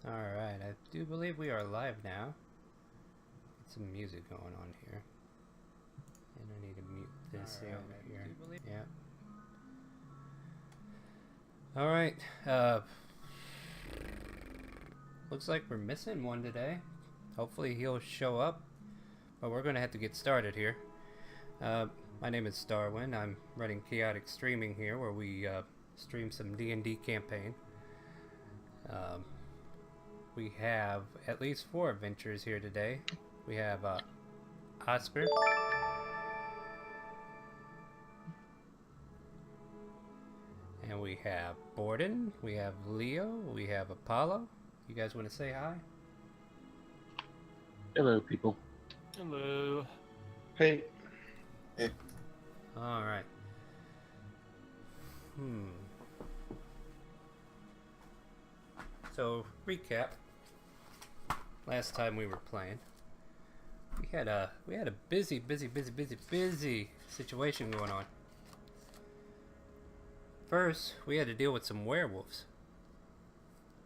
Alright, I do believe we are live now. Get some music going on here. And I need to mute this over here. Yeah. Alright, looks like we're missing one today. Hopefully he'll show up. But we're gonna have to get started here. My name is Starwin. I'm running Chaotic Streaming here, where we stream some D&D campaign. We have at least 4 adventures here today. We have Oscar, and we have Borden, we have Leo, we have Apollo. You guys want to say hi? Hello, people. Hello. Hey. Alright. So, recap. Last time we were playing, we had a busy situation going on. First, we had to deal with some werewolves.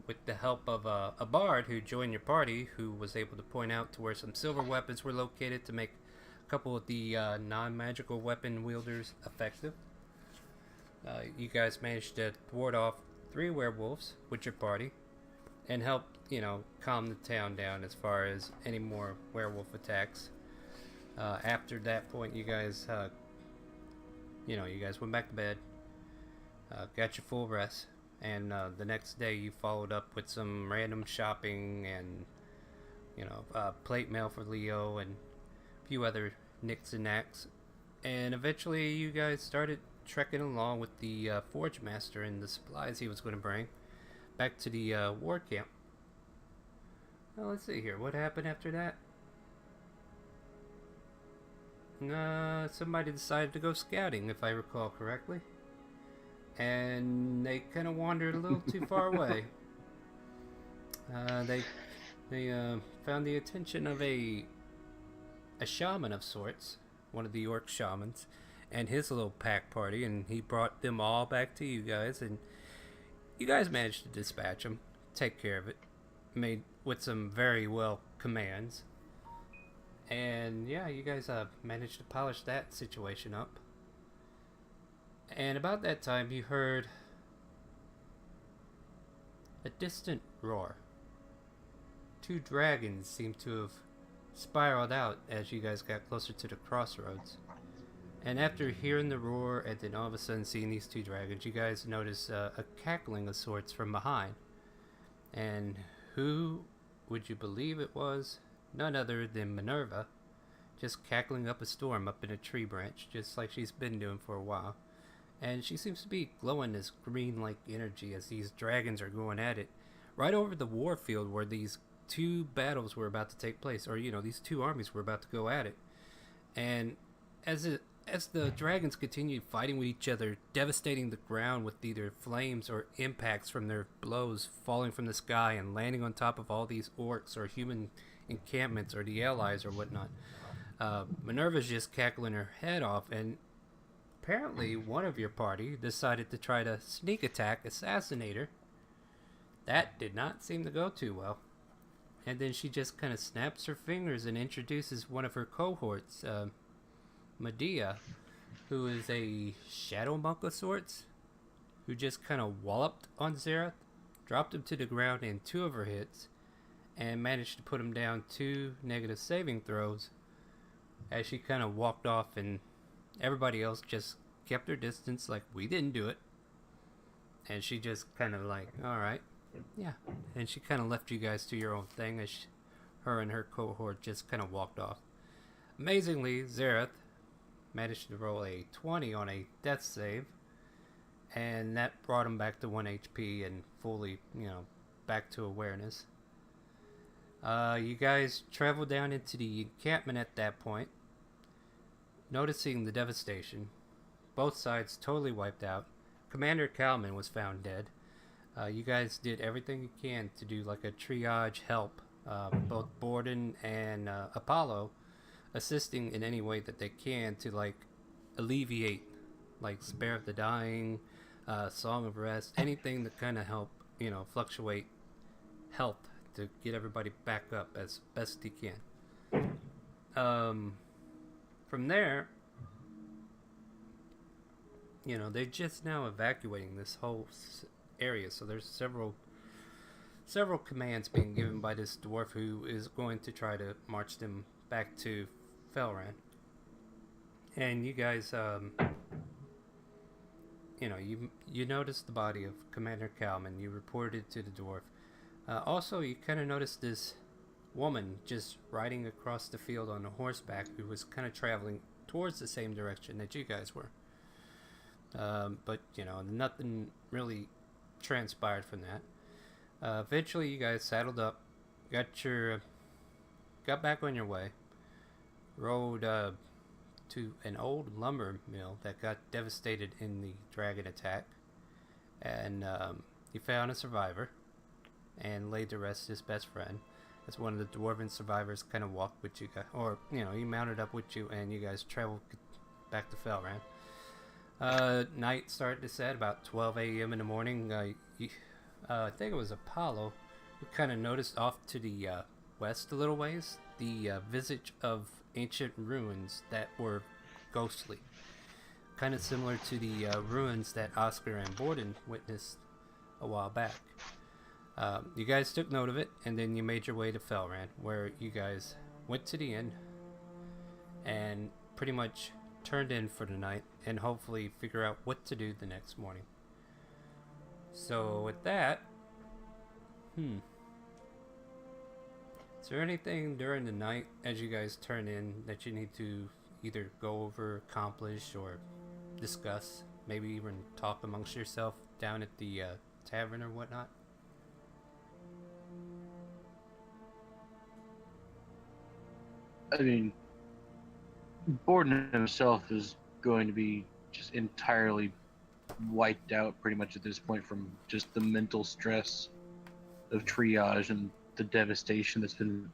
With the help of a bard who joined your party, who was able to point out to where some silver weapons were located to make a couple of the non-magical weapon wielders effective. You guys managed to ward off 3 werewolves with your party, and help, calm the town down as far as any more werewolf attacks. After that point, you guys, you guys went back to bed, got your full rest, and the next day you followed up with some random shopping and, plate mail for Leo and a few other nicks and knacks. And eventually you guys started trekking along with the Forge Master and the supplies he was going to bring back to the war camp. Well, let's see here. What happened after that? Somebody decided to go scouting, if I recall correctly. And they kind of wandered a little too far away. They found the attention of a shaman of sorts, one of the orc shamans, and his little pack party, and he brought them all back to you guys, and you guys managed to dispatch them, take care of it, made with some very well commands, and yeah, you guys managed to polish that situation up. And about that time, you heard a distant roar. 2 dragons seemed to have spiraled out as you guys got closer to the crossroads. And after hearing the roar and then all of a sudden seeing these 2 dragons, you guys notice a cackling of sorts from behind. And who would you believe it was? None other than Minerva, just cackling up a storm up in a tree branch, just like she's been doing for a while. And she seems to be glowing this green-like energy as these dragons are going at it, right over the war field where these 2 battles were about to take place, or these 2 armies were about to go at it. And as the dragons continued fighting with each other, devastating the ground with either flames or impacts from their blows falling from the sky and landing on top of all these orcs or human encampments or the allies or whatnot, Minerva's just cackling her head off, and apparently one of your party decided to try to sneak attack, assassinate her. That did not seem to go too well. And then she just kind of snaps her fingers and introduces one of her cohorts, Medea, who is a shadow monk of sorts, who just kind of walloped on Zerath, dropped him to the ground in 2 of her hits, and managed to put him down 2 negative saving throws as she kind of walked off, and everybody else just kept their distance like we didn't do it. And she just kind of like, alright, yeah. And she kind of left you guys to your own thing as her and her cohort just kind of walked off. Amazingly, Zerath managed to roll a 20 on a death save, and that brought him back to 1 HP and fully, back to awareness. You guys traveled down into the encampment at that point, noticing the devastation. Both sides totally wiped out. Commander Kalman was found dead. You guys did everything you can to do like a triage help, both Borden and Apollo assisting in any way that they can to like alleviate, like Spare of the Dying, Song of Rest, anything to kind of help, fluctuate health to get everybody back up as best he can. From there, they're just now evacuating this whole area, so there's several commands being given by this dwarf who is going to try to march them back to Felran. And you guys, you noticed the body of Commander Kalman. You reported to the dwarf. Also, you kind of noticed this woman just riding across the field on a horseback who was kind of traveling towards the same direction that you guys were. But, nothing really transpired from that. Eventually, you guys saddled up, got back on your way, rode to an old lumber mill that got devastated in the dragon attack, and you found a survivor and laid to rest his best friend. As one of the dwarven survivors kind of walked with you guys, or he mounted up with you, and you guys traveled back to Felran. Night started to set about 12 a.m. in the morning. I think it was Apollo who kind of noticed off to the west a little ways the visage of ancient ruins that were ghostly, kind of similar to the ruins that Oscar and Borden witnessed a while back. You guys took note of it, and then you made your way to Felran, where you guys went to the inn and pretty much turned in for the night and hopefully figure out what to do the next morning. So with that, is there anything during the night as you guys turn in that you need to either go over, accomplish, or discuss? Maybe even talk amongst yourself down at the tavern or whatnot? I mean, Borden himself is going to be just entirely wiped out pretty much at this point from just the mental stress of triage and the devastation that's been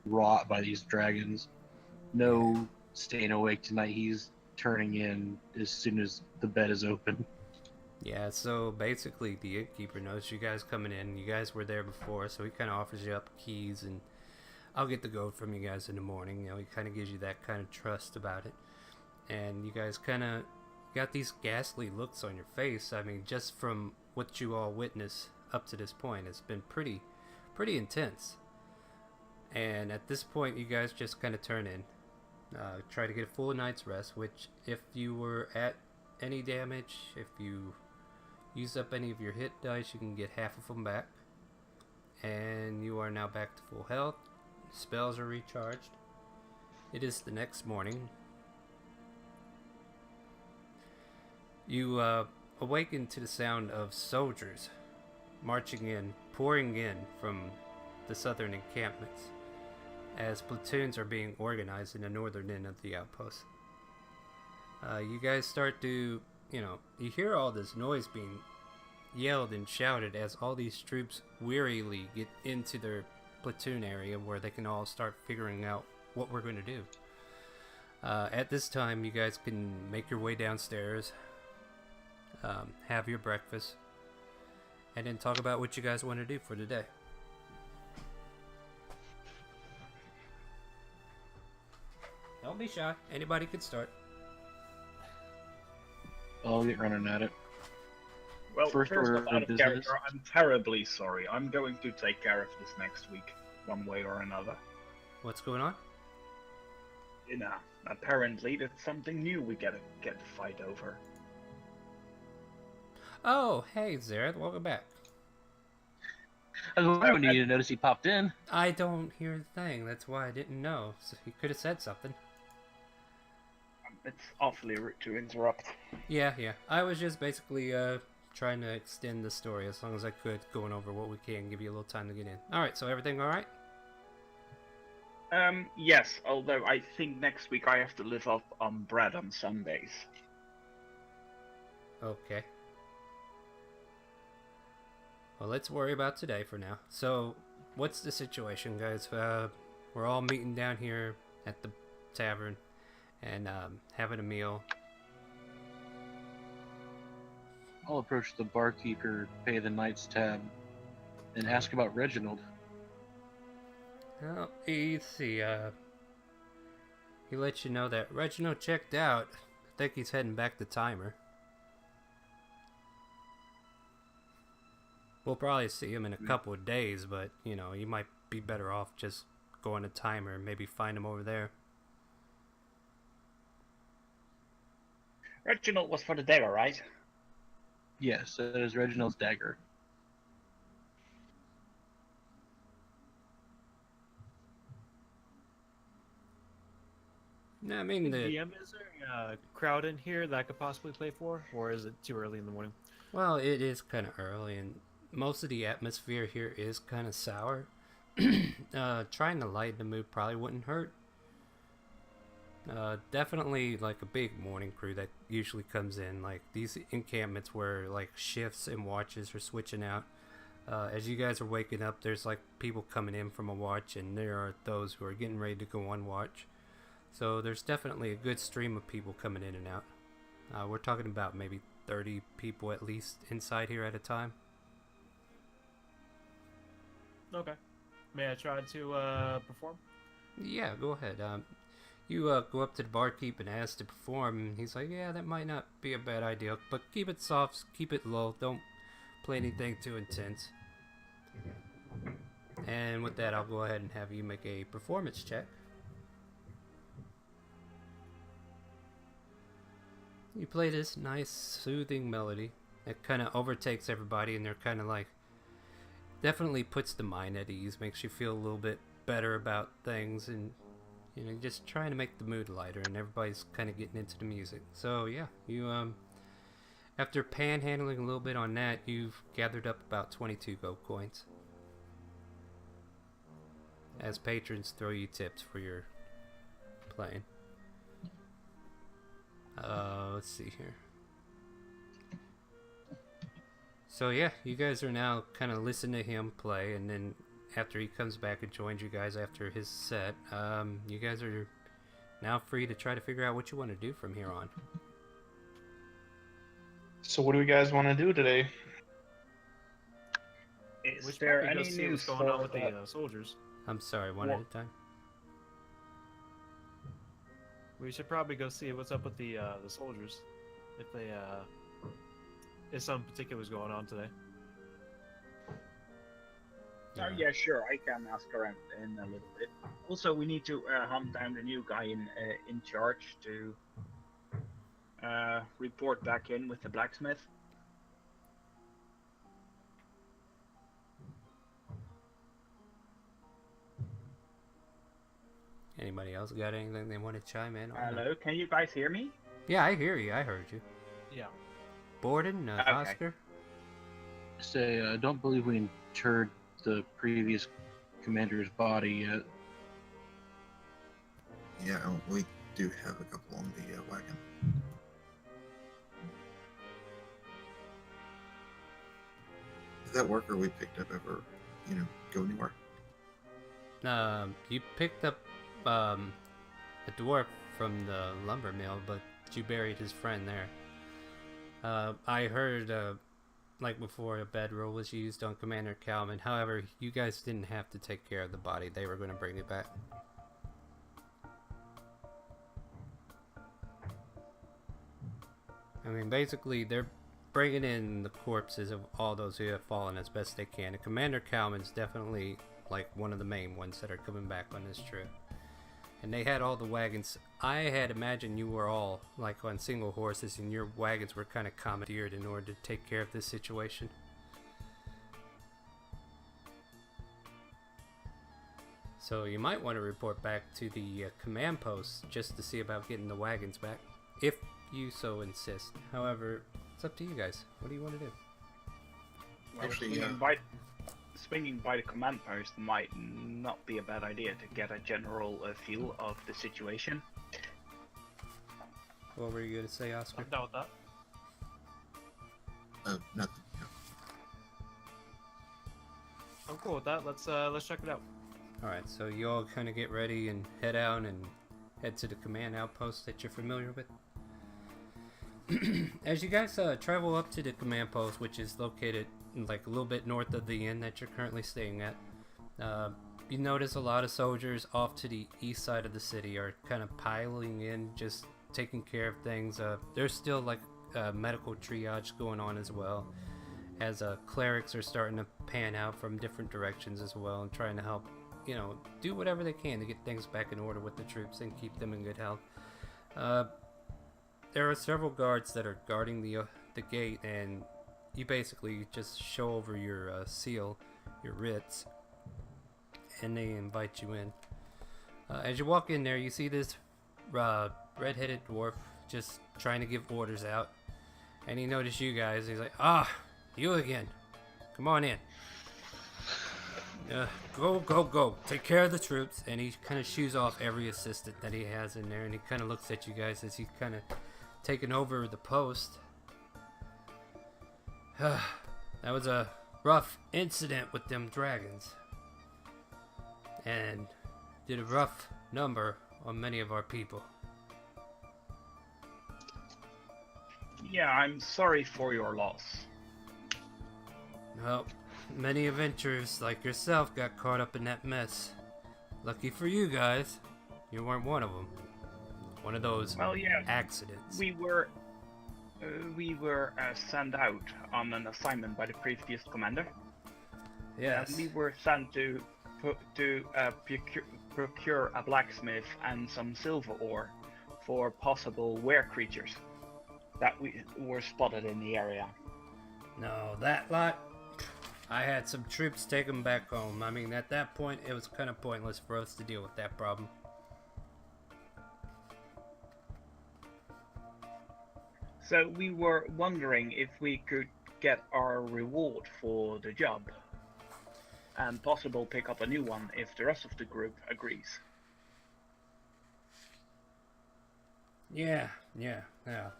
wrought by these dragons. No staying awake tonight. He's turning in as soon as the bed is open. Yeah, so basically the innkeeper knows you guys coming in. You guys were there before, so he kind of offers you up keys, and I'll get the gold from you guys in the morning. He kind of gives you that kind of trust about it. And you guys kind of got these ghastly looks on your face. I mean, just from what you all witnessed up to this point, it's been pretty intense. And at this point, you guys just kind of turn in, try to get a full night's rest, which if you were at any damage, if you use up any of your hit dice, you can get half of them back. And you are now back to full health. Spells are recharged. It is the next morning. You awaken to the sound of soldiers marching in, pouring in from the southern encampments as platoons are being organized in the northern end of the outpost. You guys start to, you hear all this noise being yelled and shouted as all these troops wearily get into their platoon area where they can all start figuring out what we're going to do. At this time, you guys can make your way downstairs, have your breakfast, and then talk about what you guys want to do for the day. Don't be shy. Anybody could start. I'll get running at it. Well, First order of business. character, I'm terribly sorry. I'm going to take care of this next week, one way or another. What's going on? Apparently there's something new we get to fight over. Oh, hey, Zareth, welcome back. I was wondering when you notice he popped in. I don't hear a thing. That's why I didn't know. So he could have said something. It's awfully rude to interrupt. Yeah. I was just basically trying to extend the story as long as I could, going over what we can, give you a little time to get in. Alright, so everything alright? Yes, although I think next week I have to live off bread on Sundays. Okay. Well, let's worry about today for now. So, what's the situation, guys? We're all meeting down here at the tavern and having a meal. I'll approach the barkeeper, pay the knight's tab. and ask about Reginald. Well, you see, he let you know that Reginald checked out. I think he's heading back to Timor. We'll probably see him in a couple of days, but, you know, you might be better off just going to Timor and maybe find him over there. Reginald was for the dagger, right? Yes, that is Reginald's dagger. No, I mean, DM, is there a crowd in here that I could possibly play for, or is it too early in the morning? well, it is kind of early, and most of the atmosphere here is kind of sour. Trying to lighten the mood probably wouldn't hurt. Definitely like a big morning crew that usually comes in, like these encampments where like shifts and watches are switching out. As you guys are waking up, there's like people coming in from a watch, and there are those who are getting ready to go on watch. So there's definitely a good stream of people coming in and out. We're talking about maybe 30 people at least inside here at a time. Okay. May I try to perform? Yeah, go ahead. You go up to the barkeep and ask to perform, and he's like, yeah, that might not be a bad idea, but keep it soft, keep it low, don't play anything too intense. And with that, I'll go ahead and have you make a performance check. You play this nice, soothing melody that kind of overtakes everybody, and they're kind of like, definitely puts the mind at ease, makes you feel a little bit better about things, and you know, just trying to make the mood lighter, and everybody's kind of getting into the music. So yeah, you after panhandling a little bit on that, you've gathered up about 22 gold coins as patrons throw you tips for your playing. Let's see here. So yeah, you guys are now kind of listening to him play, and then after he comes back and joins you guys after his set, you guys are now free to try to figure out what you want to do from here on. So what do you guys want to do today? Is We should there probably go any see news what's going on for with the soldiers. I'm sorry, one at a time. We should probably go see what's up with the soldiers, if they if something particular is going on today. Yeah, sure. I can ask around in a little bit. Also, we need to hunt down the new guy in charge to report back in with the blacksmith. Anybody else got anything they want to chime in on? Hello, can you guys hear me? Yeah, I hear you. I heard you. Yeah. Borden, Okay. Oscar? Say, I don't believe we interred the previous commander's body yet. Yeah, we do have a couple on the wagon. Did that worker we picked up ever, go anywhere? You picked up a dwarf from the lumber mill, but you buried his friend there. I heard, like before, a bedroll was used on Commander Calvin. However, you guys didn't have to take care of the body. They were going to bring it back. I mean, basically, they're bringing in the corpses of all those who have fallen as best they can. And Commander Calvin's definitely like one of the main ones that are coming back on this trip. And they had all the wagons. I had imagined you were all like on single horses, and your wagons were kind of commandeered in order to take care of this situation. So you might want to report back to the command post just to see about getting the wagons back, if you so insist. However, it's up to you guys. What do you want to do? Well, Actually, swinging by the command post might not be a bad idea to get a general feel of the situation. What were you going to say, Oscar? I'm down with that. Nothing. No. I'm cool with that. Let's check it out. Alright, so you all kind of get ready and head out and head to the command outpost that you're familiar with. as you guys travel up to the command post, which is located like a little bit north of the inn that you're currently staying at, you notice a lot of soldiers off to the east side of the city are kind of piling in, just taking care of things. There's still like medical triage going on as well, as clerics are starting to pan out from different directions as well and trying to help, do whatever they can to get things back in order with the troops and keep them in good health. There are several guards that are guarding the gate, and you basically just show over your seal, your writs, and they invite you in. As you walk in there, you see this red-headed dwarf just trying to give orders out, and he noticed you guys. He's like, you again. Come on in. Go. Take care of the troops. And he kind of shoos off every assistant that he has in there, and he kind of looks at you guys as he's kind of taking over the post. That was a rough incident with them dragons, and did a rough number on many of our people. Yeah, I'm sorry for your loss. Well, many adventurers like yourself got caught up in that mess. Lucky for you guys, you weren't one of them. One of those accidents. We were sent out on an assignment by the previous commander. Yes. And we were sent to procure a blacksmith and some silver ore for possible were creatures that we were spotted in the area. No, that lot, I had some troops take them back home. I mean, at that point, it was kind of pointless for us to deal with that problem. So we were wondering if we could get our reward for the job, and possible pick up a new one if the rest of the group agrees. Yeah.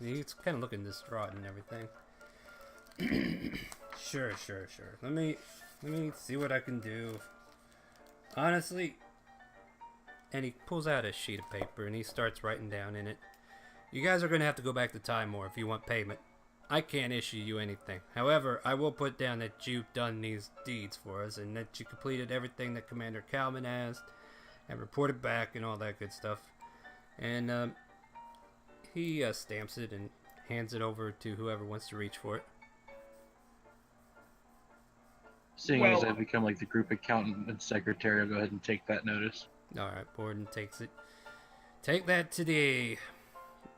He's kind of looking distraught and everything. Sure. Let me see what I can do. Honestly, and he pulls out a sheet of paper and he starts writing down in it. You guys are going to have to go back to Timor if you want payment. I can't issue you anything. However, I will put down that you've done these deeds for us and that you completed everything that Commander Kalman asked and reported back and all that good stuff. And he stamps it and hands it over to whoever wants to reach for it. Seeing as I've become like the group accountant and secretary, I'll go ahead and take that notice. Alright, Borden takes it. Take that to the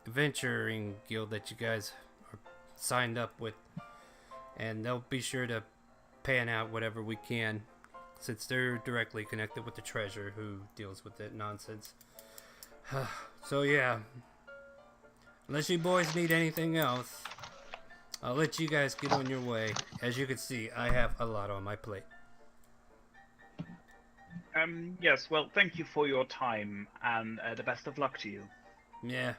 adventuring guild that you guys are signed up with, and they'll be sure to pan out whatever we can, since they're directly connected with the treasurer who deals with that nonsense. So yeah, unless you boys need anything else, I'll let you guys get on your way. As you can see, I have a lot on my plate. Yes, well, thank you for your time, and the best of luck to you. Yeah.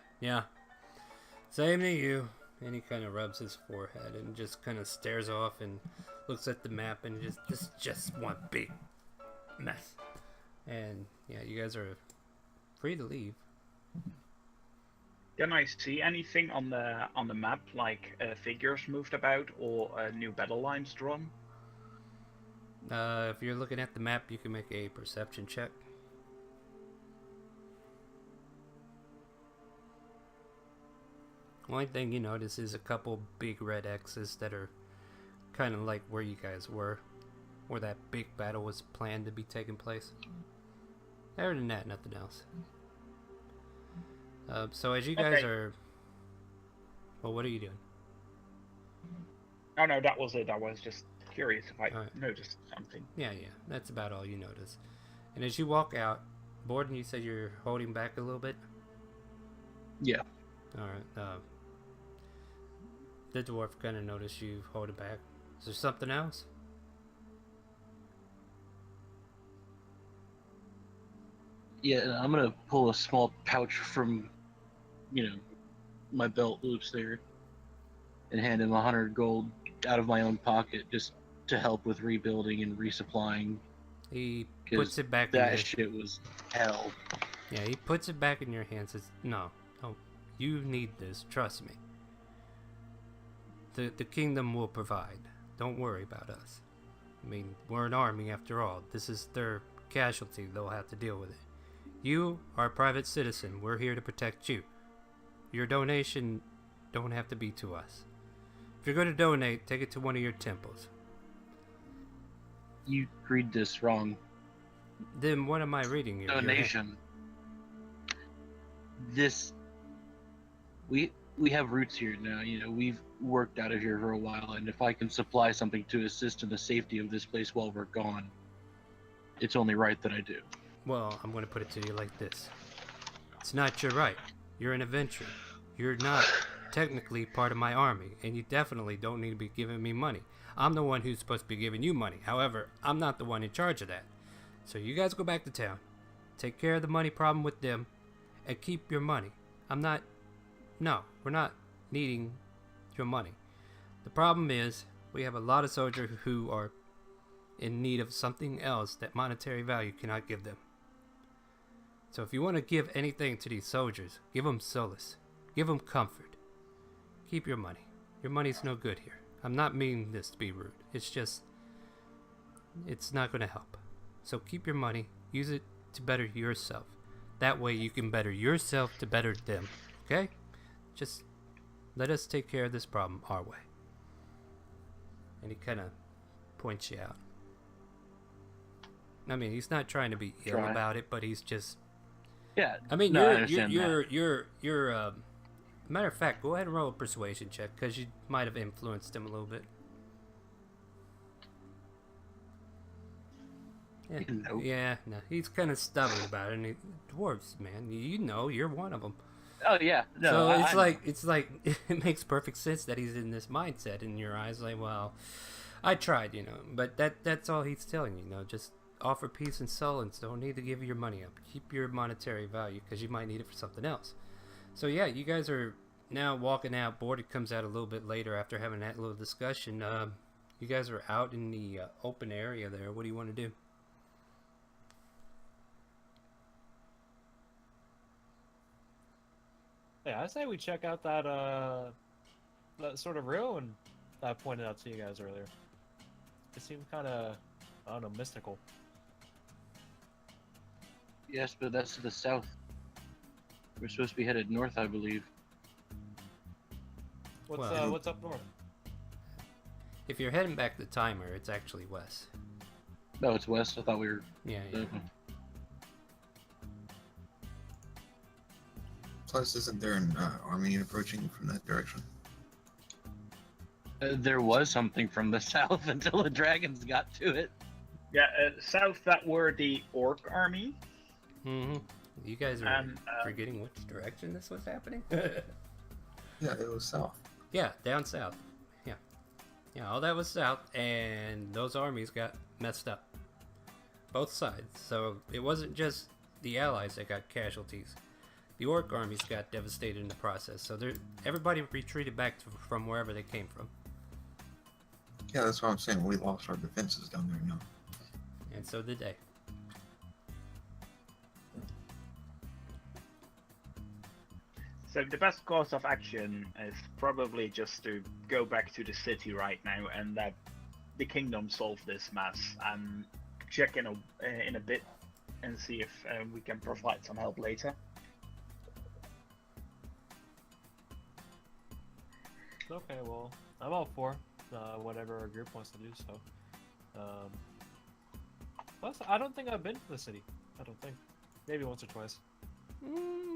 Same to you. And he kind of rubs his forehead and just kind of stares off and looks at the map and this is just one big mess. And yeah, you guys are free to leave. Can I see anything on the map, like figures moved about or new battle lines drawn? If you're looking at the map, you can make a perception check. Only thing you notice is a couple big red X's that are kind of like where you guys were, where that big battle was planned to be taking place. Other than that, nothing else. So as you guys are... Well, what are you doing? Oh no, that was it. I was just curious if I noticed something. Yeah, that's about all you notice. And as you walk out, Borden, you said you're holding back a little bit? Yeah. Alright, the dwarf kind of noticed you holding back. Is there something else? Yeah, I'm gonna pull a small pouch from, my belt loops there, and hand him 100 gold out of my own pocket just to help with rebuilding and resupplying. He puts it back. That shit was hell. Yeah, he puts it back in your hands. Says, "No, you need this. Trust me." the kingdom will provide. Don't worry about us. I mean, we're an army after all. This is their casualty. They'll have to deal with it. You are a private citizen. We're here to protect you. Your donation don't have to be to us. If you're going to donate, take it to one of your temples. You read this wrong. Then what am I reading here? Donation. This. We have roots here now. You know, we've worked out of here for a while, and if I can supply something to assist in the safety of this place while we're gone, it's only right that I do. Well, I'm going to put it to you like this. It's not your right. You're an adventurer. You're not technically part of my army, and you definitely don't need to be giving me money. I'm the one who's supposed to be giving you money. However, I'm not the one in charge of that. So you guys go back to town, take care of the money problem with them, and keep your money. No, we're not needing your money. The problem is, we have a lot of soldiers who are in need of something else that monetary value cannot give them. So if you want to give anything to these soldiers, give them solace. Give them comfort. Keep your money. Your money's no good here. I'm not meaning this to be rude. It's just, it's not going to help. So keep your money. Use it to better yourself. That way you can better yourself to better them. Okay? Just let us take care of this problem our way. And he kind of points you out. I mean, he's not trying to be ill about it, but he's just... Yeah. I mean, no, you're matter of fact, go ahead and roll a persuasion check, because you might have influenced him a little bit. Yeah, Nope. yeah, no, he's kind of stubborn about it. And dwarves, man, you know, you're one of them. Oh yeah. No. So I it's like it makes perfect sense that he's in this mindset in your eyes. Like, well, I tried, you know, but that's all he's telling you. You know, just offer peace and solace. Don't need to give your money up. Keep your monetary value because you might need it for something else. So yeah, you guys are now walking out. Board comes out a little bit later after having that little discussion. You guys are out in the open area there. What do you want to do? Yeah, I say we check out that sort of ruin that I pointed out to you guys earlier. It seemed kind of, I don't know, mystical. Yes, but that's to the south. We're supposed to be headed north, I believe. What's up north? If you're heading back to Timor, it's actually west. No, it's west. I thought we were. Yeah. Plus, isn't there an army approaching from that direction? There was something from the south until the dragons got to it. Yeah, south that were the orc army. Mm-hmm. You guys are forgetting which direction this was happening? Yeah, it was south. Yeah, down south. Yeah. Yeah, all that was south, and those armies got messed up. Both sides. So it wasn't just the allies that got casualties. The orc armies got devastated in the process. So everybody retreated back from wherever they came from. Yeah, that's what I'm saying. We lost our defenses down there now. And so did they. So the best course of action is probably just to go back to the city right now and let the kingdom solve this mess, and check in a bit and see if we can provide some help later. Okay, well, I'm all for whatever our group wants to do. So, plus, I don't think I've been to the city. I don't think. Maybe once or twice.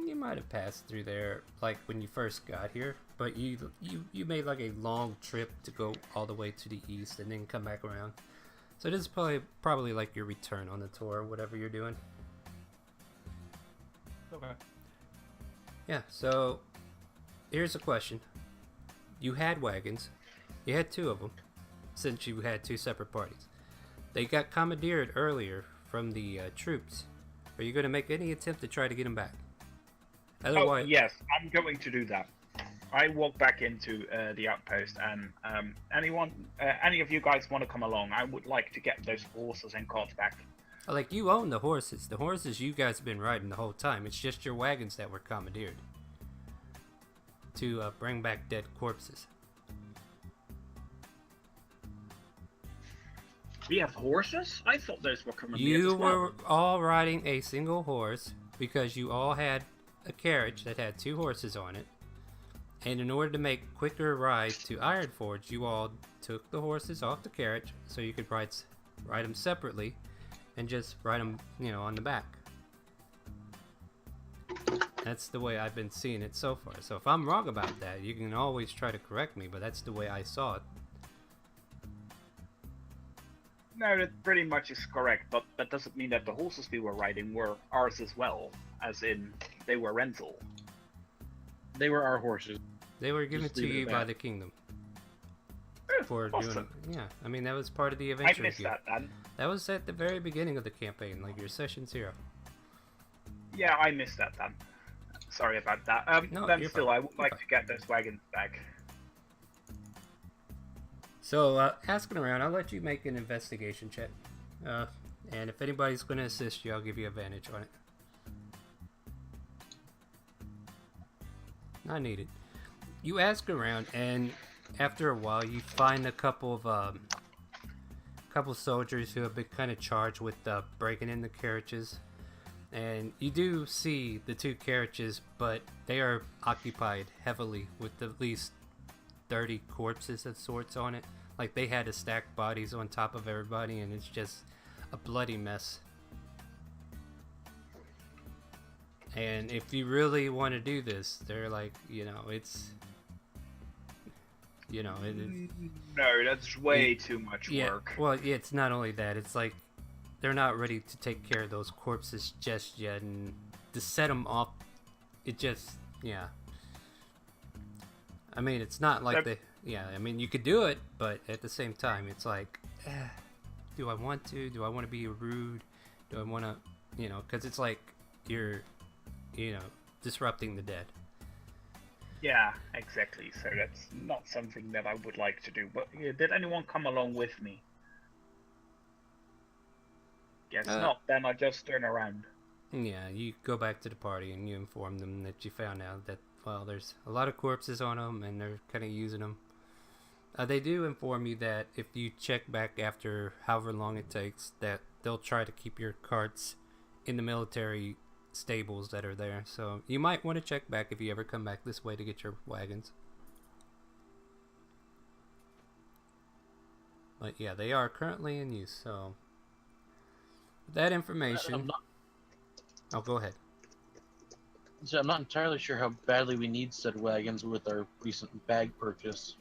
You might have passed through there, like when you first got here, but you made like a long trip to go all the way to the east and then come back around. So this is probably like your return on the tour, or whatever you're doing. Okay. Yeah. So here's a question: you had wagons, you had two of them, since you had two separate parties. They got commandeered earlier from the troops. Are you going to make any attempt to try to get them back? Otherwise, yes, I'm going to do that. I walk back into the outpost, and any of you guys want to come along? I would like to get those horses and carts back. like you own the horses. The horses you guys have been riding the whole time. It's just your wagons that were commandeered to bring back dead corpses. We have horses? I thought those were coming You as well. were all riding a single horse because you all had a carriage that had 2 horses on it. And in order to make quicker rides to Ironforge, you all took the horses off the carriage so you could ride them separately and just ride them, on the back. That's the way I've been seeing it so far. So if I'm wrong about that, you can always try to correct me, but that's the way I saw it. No, that pretty much is correct, but that doesn't mean that the horses we were riding were ours as well, as in they were rental. They were our horses. They were given Just to leave it you at by that. the kingdom. For Doing, yeah, I mean, that was part of the I adventure. missed that then. That was at the very beginning of the campaign, like your session 0. Yeah, I missed that then. Sorry about that. No, then you're still, fine. I would like to get those wagons back. So, asking around, I'll let you make an investigation check. And if anybody's going to assist you, I'll give you advantage on it. Not needed. You ask around, and after a while, you find a couple of soldiers who have been kind of charged with breaking in the carriages. And you do see the 2 carriages, but they are occupied heavily with at least 30 corpses of sorts on it. Like they had to stack bodies on top of everybody, and it's just a bloody mess. And if you really want to do this, they're like, it's, it is. No, that's way too much Yeah, work. well, yeah, it's not only that. It's like they're not ready to take care of those corpses just yet, and to set them off, it just, yeah. I mean, it's not like I mean, you could do it, but at the same time, it's like, do I want to? Do I want to be rude? Do I want to, because it's like you're, disrupting the dead. Yeah, exactly. So that's not something that I would like to do. But did anyone come along with me? Guess not. Then I just turn around. Yeah, you go back to the party and you inform them that you found out that, well, there's a lot of corpses on them and they're kind of using them. They do inform you that if you check back after however long it takes, that they'll try to keep your carts in the military stables that are there. So you might want to check back if you ever come back this way to get your wagons. But yeah, they are currently in use, so with that information... Oh, go ahead. So I'm not entirely sure how badly we need said wagons with our recent bag purchase.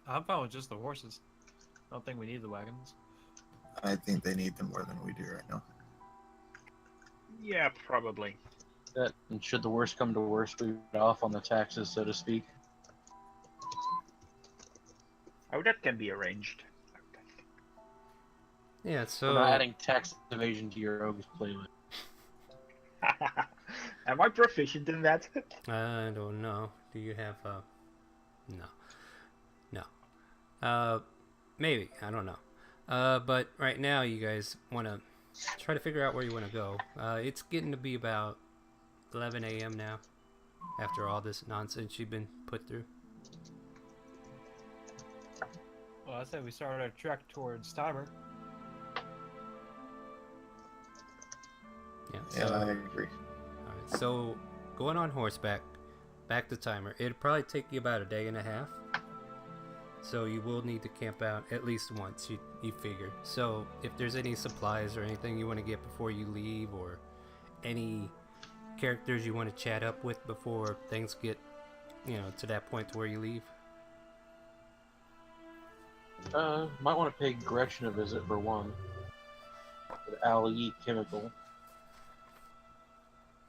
I'm fine with just the horses. I don't think we need the wagons. I think they need them more than we do right now. Yeah, probably. That, and should the worst come to worst, we get off on the taxes, so to speak. Oh, that can be arranged. Yeah, so... We're not adding tax evasion to your rogue's playlist. Am I proficient in that? I don't know. Do you have No. Maybe. I don't know. But right now you guys want to try to figure out where you want to go. It's getting to be about 11 a.m. now, after all this nonsense you've been put through. Well, I say we start our trek towards Timor. Yeah, I agree. Alright, so going on horseback, back to Timor, it'll probably take you about a day and a half. So you will need to camp out at least once, you figure. So if there's any supplies or anything you want to get before you leave, or any characters you want to chat up with before things get, to that point to where you leave. Might want to pay Gretchen a visit for one. The Ali chemical.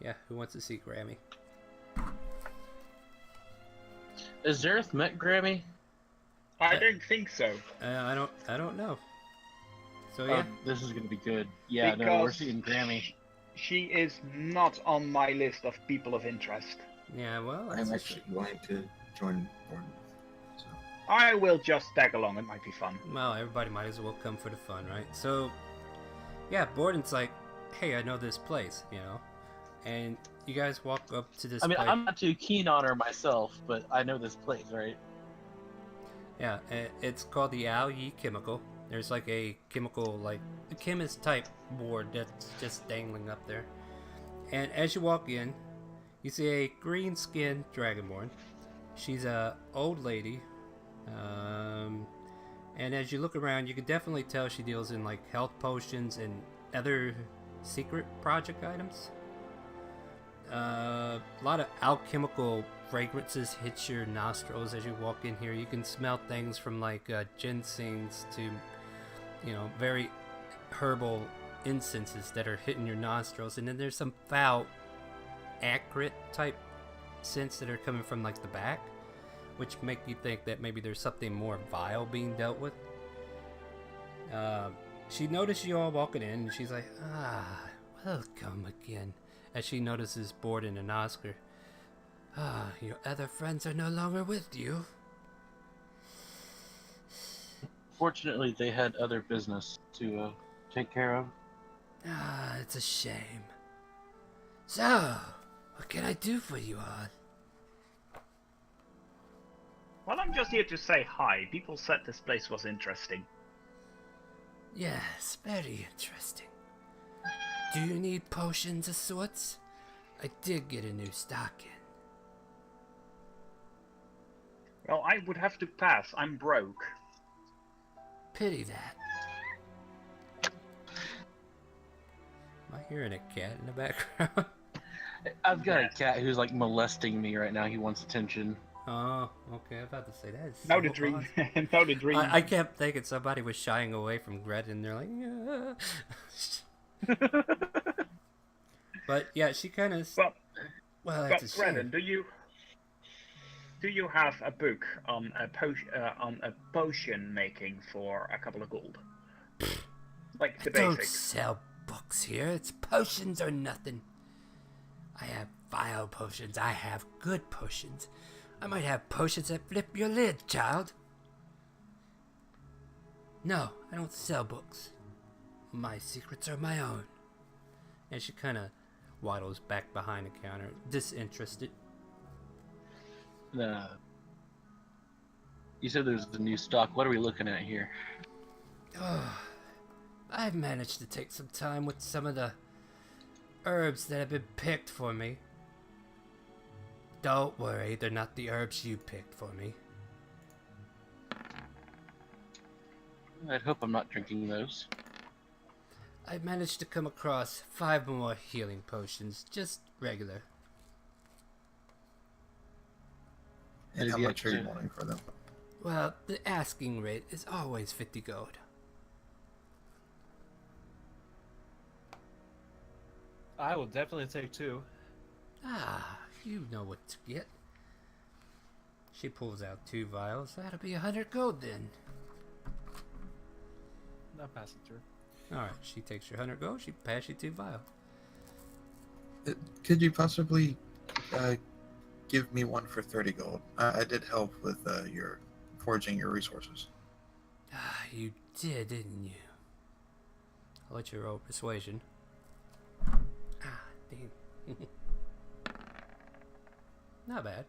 Yeah, who wants to see Grammy? Has Zareth met Grammy? I don't think so. I don't know. So yeah, This is gonna be good. Yeah, no, we're Because seeing Grammy. She is not on my list of people of interest. yeah. Well, I'm actually going to join Bournemouth. So. I will just tag along. It might be fun. Well, everybody might as well come for the fun, right? So, yeah, Borden's like, hey, I know this place, and you guys walk up to this I mean, place. I'm not too keen on her myself, but I know this place, right? Yeah, it's called the Al Yi chemical. There's like a chemical, like a chemist type board that's just dangling up there. And as you walk in, you see a green skinned dragonborn. She's a old lady. And as you look around, you can definitely tell she deals in like health potions and other secret project items. A lot of alchemical fragrances hit your nostrils as you walk in here. You can smell things from like ginsengs to, very herbal incenses that are hitting your nostrils. And then there's some foul, acrid type scents that are coming from like the back, which make you think that maybe there's something more vile being dealt with. She noticed you all walking in, and she's like, welcome again. As she notices Borden and Oscar. Your other friends are no longer with you. Fortunately, they had other business to take care of. It's a shame. So, what can I do for you all? Well, I'm just here to say hi. People said this place was interesting. Yes, very interesting. Do you need potions of sorts? I did get a new stock in. Well, I would have to pass. I'm broke. Pity that. Am I hearing a cat in the background? I've got a cat who's like molesting me right now. He wants attention. Oh, okay. I'm about to say that. Now the dream. Now the dream. I kept thinking somebody was shying away from Gret, and they're like, yeah. But yeah, she kind of. Well, that's a shame. Brennan, do you have a book on a potion making for a couple of gold? Like the I don't basics. sell books here. It's potions or nothing. I have vile potions. I have good potions. I might have potions that flip your lid, child. No, I don't sell books. My secrets are my own. And she kind of waddles back behind the counter, disinterested. You said there's a new stock. What are we looking at here? Oh, I've managed to take some time with some of the herbs that have been picked for me. Don't worry, they're not the herbs you picked for me. I'd hope I'm not drinking those. I've managed to come across 5 more healing potions, just regular. And how much are you wanting for them? Well, the asking rate is always 50 gold. I will definitely take 2. You know what to get. She pulls out 2 vials. That'll be 100 gold then. I'll pass it through. Alright, she takes your 100 gold. She passes you 2 vials. Could you possibly give me one for 30 gold? I did help with your forging your resources. You did, didn't you? I'll let you roll persuasion. Damn. Not bad.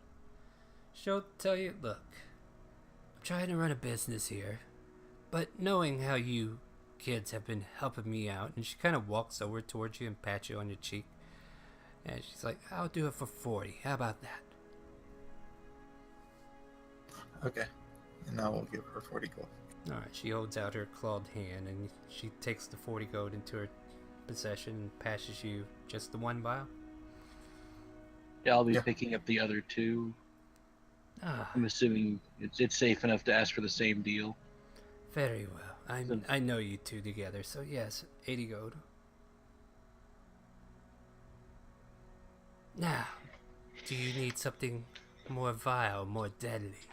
She'll tell you, look, I'm trying to run a business here, but knowing how you kids have been helping me out, and she kind of walks over towards you and pats you on your cheek, and she's like, I'll do it for 40. How about that? Okay. And I will give her 40 gold. Alright, she holds out her clawed hand, and she takes the 40 gold into her possession and passes you just the 1 vial. Yeah, I'll be picking up the other 2. I'm assuming it's safe enough to ask for the same deal. Very well. I know you 2 together, so yes, 80 gold. Now, do you need something more vile, more deadly?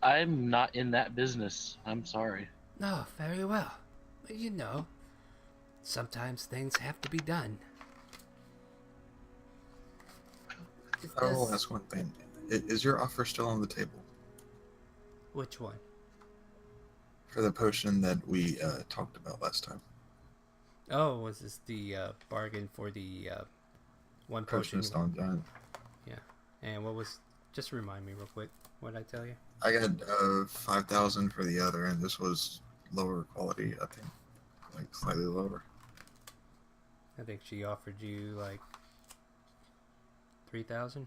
I'm not in that business. I'm sorry. No, very well. But you know, sometimes things have to be done. I will ask one thing. Is your offer still on the table? Which one? For the potion that we talked about last time. Oh, was this the bargain for the one potion? Stone Giant. Yeah. And what was... Just remind me real quick. What'd I tell you? I got 5,000 for the other, and this was lower quality. I think, like slightly lower. I think she offered you like 3,000.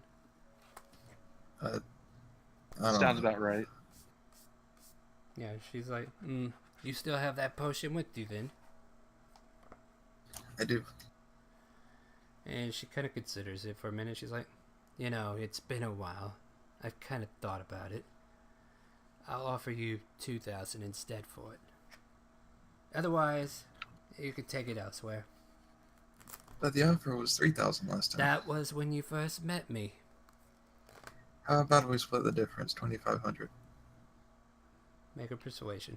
I don't Sounds know. about right. Yeah, she's like, you still have that potion with you then? I do. And she kind of considers it for a minute. She's like, it's been a while. I've kind of thought about it. I'll offer you 2,000 instead for it. Otherwise, you could take it elsewhere. But the offer was 3,000 last time. That was when you first met me. How about we split the difference, 2,500? Make a persuasion.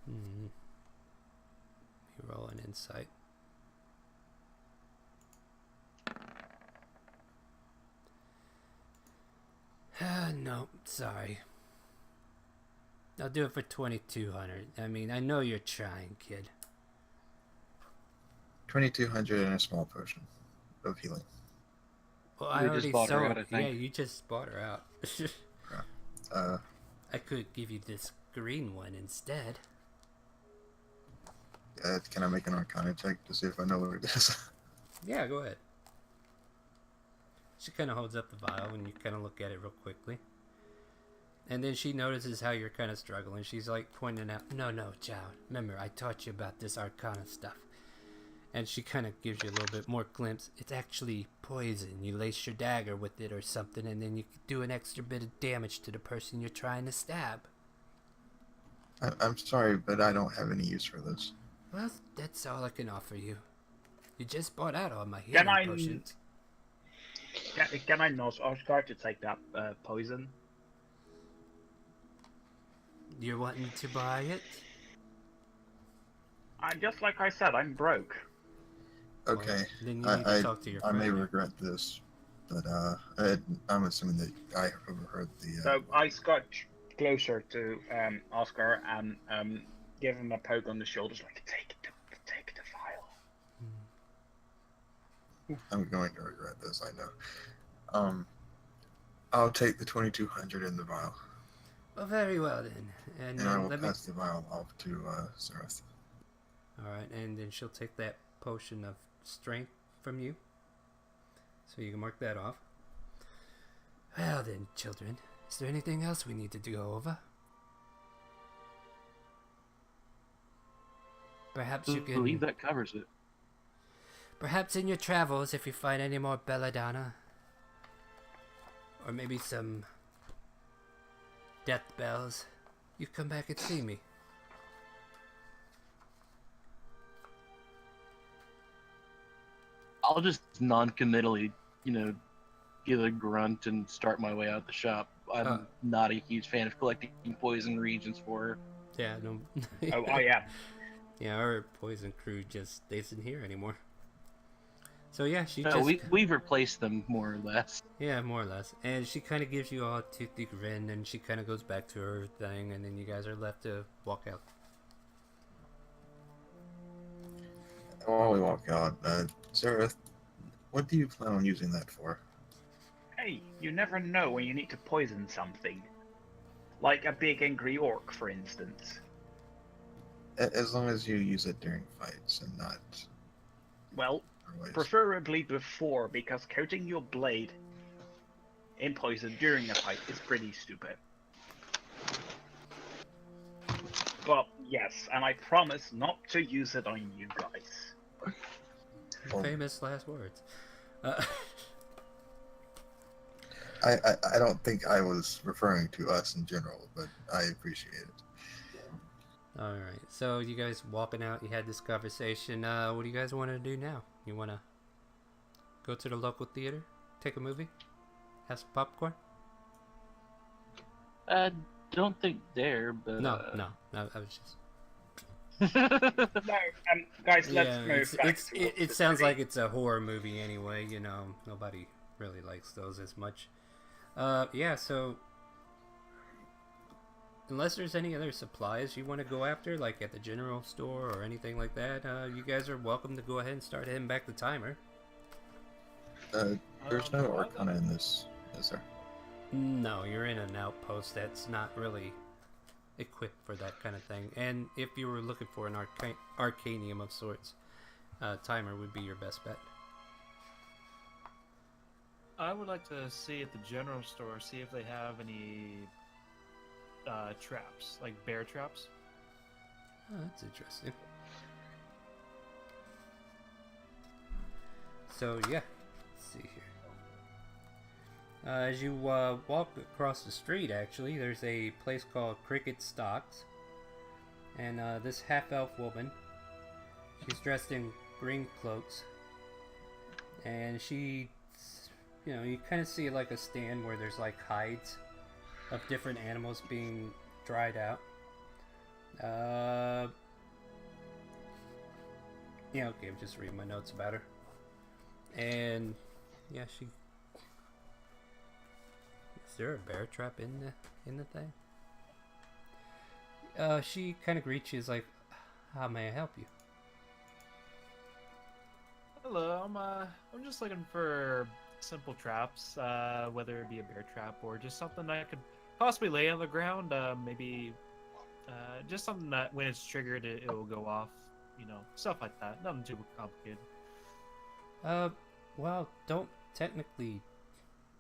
You roll an insight. No, sorry. I'll do it for 2,200. I mean, I know you're trying, kid. 2,200 and a small potion of healing. Well, I We already just bought her sold. out, I think. Yeah, you just bought her out. I could give you this green one instead. Can I make an Arcana check to see if I know what it is? Yeah, go ahead. She kind of holds up the vial and you kind of look at it real quickly. And then she notices how you're kind of struggling. She's like pointing out, no, child. Remember, I taught you about this Arcana stuff. And she kind of gives you a little bit more glimpse. It's actually poison. You lace your dagger with it or something, and then you do an extra bit of damage to the person you're trying to stab. I'm sorry, but I don't have any use for this. Well, that's all I can offer you. You just bought out all my Can healing I- potions. Can I nudge Oscar to take that poison? You're wanting to buy it? Just like I said, I'm broke. Okay, Well, then you need to talk to your I friend. may regret this, but I'm assuming that I overheard the. So I got closer to Oscar and give him a poke on the shoulders, like take the vial. I'm going to regret this. I know. I'll take the 2,200 in the vial, Well, very well then. And and I will let me. pass the vial off to Zareth. All right, and then she'll take that potion of strength from you, so you can mark that off. Well then, children, is there anything else we need to go over? Perhaps you I believe can. that covers it. Perhaps in your travels, if you find any more belladonna, or maybe some death bells, you come back and see me. I'll just non-committally, give a grunt and start my way out the shop. I'm not a huge fan of collecting poison reagents for her. Yeah, no. Oh, I am. Yeah, our poison crew just isn't here anymore. So yeah, she No, just we've replaced them more or less. yeah, more or less. And she kind of gives you all a toothy grin, and she kind of goes back to her thing, and then you guys are left to walk out. While we walk out, Zareth, what do you plan on using that for? Hey, you never know when you need to poison something. Like a big angry orc, for instance. As long as you use it during fights and not Well, otherwise. preferably before, because coating your blade in poison during a fight is pretty stupid. But yes, and I promise not to use it on you guys. Well, Famous last words. I don't think I was referring to us in general, but I appreciate it. All right, so you guys walking out, you had this conversation. What do you guys want to do now? You want to go to the local theater, take a movie, have some popcorn? Don't think there, but No, I was just. No, guys, let's Yeah, move back. it sounds like it's a horror movie anyway. Nobody really likes those as much. Yeah, so unless there's any other supplies you want to go after, like at the general store or anything like that, you guys are welcome to go ahead and start heading back to Timer. There's no Arcana in this, is there? No, you're in an outpost that's not really equipped for that kind of thing. And if you were looking for an arcanium of sorts, Timer would be your best bet. I would like to see at the general store, see if they have any traps, like bear traps. Oh, that's interesting. So yeah, let's see here. As you walk across the street, actually, there's a place called Cricket Stocks, and this half-elf woman, she's dressed in green cloaks, and she, you know, you kind of see like a stand where there's like hides of different animals being dried out. Yeah, okay, I'm just reading my notes about her. And yeah, she. Is there a bear trap in the thing? She kind of greets you as like, "How may I help you?" Hello, I'm just looking for simple traps, whether it be a bear trap or just something I could possibly lay on the ground. Maybe just something that when it's triggered, it will go off. You know, stuff like that. Nothing too complicated. Well, don't technically.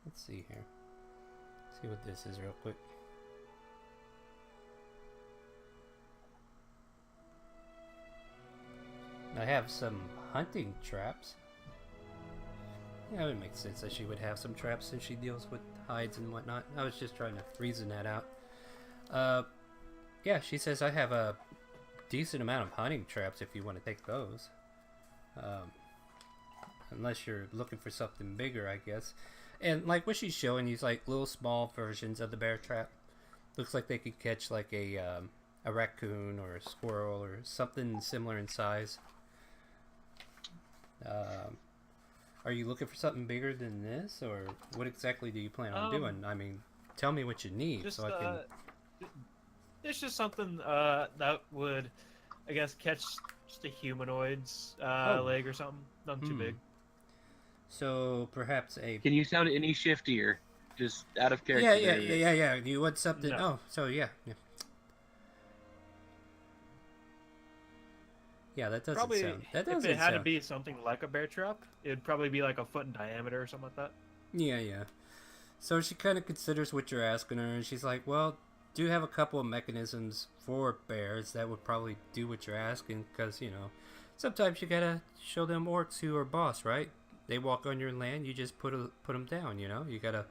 Let's see here. See what this is real quick. I have some hunting traps. Yeah, it would make sense that she would have some traps since she deals with hides and whatnot. I was just trying to reason that out. Yeah, she says I have a decent amount of hunting traps if you want to take those. Unless you're looking for something bigger, I guess. And like what she's showing you is like little small versions of the bear trap. Looks like they could catch like a raccoon or a squirrel or something similar in size. Are you looking for something bigger than this, or what exactly do you plan on doing? I mean, tell me what you need Just, so I can. It's just something that would, I guess, catch just a humanoid's leg or something. Nothing too big. So perhaps a. Can you sound any shiftier? Just out of character. Yeah. You want something? No. Oh, so yeah. Yeah, that doesn't Probably, sound. That doesn't if it had sound. to be something like a bear trap, it'd probably be like a foot in diameter or something like that. Yeah. So she kind of considers what you're asking her, and she's like, "Well, do have a couple of mechanisms for bears that would probably do what you're asking, because you know, sometimes you gotta show them orcs who are boss, right? They walk on your land, you just put them down. You know, you gotta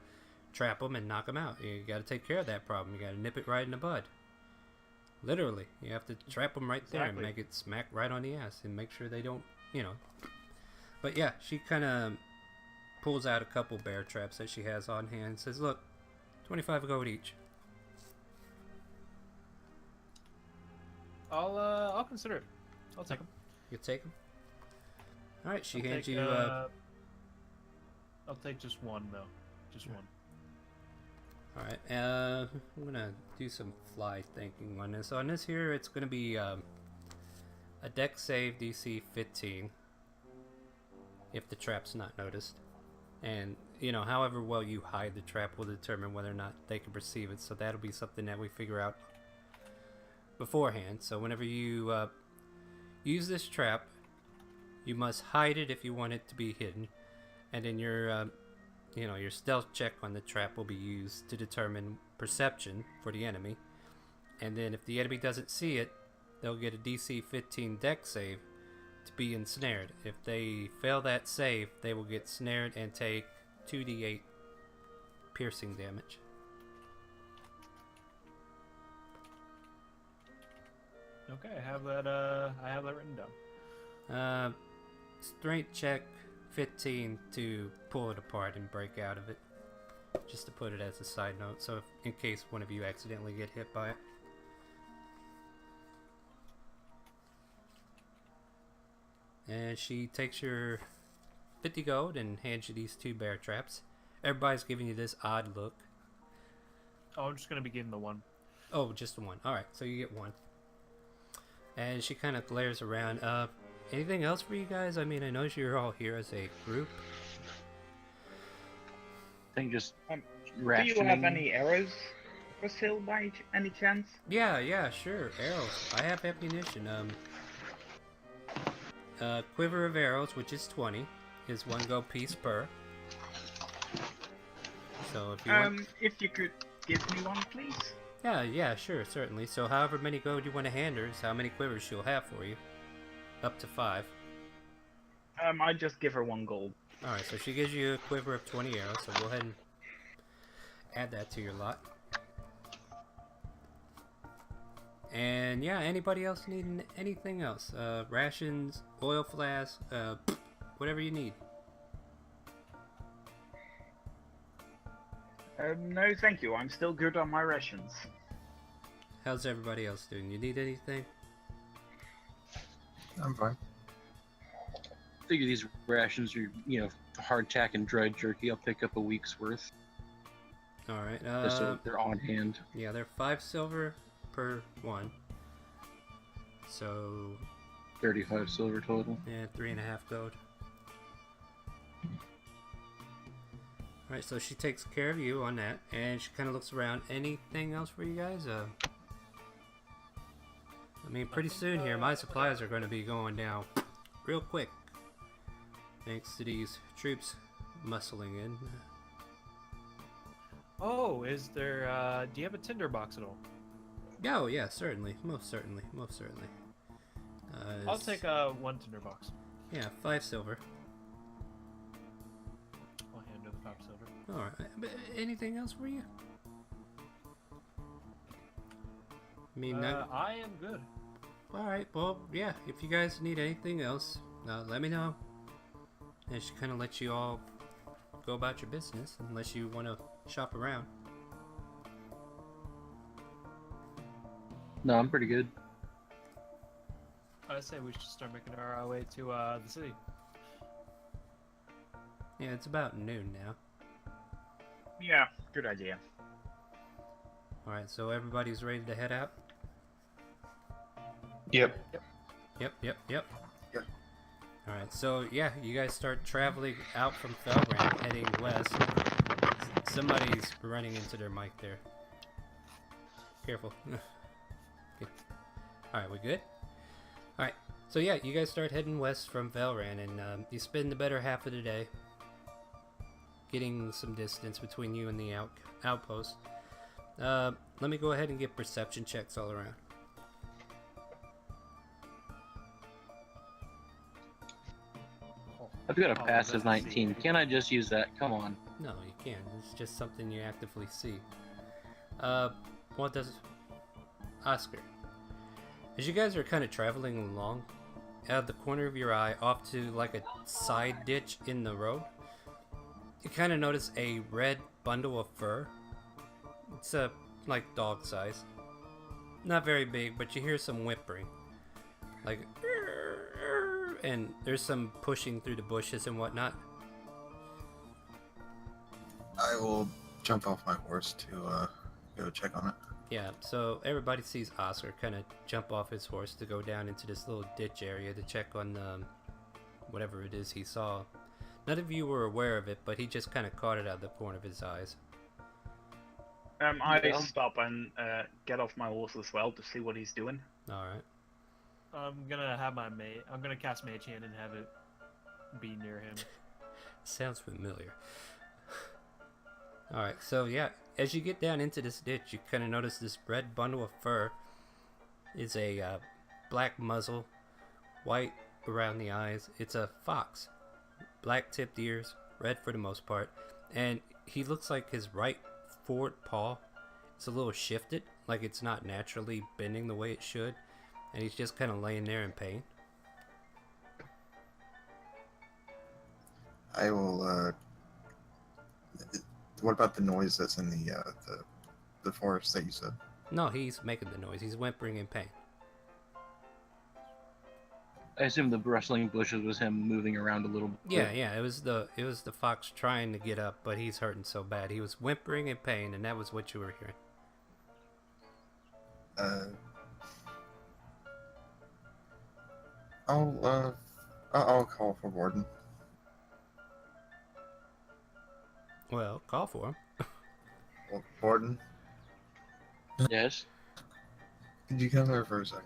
trap them and knock them out. You gotta take care of that problem. You gotta nip it right in the bud. Literally, you have to trap them right there and make it smack right on the ass and make sure they don't, you know. But yeah, she kind of pulls out a couple bear traps that she has on hand and says, "Look, 25 gold each." I'll consider it. I'll take them. You take them. All right, she I'll hands take, you. I'll take just one though, just one. All right, I'm gonna do some fly thinking on this. On this here, it's gonna be a dex save DC 15 if the trap's not noticed, and you know, however well you hide the trap will determine whether or not they can perceive it. So that'll be something that we figure out beforehand. So whenever you use this trap, you must hide it if you want it to be hidden, and then your your stealth check on the trap will be used to determine perception for the enemy. And then if the enemy doesn't see it, they'll get a DC 15 dex save to be ensnared. If they fail that save, they will get snared and take 2d8 piercing damage. Okay, I have that written down. Strength check 15 to pull it apart and break out of it. Just to put it as a side note, so if, in case one of you accidentally get hit by it. And she takes your 50 gold and hands you these 2 bear traps. Everybody's giving you this odd look. Oh, I'm just gonna be getting the one. Oh, just the one. Alright, so you get one. And she kind of glares around. Anything else for you guys? I mean, I know you're all here as a group. I think just Do you rationing. have any arrows for sale by any chance? Yeah, sure. Arrows. I have ammunition. Quiver of arrows, which is 20, is 1 gold piece per. So if you want... If you could give me one, please. Yeah, sure, certainly. So however many gold you want to hand her is how many quivers she'll have for you. Up to 5. I just give her 1 gold. Alright, so she gives you a quiver of 20 arrows, so go ahead and add that to your lot. And yeah, anybody else needing anything else? Rations, oil flasks, whatever you need. No, thank you. I'm still good on my rations. How's everybody else doing? You need anything? I'm fine. Figure these rations are, hardtack and dried jerky. I'll pick up a week's worth. Alright, Just so they're on hand. yeah, they're 5 silver per one. So, 35 silver total. yeah, 3.5 gold. Alright, so she takes care of you on that, and she kind of looks around. Anything else for you guys? I mean, pretty soon here, my supplies are going to be going down real quick. Thanks to these troops muscling in. Oh, is there? Do you have a tinderbox at all? Oh, yeah, certainly. Most certainly. I'll take 1 tinderbox. Yeah, 5 silver. I'll hand her the 5 silver. Alright, but anything else for you? I mean, I am good. alright, well, yeah, if you guys need anything else, let me know. And she kind of lets you all go about your business, unless you want to shop around. No, I'm pretty good. I say we should start making our way to the city. Yeah, it's about noon now. Yeah, good idea. Alright, so everybody's ready to head out? Yep. Yep. Yep. Alright, so yeah, you guys start traveling out from Felbrand, heading west. Somebody's running into their mic there. Careful. Okay. Alright, we good? Alright, so yeah, you guys start heading west from Velran, and you spend the better half of the day getting some distance between you and the outpost. Let me go ahead and get perception checks all around. I've got a passive 19. Can I just use that? Come on. No, you can't. It's just something you actively see. What does Oscar? As you guys are kind of traveling along, out of the corner of your eye, off to like a side ditch in the road, you kind of notice a red bundle of fur. It's like dog size. Not very big, but you hear some whimpering. Like, and there's some pushing through the bushes and whatnot. I will jump off my horse to go check on it. Yeah, so everybody sees Oscar kind of jump off his horse to go down into this little ditch area to check on whatever it is he saw. None of you were aware of it, but he just kind of caught it out of the corner of his eyes. I stop and get off my horse as well to see what he's doing. Alright. I'm gonna have my mage. I'm gonna cast Mage Hand and have it be near him. Sounds familiar. Alright, so yeah, as you get down into this ditch, you kind of notice this red bundle of fur is a black muzzle, white around the eyes. It's a fox. Black tipped ears, red for the most part. And he looks like his right forward paw is a little shifted, like it's not naturally bending the way it should. And he's just kind of laying there in pain. I will. What about the noise that's in the forest that you said? No, he's making the noise. He's whimpering in pain. I assume the rustling bushes was him moving around a little bit. Yeah. It was the fox trying to get up, but he's hurting so bad. He was whimpering in pain, and that was what you were hearing. Uh, I'll call for Warden. Well, call for him. Warden, Yes. could you come here for a second?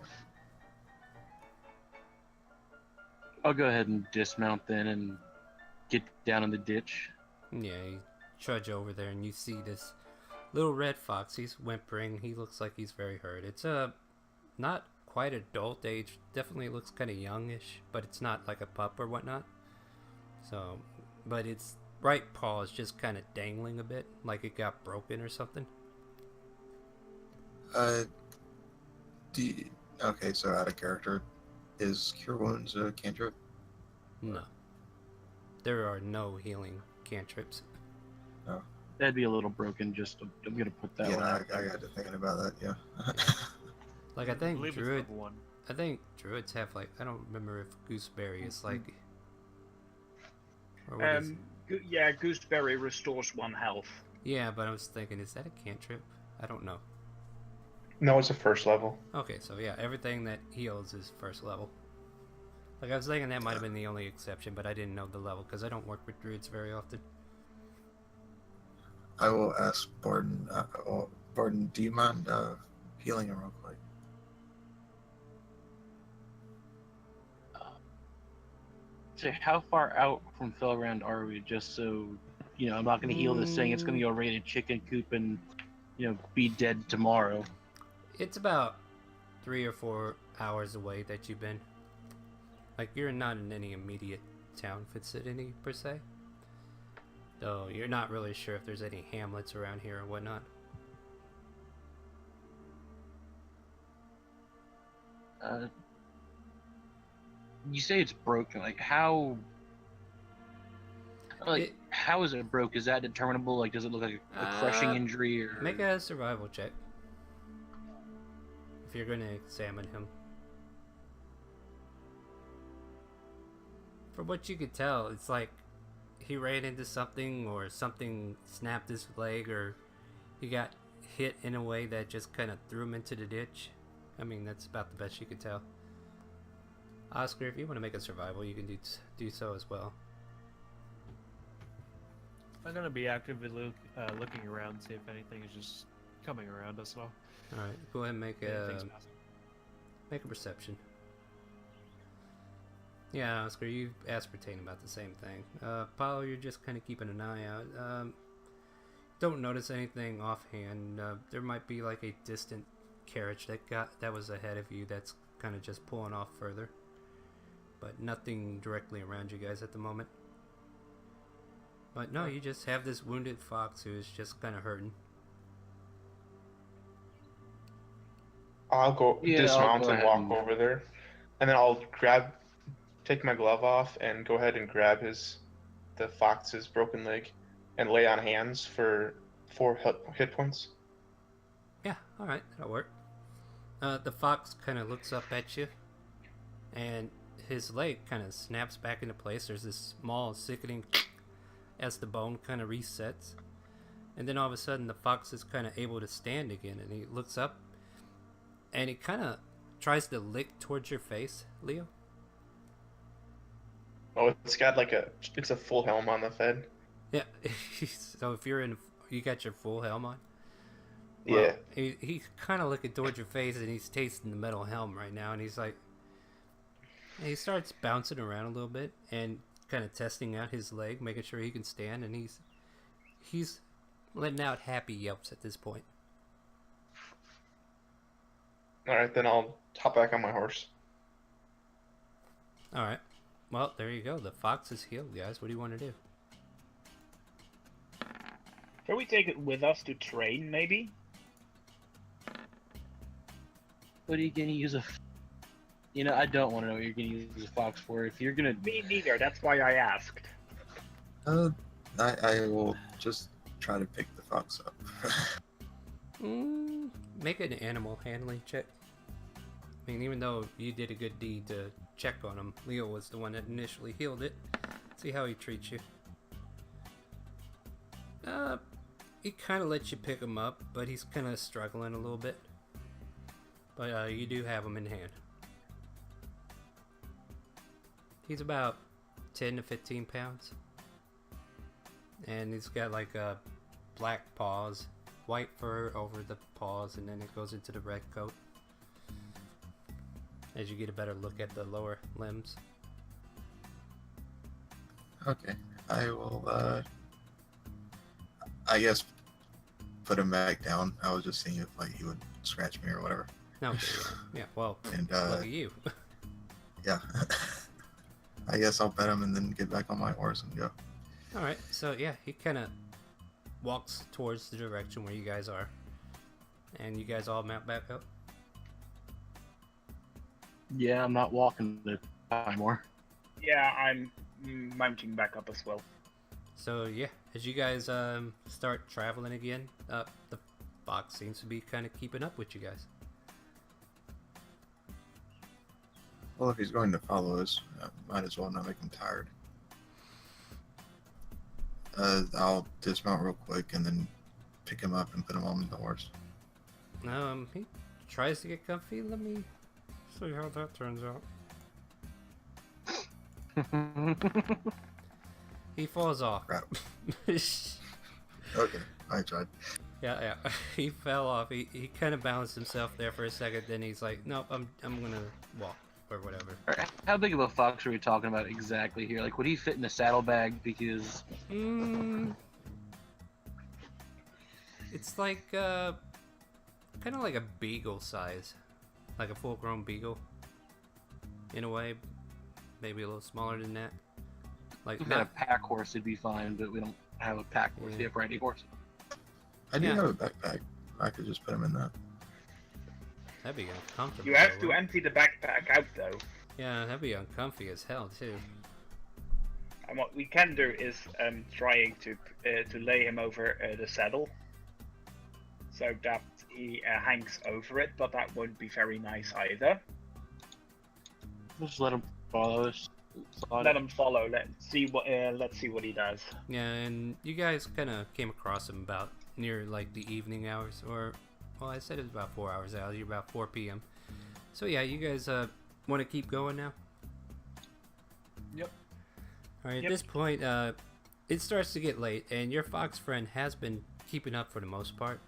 I'll go ahead and dismount then and get down in the ditch. Yeah, you trudge over there and you see this little red fox. He's whimpering. He looks like he's very hurt. It's not quite adult age. Definitely looks kind of youngish, but it's not like a pup or whatnot. So, but its right paw is just kind of dangling a bit, like it got broken or something. Okay, so out of character, is Cure Wounds a cantrip? No, there are no healing cantrips. That'd be a little broken. I'm gonna put that one Yeah, out. I got to thinking about that. Yeah. Like I think believe druid. it's level 1. I think druids have like I don't remember if gooseberry is like. Or what is it? Yeah, gooseberry restores 1 health. Yeah, but I was thinking, is that a cantrip? I don't know. No, it's a first level. Okay, so yeah, everything that heals is first level. Like I was thinking that might have been the only exception, but I didn't know the level because I don't work with druids very often. I will ask Barton. Barton, do you mind healing him real quick? So how far out from Felrand are we? Just so I'm not gonna heal this thing. It's gonna go right in chicken coop and be dead tomorrow. It's about 3 or 4 hours away that you've been. Like you're not in any immediate town vicinity per se. Though you're not really sure if there's any hamlets around here or whatnot. You say it's broken. Like how? How is it broke? Is that determinable? Like, does it look like a crushing injury? Or Make a survival check if you're going to examine him. From what you could tell, it's like he ran into something or something snapped his leg or he got hit in a way that just kind of threw him into the ditch. I mean, that's about the best you could tell. Oscar, if you want to make a survival, you can do so as well. I'm gonna be actively looking around, see if anything is just coming around us well. All right, go ahead and make Anything's a passing. perception. Yeah, Oscar, you ascertain about the same thing. Paulo, you're just kind of keeping an eye out. Don't notice anything offhand. There might be like a distant carriage that was ahead of you that's kind of just pulling off further, but nothing directly around you guys at the moment. But no, you just have this wounded fox who is just kind of hurting. I'll go dismount go and ahead walk and- over there, and then I'll take my glove off and go ahead and grab the fox's broken leg, and lay on hands for 4 hit points. Yeah, alright, that'll work. The fox kind of looks up at you, and his leg kind of snaps back into place. There's this small, sickening as the bone kind of resets. And then all of a sudden, the fox is kind of able to stand again, and he looks up, and he kind of tries to lick towards your face, Leo. Oh, it's got it's a full helm on the head. Yeah, so if you got your full helm on. Yeah. He's kind of looking towards your face, and he's tasting the metal helm right now, and he's like, he starts bouncing around a little bit and kind of testing out his leg, making sure he can stand, and he's letting out happy yelps at this point. All right, then I'll hop back on my horse. All right, well, there you go. The fox is healed, guys. What do you want to do? Can we take it with us to train, maybe? What are you gonna use I don't want to know what you're gonna use a fox for. If you're gonna, Me neither, that's why I asked. I will just try to pick the fox up. Make an animal handling check. I mean, even though you did a good deed to check on him, Leo was the one that initially healed it. See how he treats you. He kind of lets you pick him up, but he's kind of struggling a little bit. but you do have him in hand. He's about 10 to 15 pounds. And he's got like black paws, white fur over the paws, and then it goes into the red coat as you get a better look at the lower limbs. Okay, I will, I guess, put him back down. I was just seeing if, like, he would scratch me or whatever. Okay, yeah, well, And, look at you. yeah. I guess I'll pet him and then get back on my horse and go. Alright, so yeah, he kind of walks towards the direction where you guys are. And you guys all mount back up. Yeah, I'm not walking the anymore. Yeah, I'm mounting back up as well. So yeah, as you guys start traveling again, the fox seems to be kind of keeping up with you guys. Well, if he's going to follow us, might as well not make him tired. I'll dismount real quick and then pick him up and put him on the horse. He tries to get comfy. Let me see how that turns out. He falls off. Crap. Yeah, Okay, I tried. yeah. He fell off. He kind of balanced himself there for a second. Then he's like, "Nope, I'm gonna walk or whatever." Alright, how big of a fox are we talking about exactly here? Like, would he fit in a saddlebag? Because It's like kind of like a beagle size, like a full-grown beagle. In a way, maybe a little smaller than that. Like if we had a not. pack horse, it'd be fine, but we don't have a pack horse. We have riding horse. I do Yeah. have a backpack. I could just put him in that. That'd be uncomfortable. You have though, to wouldn't empty the backpack out though. Yeah, that'd be uncomfy as hell too. And what we can do is trying to lay him over the saddle, so that he hangs over it. But that won't be very nice either. Just let him follow us. Let him follow. Let's see what he does. Yeah, and you guys kind of came across him about near like the evening hours, or well, I said it was about 4 hours out. You're about 4 p.m. So yeah, you guys want to keep going now? Yep. All right. At Yep. this point, it starts to get late, and your fox friend has been keeping up for the most part.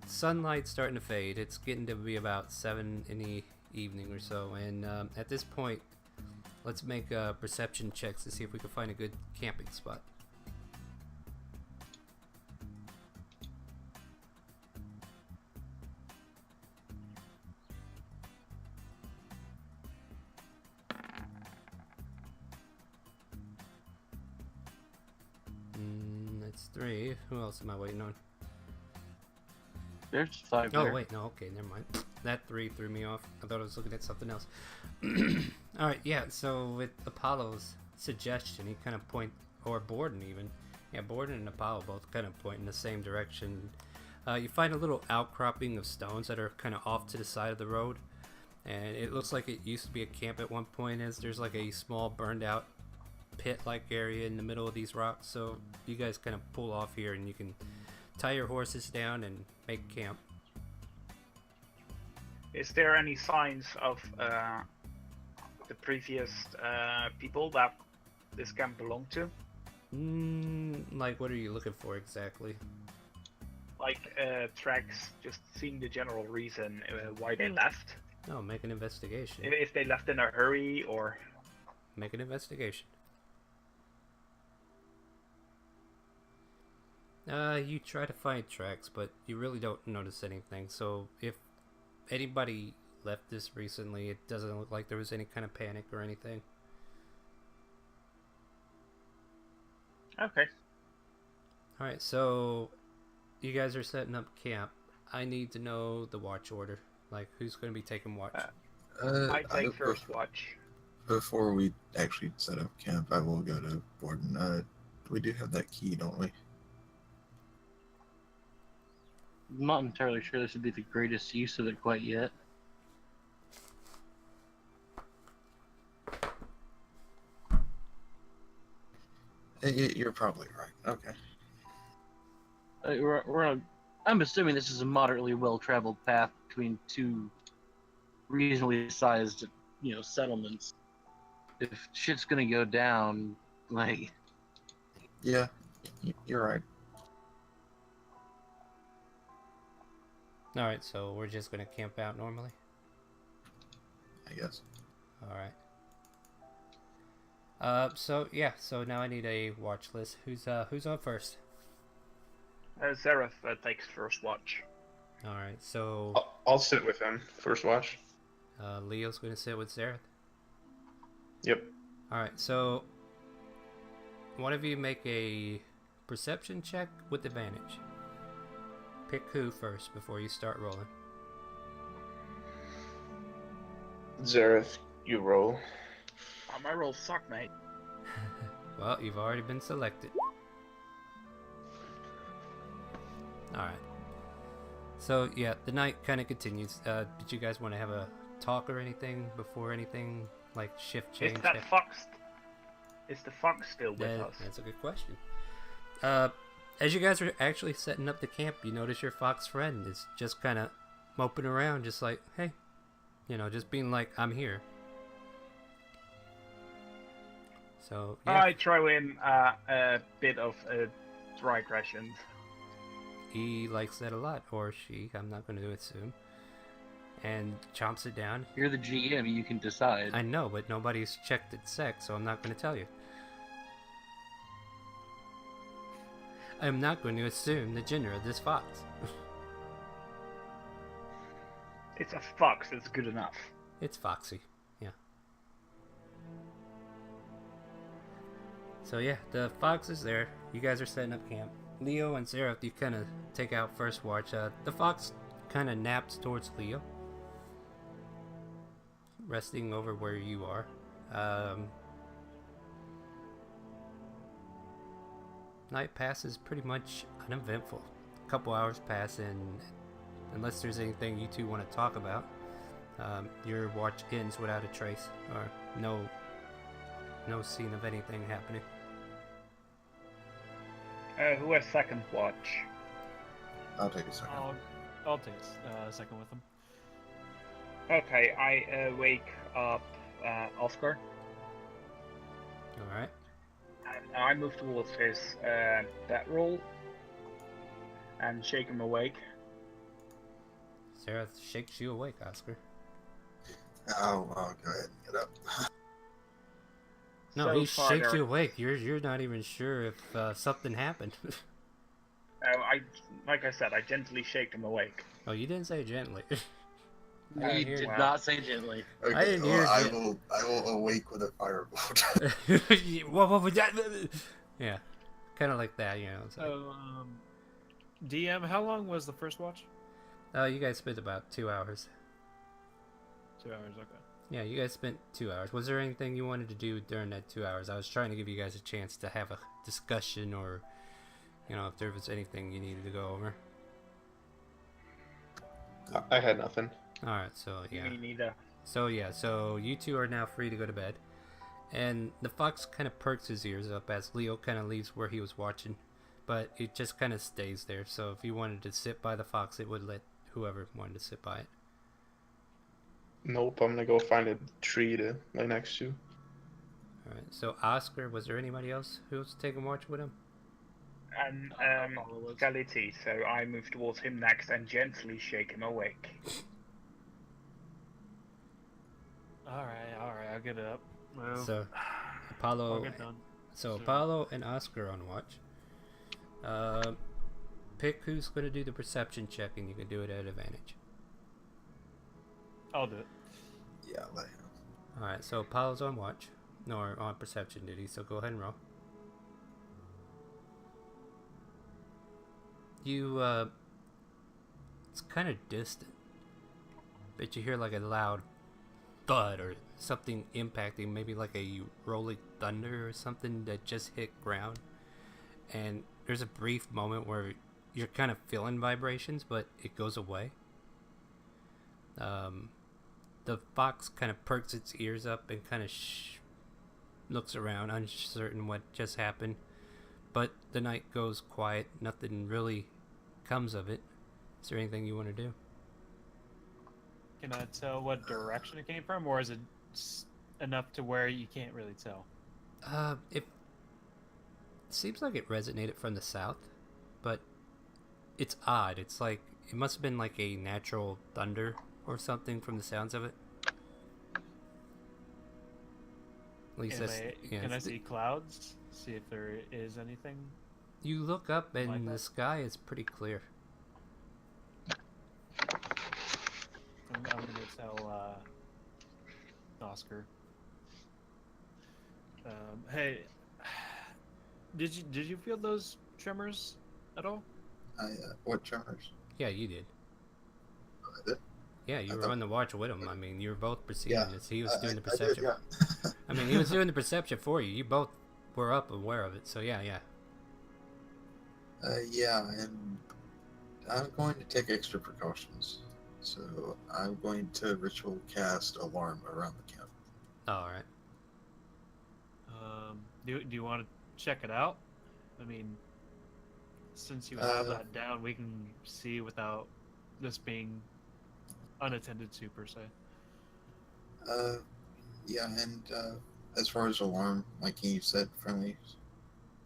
Sunlight's starting to fade. It's getting to be about 7 in the evening or so, and at this point, let's make perception checks to see if we can find a good camping spot. That's 3. Who else am I waiting on? There's 5 Oh there. wait, no, okay, never mind. That 3 threw me off. I thought I was looking at something else. Alright, yeah, so with Apollo's suggestion, he kind of or Borden even. Yeah, Borden and Apollo both kind of point in the same direction. You find a little outcropping of stones that are kind of off to the side of the road. And it looks like it used to be a camp at one point, as there's like a small burned out pit-like area in the middle of these rocks. So you guys kind of pull off here and you can tie your horses down and make camp. Is there any signs of the previous people that this camp belonged to? Like what are you looking for exactly? Like tracks, just seeing the general reason why they left. Oh, make an investigation. If they left in a hurry or... Make an investigation. You try to find tracks, but you really don't notice anything. So if anybody left this recently, it doesn't look like there was any kind of panic or anything. Okay. Alright, so you guys are setting up camp. I need to know the watch order. Like, who's going to be taking watch? I take first watch. Before we actually set up camp, I will go to Borden. We do have that key, don't we? I'm not entirely sure this would be the greatest use of it quite yet. You're probably right. Okay. We're on. I'm assuming this is a moderately well-traveled path between two reasonably sized, settlements. If shit's gonna go down, like, Yeah, you're right. Alright, so we're just gonna camp out normally? I guess. Alright. So now I need a watch list. Who's on first? Zareth takes first watch. Alright, so I'll sit with him first watch. Leo's gonna sit with Zareth. Yep. Alright, so one of you make a perception check with advantage. Pick who first before you start rolling. Zareth, you roll. Oh, my rolls suck, mate. Well, you've already been selected. Alright. So, yeah, the night kind of continues. Did you guys want to have a talk or anything before anything, like shift change? Is that fox? Is the fox still with us? That's a good question. As you guys are actually setting up the camp, you notice your fox friend is just kind of moping around, just like, hey, just being like, I'm here. So, yeah. I throw in a bit of dry rations. He likes that a lot, or she, I'm not going to assume, and chomps it down. you're the GM, you can decide. I know, but nobody's checked its sex, so I'm not going to tell you. I'm not going to assume the gender of this fox. It's a fox, it's good enough. It's foxy, yeah. So yeah, the fox is there. You guys are setting up camp. Leo and Zareth, you kind of take out first watch. The fox kind of naps towards Leo, resting over where you are. Night passes pretty much uneventful. A couple hours pass, and unless there's anything you two want to talk about, your watch ends without a trace, or no scene of anything happening. Who has second watch? I'll take a second. I'll take a second with him. Okay, I wake up Oscar, Alright. and I move towards his bedroll and shake him awake. Zareth shakes you awake, Oscar. I'll go ahead and get up. No, So he far shakes there- you awake. You're not even sure if something happened. Like I said, I gently shake him awake. Oh, you didn't say gently. He I hear did you. not say gently. Okay, I didn't hear I it. will awake with a firebolt. What was that? Yeah, kind of like that, It's like, So, DM, how long was the first watch? you guys spent about 2 hours. 2 hours, okay. Yeah, you guys spent 2 hours. Was there anything you wanted to do during that 2 hours? I was trying to give you guys a chance to have a discussion, or if there was anything you needed to go over. I had nothing. All right, so yeah. Me neither. So you two are now free to go to bed. And the fox kind of perks his ears up as Leo kind of leaves where he was watching. But it just kind of stays there. So if you wanted to sit by the fox, it would let whoever wanted to sit by it. Nope, I'm gonna go find a tree to lay next to. Alright, so Oscar, was there anybody else who was taking watch with him? And Apollo was. Gality, so I move towards him next and gently shake him awake. Alright, I'll get up. Move. So I'll Apollo get done. So Sure. Apollo and Oscar on watch. Pick who's going to do the perception check, and you can do it at advantage. I'll do it. Yeah, let him. Alright, so Apollo's on watch. No, or on perception duty, so go ahead and roll. You, it's kind of distant. But you hear like a loud thud or something impacting, maybe like a rolling thunder or something that just hit ground. And there's a brief moment where you're kind of feeling vibrations, but it goes away. The fox kind of perks its ears up and kind of looks around, uncertain what just happened. But the night goes quiet. Nothing really comes of it. Is there anything you want to do? Can I tell what direction it came from, or is it enough to where you can't really tell? It seems like it resonated from the south, but it's odd. It's like it must have been like a natural thunder or something from the sounds of it. At least Can I see clouds? See if there is anything. You look up and like the that? sky is pretty clear. I'm gonna tell Oscar. Hey, did you feel those tremors at all? What tremors? Yeah, you did. I did. Yeah, you I were thought- on the watch with him. I mean, you were both perceiving Yeah, this. He was doing the I did, perception. yeah. I mean, he was doing the perception for you. You both were up aware of it. So yeah. Yeah, and I'm going to take extra precautions. So I'm going to ritual cast alarm around the camp. All right. Do you want to check it out? I mean, since you have that down, we can see without this being unattended to per se. Yeah, and as far as alarm, like, can you set friendly?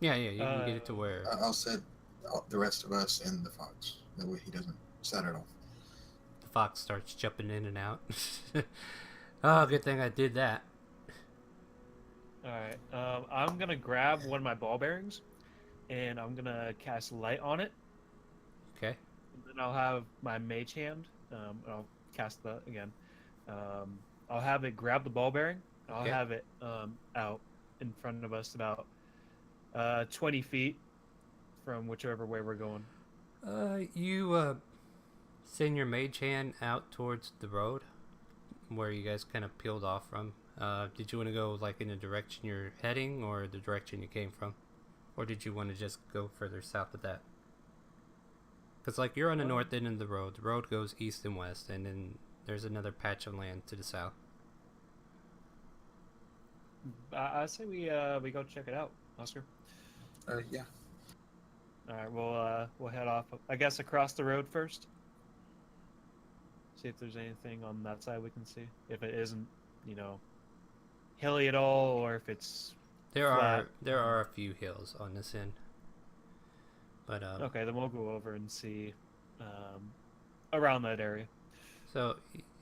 Yeah. You can get it to where. I'll set the rest of us and the fox. That way he doesn't set it off. The fox starts jumping in and out. Oh, good thing I did that. All right. I'm gonna grab one of my ball bearings, and I'm gonna cast light on it. Okay. And then I'll have my mage hand. I'll cast that again. I'll have it grab the ball bearing. I'll Okay. have it out in front of us about 20 feet from whichever way we're going. You send your mage hand out towards the road where you guys kind of peeled off from. Did you want to go like in the direction you're heading or the direction you came from? Or did you want to just go further south of that? Because like you're on the north end of the road. The road goes east and west, and then there's another patch of land to the south. I say we go check it out, Oscar. Yeah. All right, we'll head off. I guess across the road first. See if there's anything on that side we can see. If it isn't, hilly at all, or if it's There flat. are a few hills on this end. But Okay, then we'll go over and see around that area. so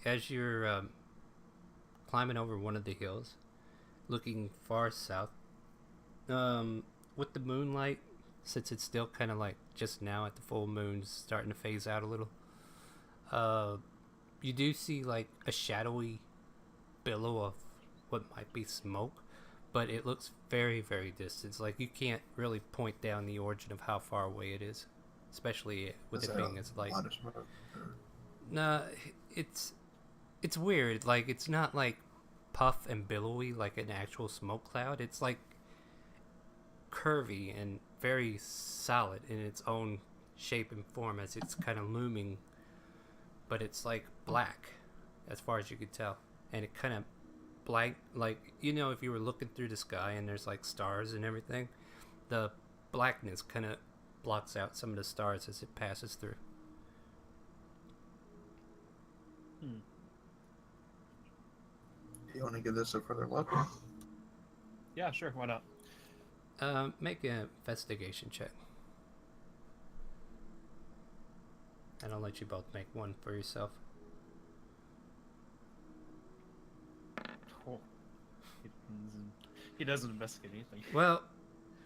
as you're climbing over one of the hills, looking far south, with the moonlight, since it's still kind of like just now at the full moon, starting to phase out a little, you do see like a shadowy billow of what might be smoke, but it looks very, very distant. Like you can't really point down the origin of how far away it is, especially with Is it there being as light. a lot of smoke? Or- Nah, it's weird. Like it's not like puff and billowy like an actual smoke cloud. It's like curvy and very solid in its own shape and form as it's kind of looming, but it's like black as far as you could tell, and it kind of blank, like if you were looking through the sky and there's like stars and everything, the blackness kind of blocks out some of the stars as it passes through. Do you want to give this a further look? Yeah, sure. Why not? Make an investigation check. And I'll let you both make one for yourself. Oh, he doesn't investigate anything. Well,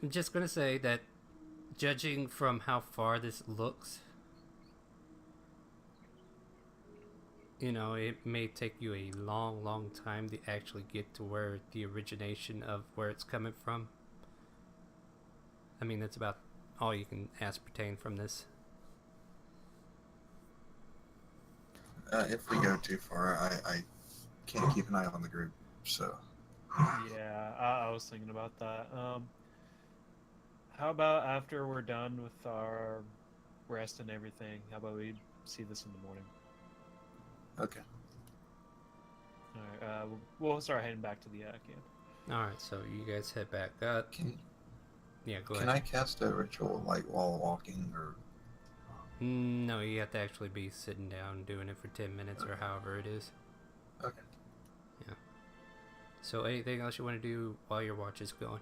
I'm just gonna say that judging from how far this looks, it may take you a long, long time to actually get to where the origination of where it's coming from. I mean, that's about all you can ascertain from this. If we go too far, I can't keep an eye on the group, so. Yeah, I was thinking about that. How about after we're done with our rest and everything, how about we see this in the morning? Okay. All right, we'll start heading back to the camp. Alright, so you guys head back. Can Yeah, go Can ahead. I cast a ritual like while walking, or No, you have to actually be sitting down doing it for 10 minutes or however it is. Okay. So anything else you want to do while your watch is going?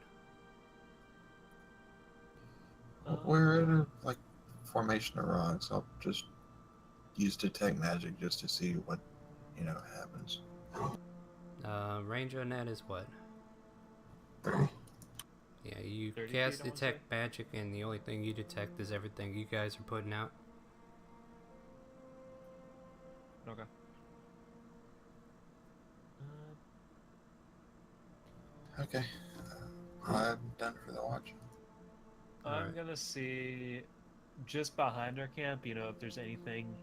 We're in a like formation of rocks. I'll just use detect magic just to see what happens. Range on that is what? 30. Yeah, you 30 cast feet, I wanna detect magic, and the only thing you detect is everything you guys are putting out. Okay. Okay. I'm done for the watch. I'm Alright. gonna see just behind our camp, if there's anything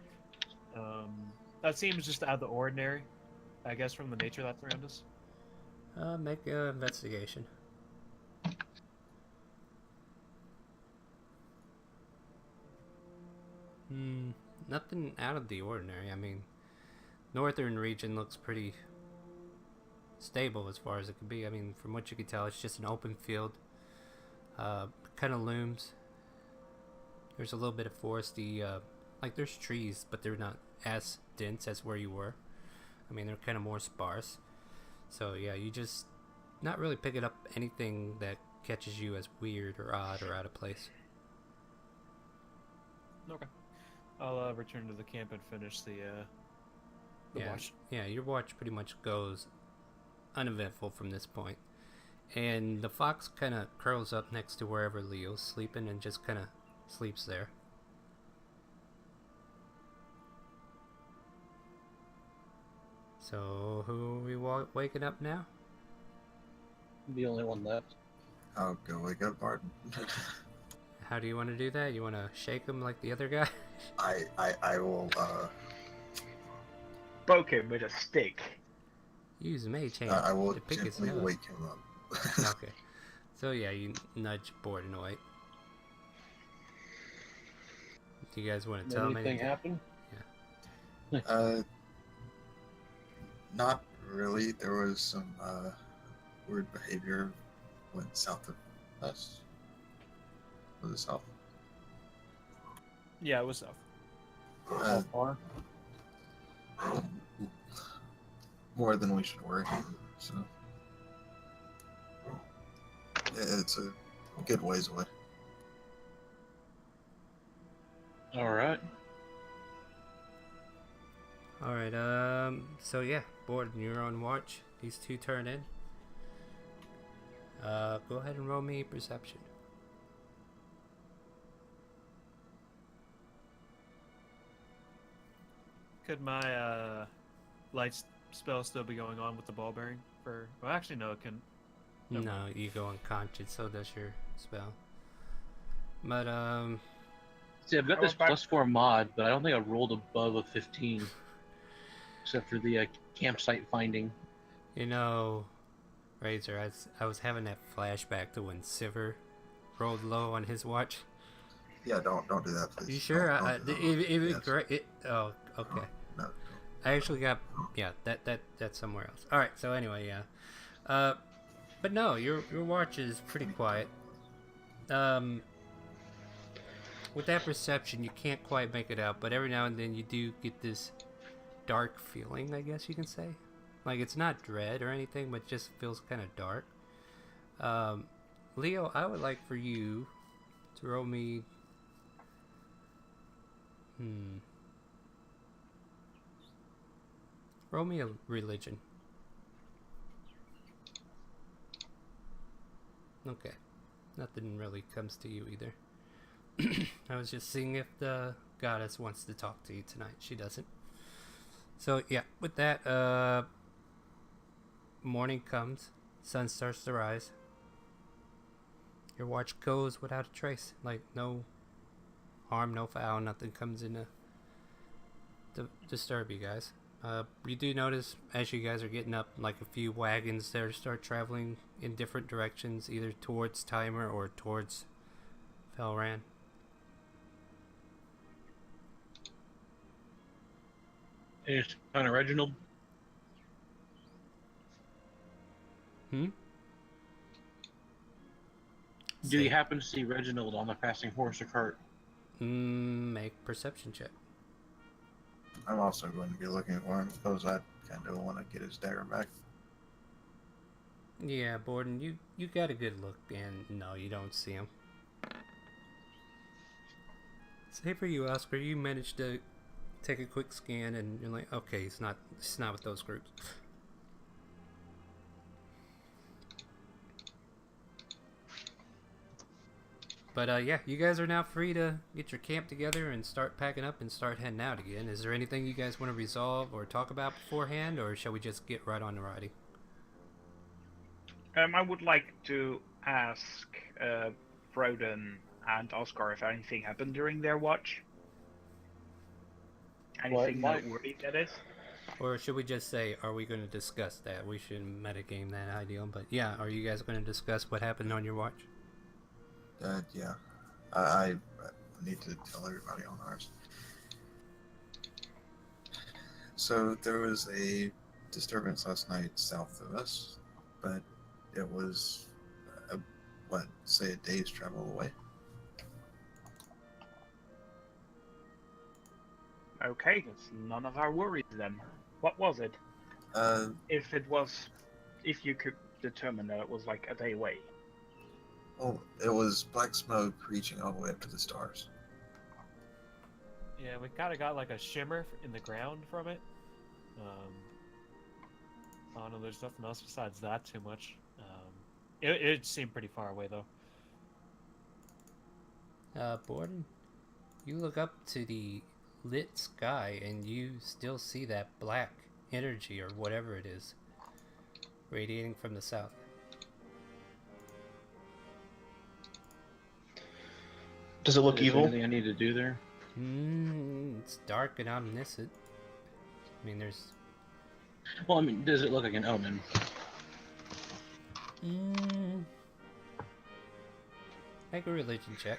that seems just out of the ordinary, I guess, from the nature that's around us. Make an investigation. Nothing out of the ordinary. I mean, northern region looks pretty stable as far as it could be. I mean, from what you can tell, it's just an open field. Kind of looms. There's a little bit of foresty, like there's trees, but they're not as dense as where you were. I mean, they're kind of more sparse. So yeah, you just not really picking up anything that catches you as weird or odd or out of place. Okay. I'll return to the camp and finish the Yeah, watch. yeah, your watch pretty much goes uneventful from this point. And the fox kind of curls up next to wherever Leo's sleeping and just kind of sleeps there. So, who are we waking up now? The only one left. I'll go wake up Barton. How do you want to do that? You want to shake him like the other guy? I will Poke him with a stick. Use mage hand I will to pick his gently nose. wake him up. Okay. So yeah, you nudge Borden away. Do you guys want to tell him Anything anything? happen? Not really. There was some weird behavior went south of us. Was it south? Yeah, it was south. How far? More than we should worry. So it's a good ways away. All right. Alright, so yeah, Borden, you're on watch. These two turn in. Go ahead and roll me perception. Could my light spell still be going on with the ball bearing? Well, actually, no, it can. Never No, you go unconscious, so does your spell. But, See, I've got How this about- +4 mod, but I don't think I rolled above a 15. Except for the campsite finding. you know, Razor, I was having that flashback to when Sivir rolled low on his watch. Yeah, don't do that, please. You sure? Don't do that. Yes. Great. Oh, okay. No. I actually got that's somewhere else. All right. So anyway, yeah. But no, your watch is pretty quiet. With that perception, you can't quite make it out, but every now and then you do get this dark feeling, I guess you can say. Like it's not dread or anything, but it just feels kind of dark. Leo, I would like for you to roll me. Roll me a religion. Okay. Nothing really comes to you either. I was just seeing if the goddess wants to talk to you tonight. She doesn't. So yeah, with that, morning comes, sun starts to rise. Your watch goes without a trace. Like no harm, no foul, nothing comes in to disturb you guys. You do notice as you guys are getting up, like a few wagons there start traveling in different directions, either towards Timor or towards Felran. It's kind of Reginald. Do you happen to see Reginald on the passing horse or cart? Make perception check. I'm also going to be looking for him because I kind of want to get his dagger back. Yeah, Borden, you got a good look, and no, you don't see him. Same for you, Oscar. You managed to take a quick scan, and you're like, okay, it's not with those groups. But yeah, you guys are now free to get your camp together and start packing up and start heading out again. Is there anything you guys want to resolve or talk about beforehand, or shall we just get right on the riding? I would like to ask Froden and Oscar if anything happened during their watch. Anything noteworthy, that is? Or should we just say, are we going to discuss that? We should metagame that ideal, but yeah, are you guys going to discuss what happened on your watch? Yeah. I need to tell everybody on ours. So there was a disturbance last night south of us, but it was, say a day's travel away. Okay, that's none of our worries then. What was it? If you could determine that it was like a day away. Oh, it was black smoke reaching all the way up to the stars. Yeah, we kind of got like a shimmer in the ground from it. I don't know, there's nothing else besides that too much. It seemed pretty far away though. Borden, you look up to the lit sky and you still see that black energy or whatever it is radiating from the south. Does it look Is there evil? anything I need to do there? It's dark and omniscient. I mean, there's... Well, I mean, does it look like an omen? Make a religion check.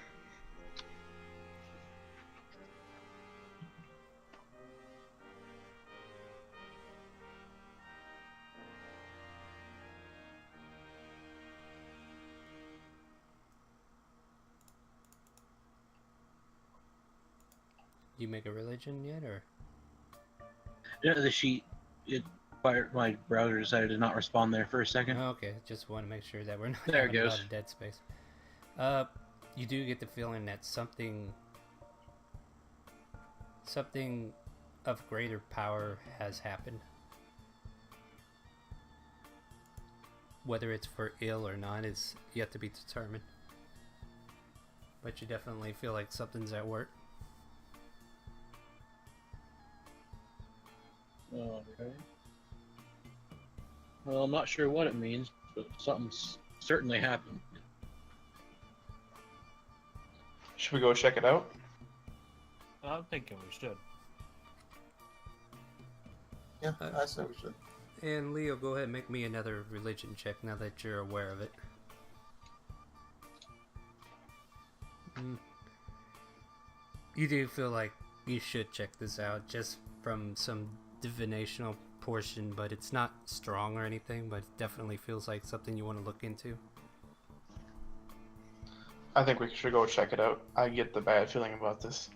You make a religion yet, or? Yeah, the sheet. My browser decided to not respond there for a second. Okay, just want to make sure that we're not There it having a lot goes. of dead space. You do get the feeling that something of greater power has happened. Whether it's for ill or not is yet to be determined. But you definitely feel like something's at work. Okay. Well, I'm not sure what it means, but something's certainly happened. Should we go check it out? I'm thinking we should. Yeah, I say we should. And Leo, go ahead and make me another religion check now that you're aware of it. You do feel like you should check this out just from some divinational portion, but it's not strong or anything, but it definitely feels like something you want to look into. I think we should go check it out. I get the bad feeling about this.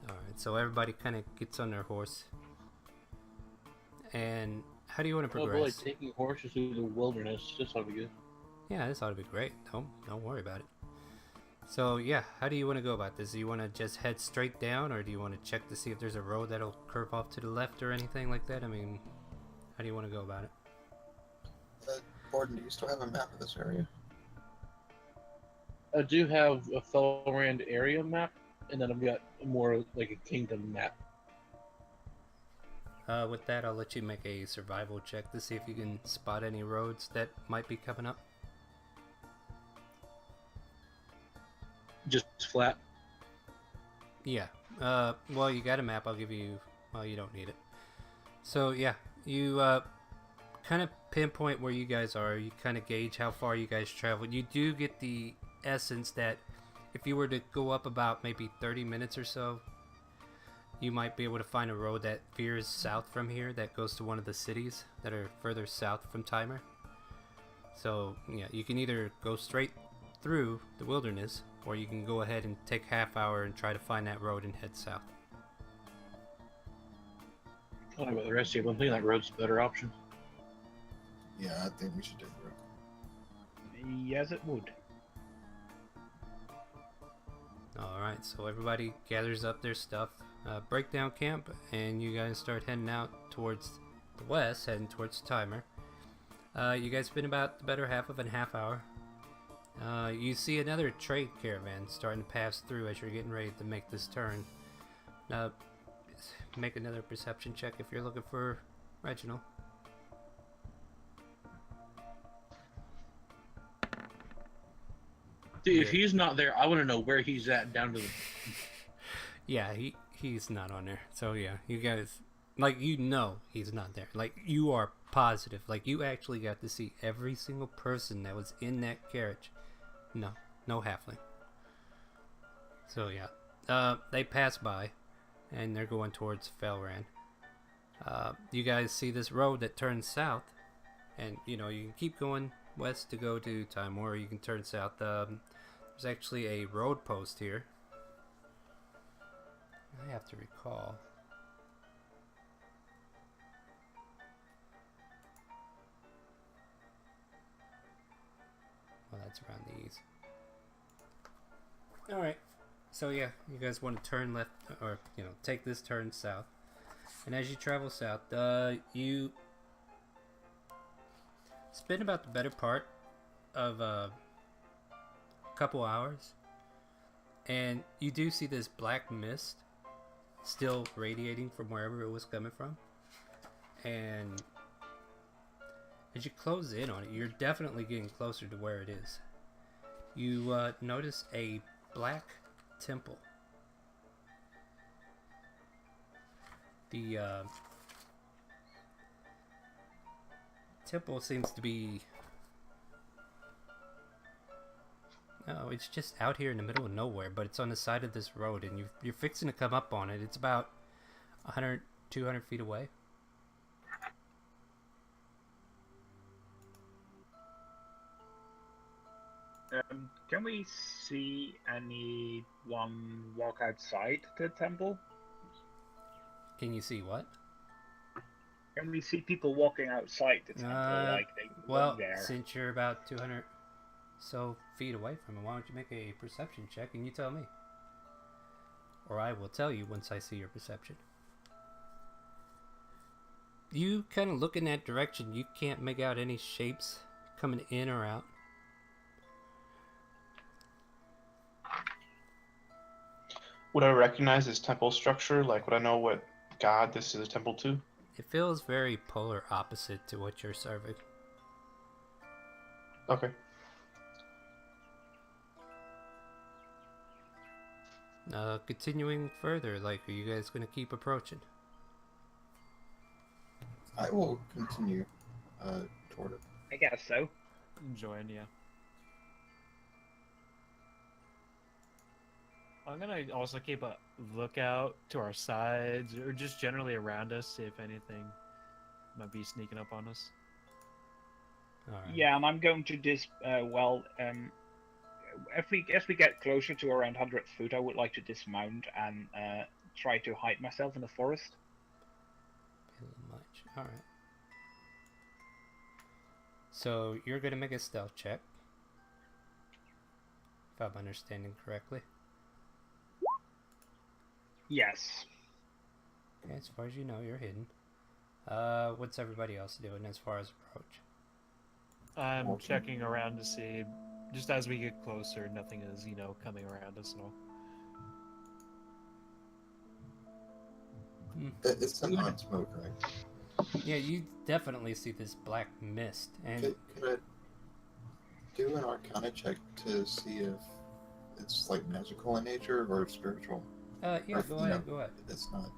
Alright, so everybody kind of gets on their horse. And how do you want to Oh boy, progress? taking horses through the wilderness. This ought to be good. Yeah, this ought to be great. Don't worry about it. So yeah, how do you want to go about this? Do you want to just head straight down, or do you want to check to see if there's a road that'll curve off to the left or anything like that? I mean, how do you want to go about it? Gordon, do you still have a map of this area? I do have a Felrand area map, and then I've got more like a kingdom map. With that, I'll let you make a survival check to see if you can spot any roads that might be coming up. Just flat. Yeah. Well, you got a map. I'll give you... Well, you don't need it. So, yeah. You, kind of pinpoint where you guys are. You kind of gauge how far you guys traveled. You do get the essence that if you were to go up about maybe 30 minutes or so, you might be able to find a road that veers south from here that goes to one of the cities that are further south from Timor. So, yeah, you can either go straight through the wilderness, or you can go ahead and take half hour and try to find that road and head south. I don't know about the rest of you, but I think that road's a better option. Yeah, I think we should take the road. Yes, it would. Alright, so everybody gathers up their stuff, break down camp, and you guys start heading out towards the west, heading towards Timor. You guys spend about the better half of a half hour. You see another trade caravan starting to pass through as you're getting ready to make this turn. Make another perception check if you're looking for Reginald. See, if he's not there, I want to know where he's at down to the. Yeah, he's not on there. So yeah, you guys, like, you know he's not there. Like, you are positive. Like, you actually got to see every single person that was in that carriage. No halfling. So yeah, they pass by, and they're going towards Felran. You guys see this road that turns south, and you know you can keep going west to go to Timor, or you can turn south. There's actually a road post here. I have to recall. Well, that's around these. Alright, so yeah, you guys want to turn left, or, you know, take this turn south. And as you travel south, you spend about the better part of a couple hours. And you do see this black mist still radiating from wherever it was coming from. And as you close in on it, you're definitely getting closer to where it is. You notice a black temple. The temple seems to be... No, it's just out here in the middle of nowhere, but it's on the side of this road, and you're fixing to come up on it. It's about 100, 200 feet away. Can we see anyone walk outside the temple? Can you see what? Can we see people walking outside the temple like they Well, there? since you're about 200 so feet away from it, why don't you make a perception check and you tell me? Or I will tell you once I see your perception. You kind of look in that direction. You can't make out any shapes coming in or out. Would I recognize this temple structure? Like, would I know what god this is a temple to? It feels very polar opposite to what you're serving. Okay. Continuing further, like, are you guys going to keep approaching? I will continue toward it. I guess so. Join, yeah. I'm gonna also keep a lookout to our sides, or just generally around us, see if anything might be sneaking up on us. Alright. Yeah, and I'm going to as we get closer to around 100 foot, I would like to dismount and try to hide myself in the forest. A little much. Alright. So you're going to make a stealth check. If I'm understanding correctly. Yes. Okay, as far as you know, you're hidden. What's everybody else doing as far as approach? I'm checking around to see, just as we get closer, nothing is, coming around us at all. It's a non-smoke, right? Yeah, you definitely see this black mist, and Could I do an Arcana check to see if it's like magical in nature or spiritual? yeah, Or, go you ahead, know, go ahead. It's not.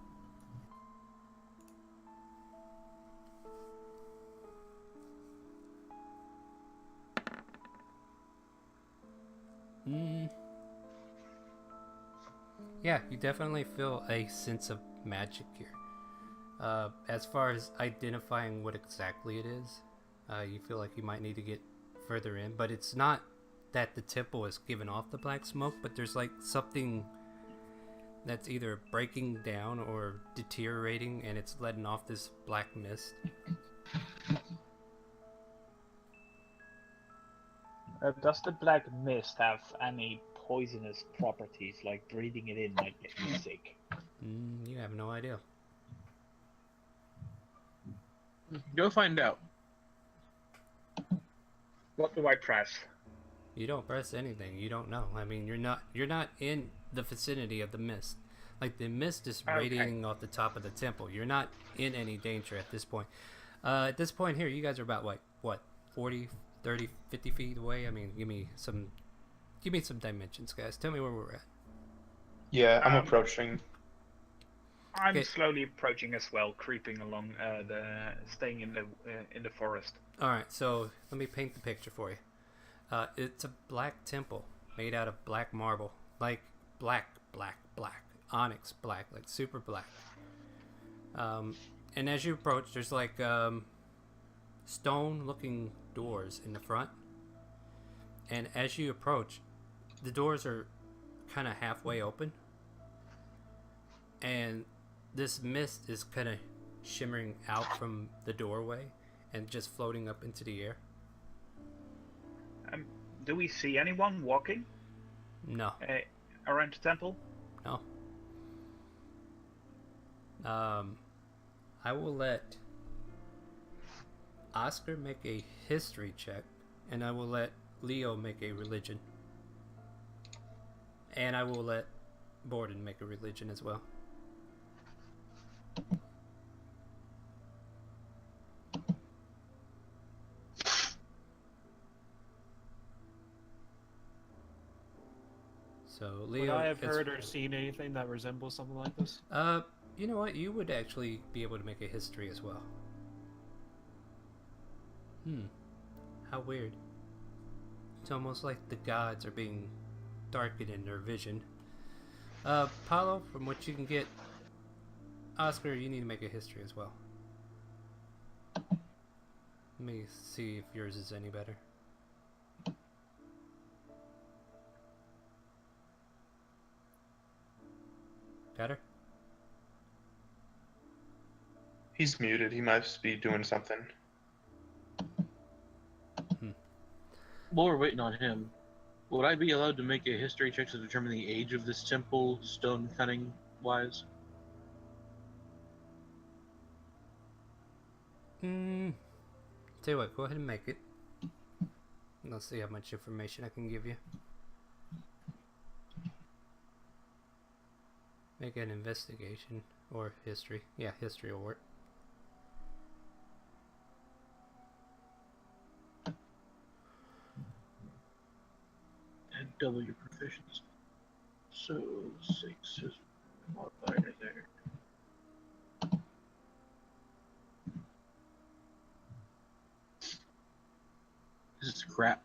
Yeah, you definitely feel a sense of magic here. As far as identifying what exactly it is, you feel like you might need to get further in, but it's not that the temple is giving off the black smoke, but there's like something that's either breaking down or deteriorating, and it's letting off this black mist. Does the black mist have any poisonous properties, like breathing it in might get you sick? You have no idea. Go find out. What do I press? You don't press anything. You don't know. I mean, you're not in the vicinity of the mist. Like, the mist is radiating off the top of the temple. You're not in any danger at this point. At this point here, you guys are about what 40, 30, 50 feet away. I mean, give me some dimensions, guys. Tell me where we're at. Yeah, I'm approaching. I'm Okay. slowly approaching as well, creeping along staying in the forest. All right, so let me paint the picture for you. It's a black temple made out of black marble, like black, onyx black, like super black. And as you approach, there's like stone-looking doors in the front. And as you approach, the doors are kind of halfway open. And this mist is kind of shimmering out from the doorway and just floating up into the air. Do we see anyone walking No. around the temple? No. I will let Oscar make a history check, and I will let Leo make a religion. And I will let Borden make a religion as well. So Leo, Would I have it's- heard or seen anything that resembles something like this? you know what? You would actually be able to make a history as well. How weird. It's almost like the gods are being darkened in their vision. Paulo, from what you can get, Oscar, you need to make a history as well. Let me see if yours is any better. Better? He's muted. He must be doing something. While we're waiting on him, would I be allowed to make a history check to determine the age of this temple, stone cutting wise? Tell you what, go ahead and make it. And let's see how much information I can give you. Make an investigation or history. Yeah, history will work. And double your proficiency. So 6 is modifier there. This is crap.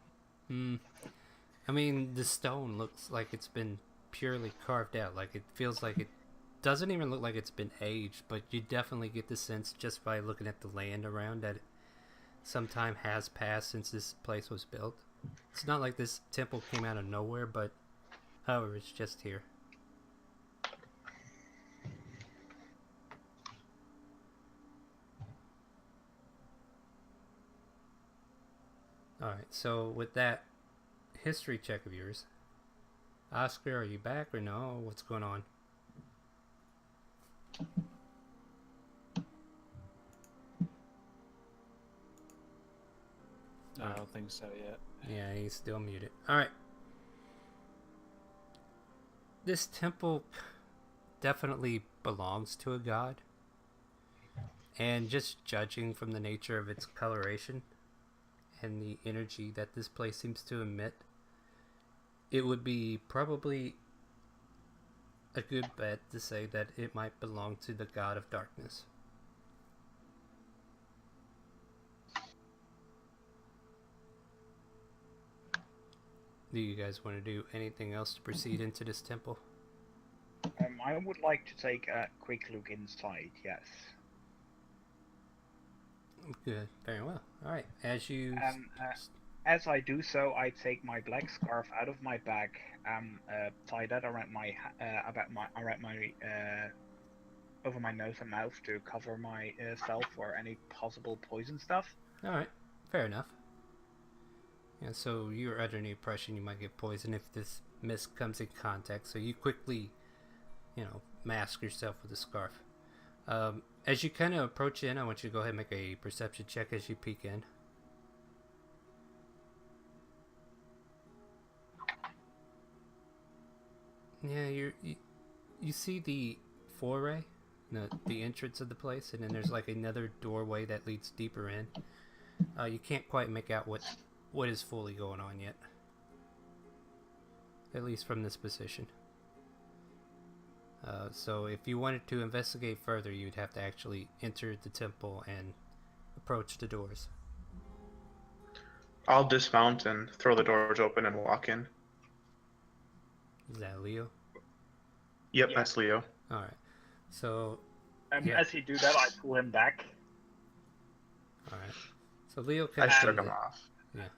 I mean, the stone looks like it's been purely carved out. Like, it feels like it doesn't even look like it's been aged, but you definitely get the sense just by looking at the land around that some time has passed since this place was built. It's not like this temple came out of nowhere, but however, it's just here. Alright, so with that history check of yours, Oscar, are you back or no? What's going on? I don't think so yet. Yeah, he's still muted. Alright. This temple definitely belongs to a god. And just judging from the nature of its coloration and the energy that this place seems to emit, it would be probably a good bet to say that it might belong to the god of darkness. Do you guys want to do anything else to proceed into this temple? I would like to take a quick look inside, yes. Good, very well. Alright, as you... As I do so, I take my black scarf out of my bag and tie that around over my nose and mouth to cover myself for any possible poison stuff. All right, fair enough. Yeah, so you're under the impression you might get poisoned if this mist comes in contact, so you quickly, mask yourself with a scarf. As you kind of approach in, I want you to go ahead and make a perception check as you peek in. Yeah, you see the foray, the entrance of the place, and then there's like another doorway that leads deeper in. You can't quite make out what is fully going on yet, at least from this position. So if you wanted to investigate further, you'd have to actually enter the temple and approach the doors. I'll dismount and throw the doors open and walk in. Is that Leo? Yep, Yeah. that's Leo. All right. So yeah. As you do that, I pull him back, All right. So Leo I kind shook of him off.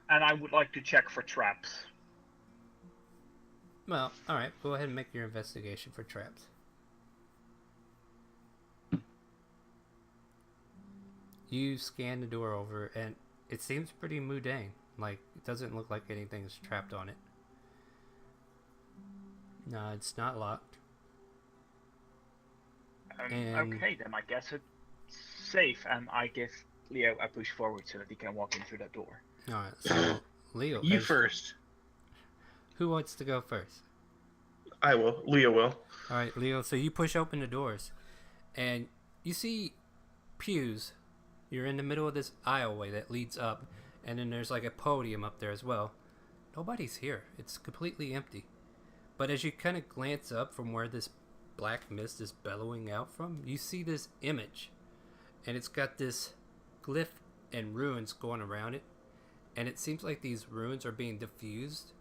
and I would like to check for traps. Well, all right. Go ahead and make your investigation for traps. You scan the door over, and it seems pretty mundane. Like, it doesn't look like anything is trapped on it. No, it's not locked. And- Okay, then I guess it's safe, and I give Leo a push forward so that he can walk in through that door. All right. So Leo, You first. who wants to go first? I will. Leo will. All right, Leo. So you push open the doors, and you see pews. You're in the middle of this aisleway that leads up, and then there's like a podium up there as well. Nobody's here. It's completely empty. But as you kind of glance up from where this black mist is bellowing out from, you see this image, and it's got this glyph and runes going around it, and it seems like these runes are being diffused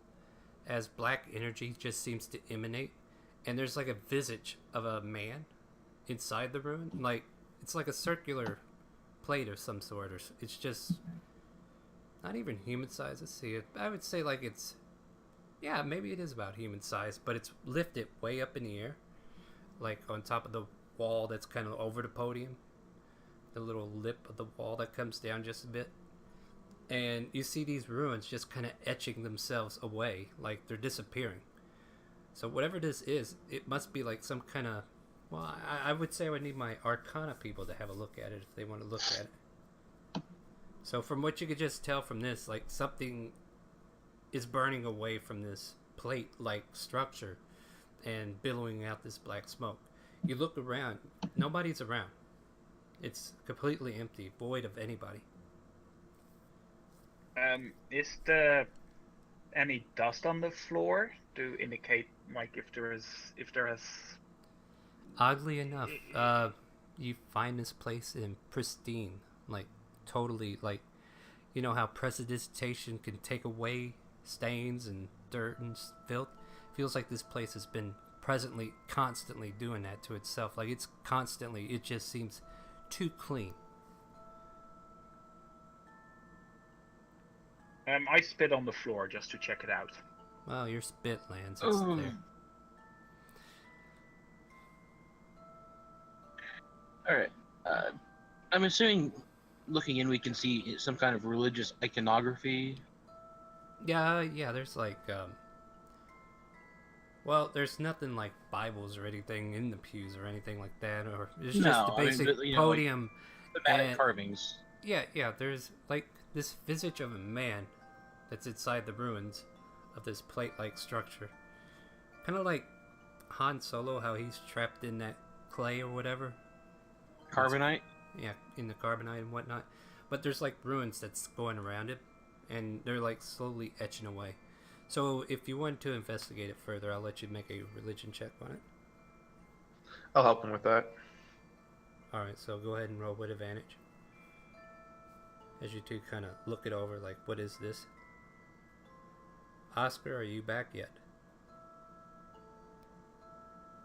as black energy just seems to emanate, and there's like a visage of a man inside the rune. Like, it's like a circular plate of some sort, or it's just not even human size. Let's see, I would say like it's, yeah, maybe it is about human size, but it's lifted way up in the air, like on top of the wall that's kind of over the podium, the little lip of the wall that comes down just a bit. And you see these ruins just kind of etching themselves away, like they're disappearing. So whatever this is, it must be like some kind of, well, I would say I would need my Arcana people to have a look at it if they want to look at it. So from what you could just tell from this, like something is burning away from this plate-like structure and billowing out this black smoke. You look around, nobody's around. It's completely empty, void of anybody. Is there any dust on the floor to indicate like if there has? Oddly enough, you find this place in pristine, like totally, like, you know how precipitation can take away stains and dirt and filth? Feels like this place has been constantly doing that to itself. Like it just seems too clean. I spit on the floor just to check it out. Well, your spit lands. It's there. Alright. I'm assuming looking in we can see some kind of religious iconography. Yeah, there's like, well, there's nothing like Bibles or anything in the pews or anything like that, or it's just No, the I mean, basic but, you know, like, podium. Thematic And- carvings. Yeah, there's like this visage of a man that's inside the ruins of this plate-like structure. Kind of like Han Solo, how he's trapped in that clay or whatever. Carbonite? Yeah, in the carbonite and whatnot. But there's like ruins that's going around it, and they're like slowly etching away. So if you want to investigate it further, I'll let you make a religion check on it. I'll help him with that. Alright, so go ahead and roll with advantage. As you two kind of look it over, like, what is this? Oscar, are you back yet?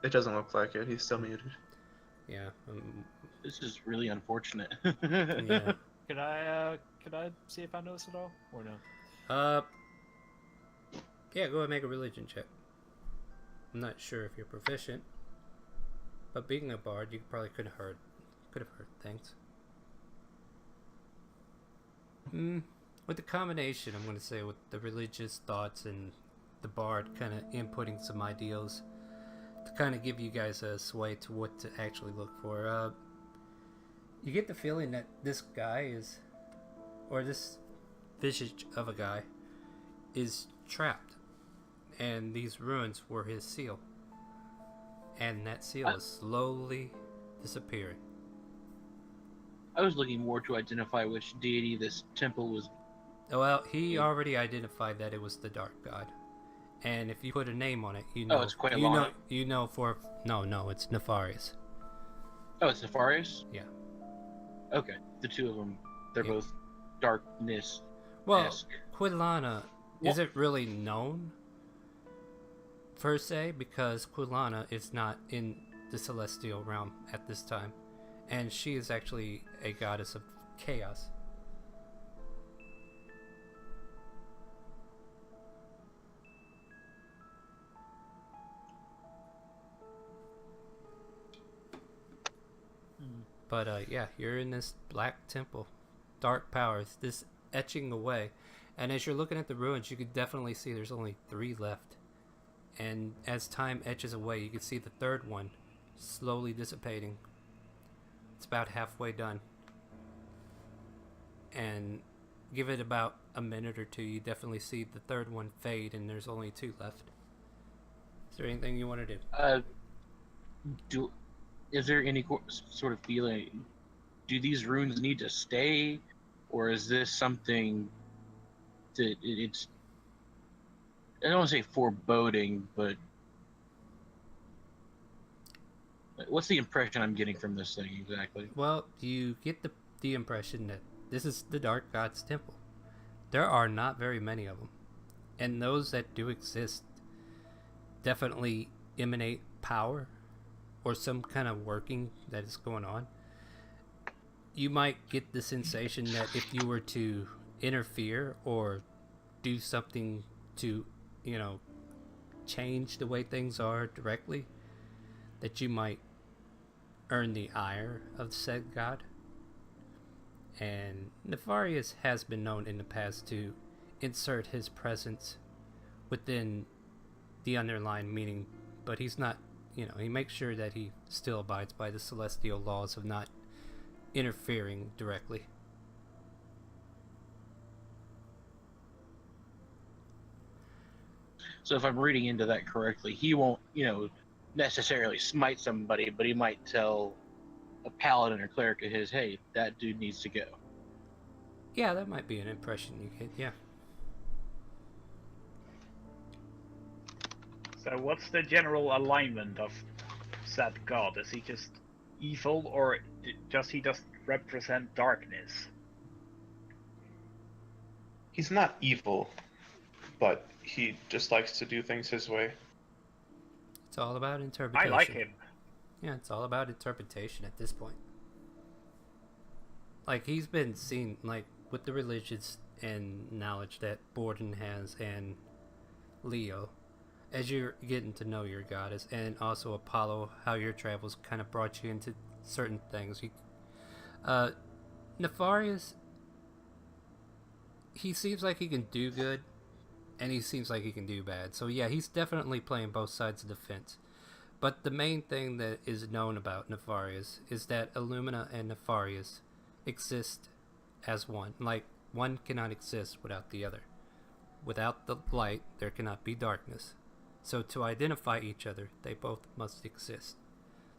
It doesn't look like it. He's still muted. Yeah. This is really unfortunate. Yeah. Could I see if I notice it all or no? Uh, yeah, go ahead and make a religion check. I'm not sure if you're proficient, but being a bard, you probably could have heard things. With the combination, I'm going to say with the religious thoughts and the bard kind of inputting some ideals to kind of give you guys a sway to what to actually look for. You get the feeling that this guy is, or this visage of a guy, is trapped, and these ruins were his seal, and that seal is slowly disappearing. I was looking more to identify which deity this temple was. Well, he already identified that it was the Dark God, and if you put a name on it, you know. Oh, it's quite you long. know. You know for no, it's Nefarious. Oh, it's Nefarious? Yeah. Okay, the two of them, they're Yeah. both darkness. Well, Quilana isn't really known per se because Quilana is not in the celestial realm at this time, and she is actually a goddess of chaos. But yeah, you're in this black temple, dark powers, this etching away, and as you're looking at the ruins, you could definitely see there's only 3 left. And as time etches away, you can see the third one slowly dissipating. It's about halfway done. And give it about a minute or two, you definitely see the third one fade, and there's only 2 left. Is there anything you want to do? Is there any sort of feeling? Do these runes need to stay, or is this something that it's? I don't want to say foreboding, but what's the impression I'm getting from this thing exactly? Well, you get the impression that this is the Dark God's temple. There are not very many of them, and those that do exist definitely emanate power or some kind of working that is going on. You might get the sensation that if you were to interfere or do something to, change the way things are directly, that you might earn the ire of said god. And Nefarious has been known in the past to insert his presence within the underlying meaning, but he's not, he makes sure that he still abides by the celestial laws of not interfering directly. So if I'm reading into that correctly, he won't, necessarily smite somebody, but he might tell a paladin or cleric of his, hey, that dude needs to go. Yeah, that might be an impression you get, yeah. So what's the general alignment of said god? Is he just evil, or does he just represent darkness? He's not evil, but he just likes to do things his way. It's all about interpretation. I like him. Yeah, it's all about interpretation at this point. Like, he's been seen, like, with the religions and knowledge that Borden has and Leo, as you're getting to know your goddess, and also Apollo, how your travels kind of brought you into certain things. Nefarious, he seems like he can do good, and he seems like he can do bad. So yeah, he's definitely playing both sides of the fence. But the main thing that is known about Nefarious is that Illumina and Nefarious exist as one. Like, one cannot exist without the other. Without the light, there cannot be darkness. So to identify each other, they both must exist.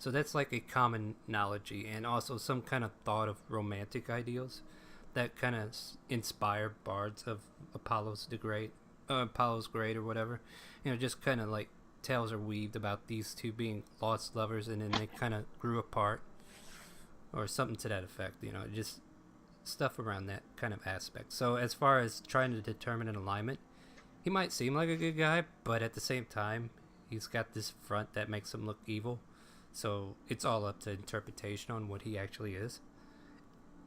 So that's like a common analogy, and also some kind of thought of romantic ideals that kind of inspire bards of Apollo's Great or whatever. Just kind of like tales are weaved about these two being lost lovers, and then they kind of grew apart, or something to that effect. Just stuff around that kind of aspect. So as far as trying to determine an alignment, he might seem like a good guy, but at the same time, he's got this front that makes him look evil. So it's all up to interpretation on what he actually is.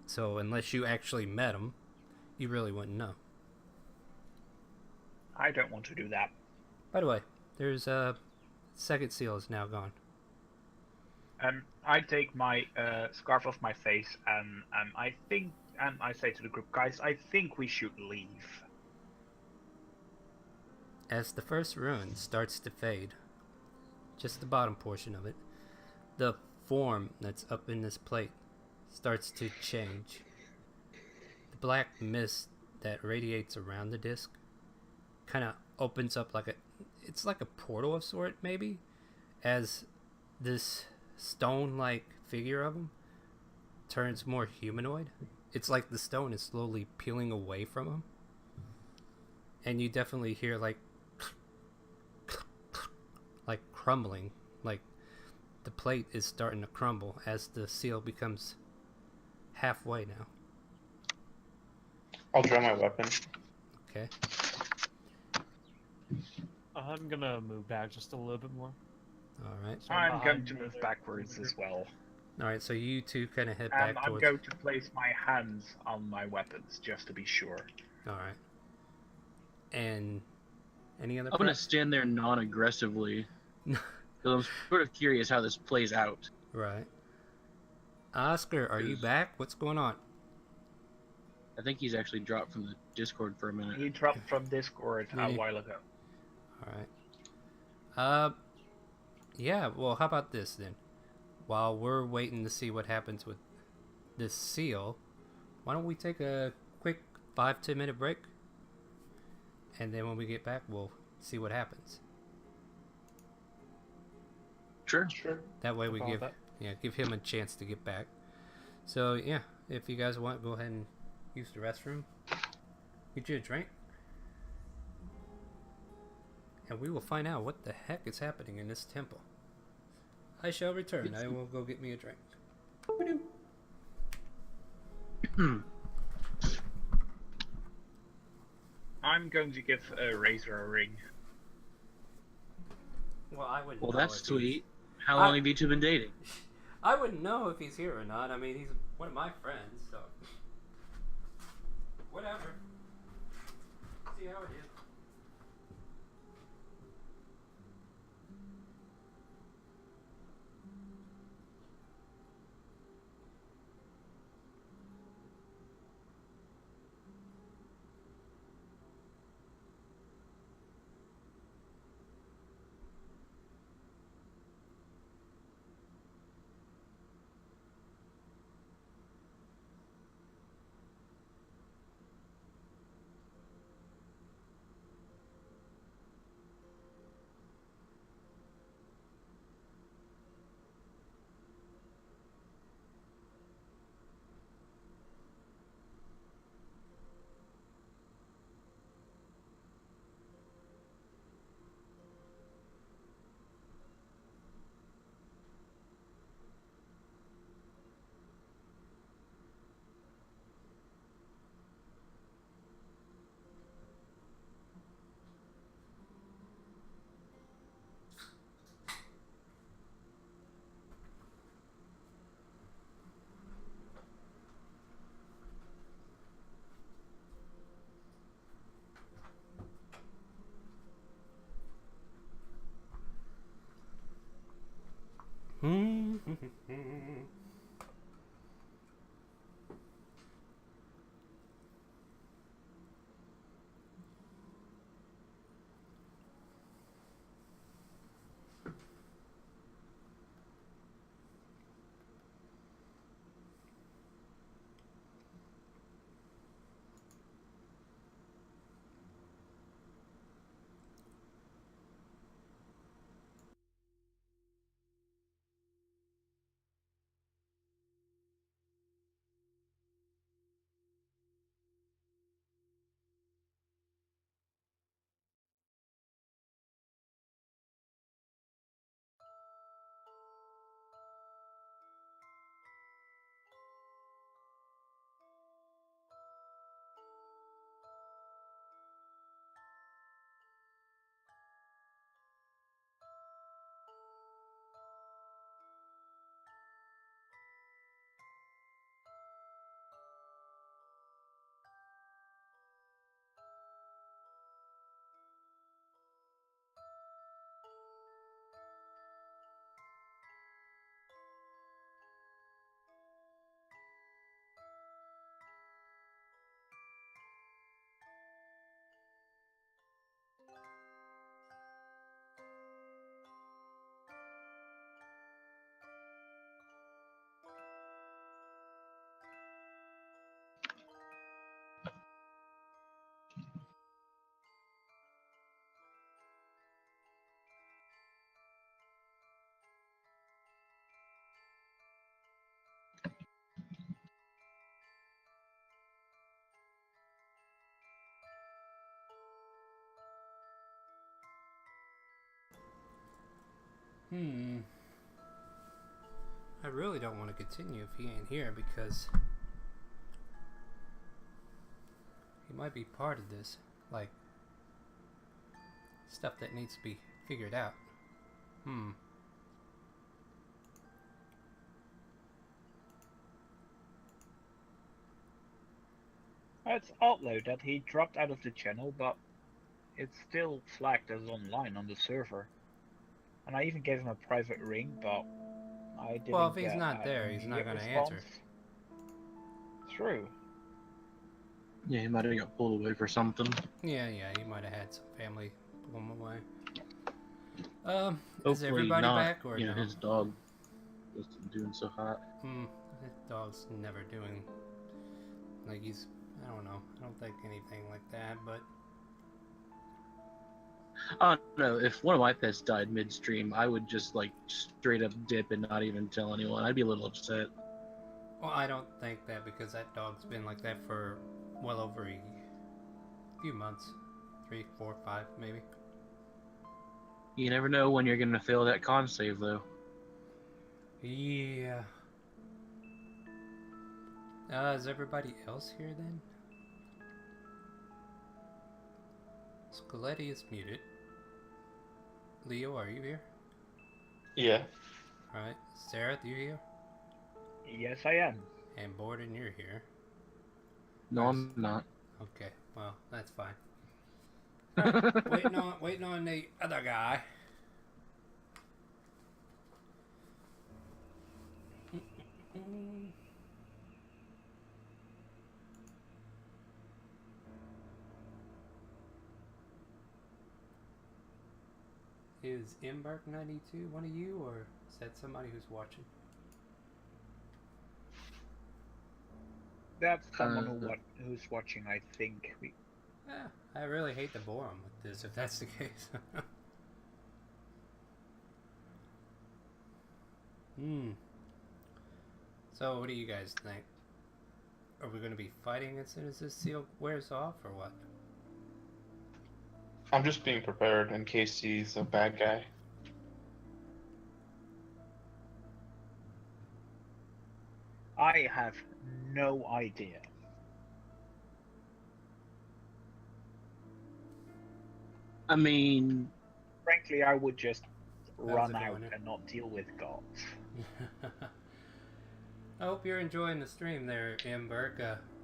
So unless you actually met him, you really wouldn't know. I don't want to do that. By the way, there's second seal is now gone. I take my scarf off my face and I say to the group, guys, I think we should leave. As the first ruin starts to fade, just the bottom portion of it, the form that's up in this plate starts to change. The black mist that radiates around the disc kind of opens up it's like a portal of sort, maybe, as this stone-like figure of him turns more humanoid. It's like the stone is slowly peeling away from him, and you definitely hear like crumbling, like the plate is starting to crumble as the seal becomes halfway now. I'll draw my weapon. Okay. I'm gonna move back just a little bit more. All right. So I'm going behind to move the- backwards as well. All right. So you two kind of head And back I'm towards. going to place my hands on my weapons just to be sure. All right. And any other? I'm gonna preps? stand there non-aggressively because I'm sort of curious how this plays out. Right. Oscar, are you back? What's going on? I think he's actually dropped from the Discord for a minute. He dropped from Discord a Really? while ago. All right. Yeah. Well, how about this then? While we're waiting to see what happens with this seal, why don't we take a quick 5-10 minute break? And then when we get back, we'll see what happens. Sure. That way we Follow give that. give him a chance to get back. So yeah, if you guys want, go ahead and use the restroom. Get you a drink. And we will find out what the heck is happening in this temple. I shall return. I will go get me a drink. I'm going to give Razor a ring. Well, I wouldn't. Well, know that's if sweet. How long have you two been dating? I wouldn't know if he's here or not. I mean, he's one of my friends, so whatever. See how it is. I really don't want to continue if he ain't here because he might be part of this, like, stuff that needs to be figured out. It's odd though that he dropped out of the channel, but it's still flagged as online on the server. And I even gave him a private ring, but I didn't Well, if he's get not an there, he's not immediate gonna response. answer. True. Yeah, he might have got pulled away for something. Yeah, he might have had some family pull him away. Is Hopefully everybody not, back or you know, no? his dog wasn't doing so hot. His dog's never doing, like, he's, I don't know, I don't think anything like that, but Oh no, if one of my pets died midstream, I would just like straight up dip and not even tell anyone. I'd be a little upset. well, I don't think that because that dog's been like that for well over a few months. 3, 4, 5 maybe. You never know when you're gonna fail that con save though. Yeah. Is everybody else here then? Skeletti is muted. Leo, are you here? Yeah. Alright. Sarah, you here? Yes, I am. And Borden, you're here. No, I'm not. Okay, well, that's fine. Waiting on the other guy. Is Embark92 one of you, or is that somebody who's watching? That's someone who's watching, I think. I really hate to bore him with this, if that's the case. So, what do you guys think? Are we going to be fighting as soon as this seal wears off, or what? I'm just being prepared in case he's a bad guy. I have no idea. I mean, Frankly, I would just run it out going? and not deal with gods. I hope you're enjoying the stream there, Embark.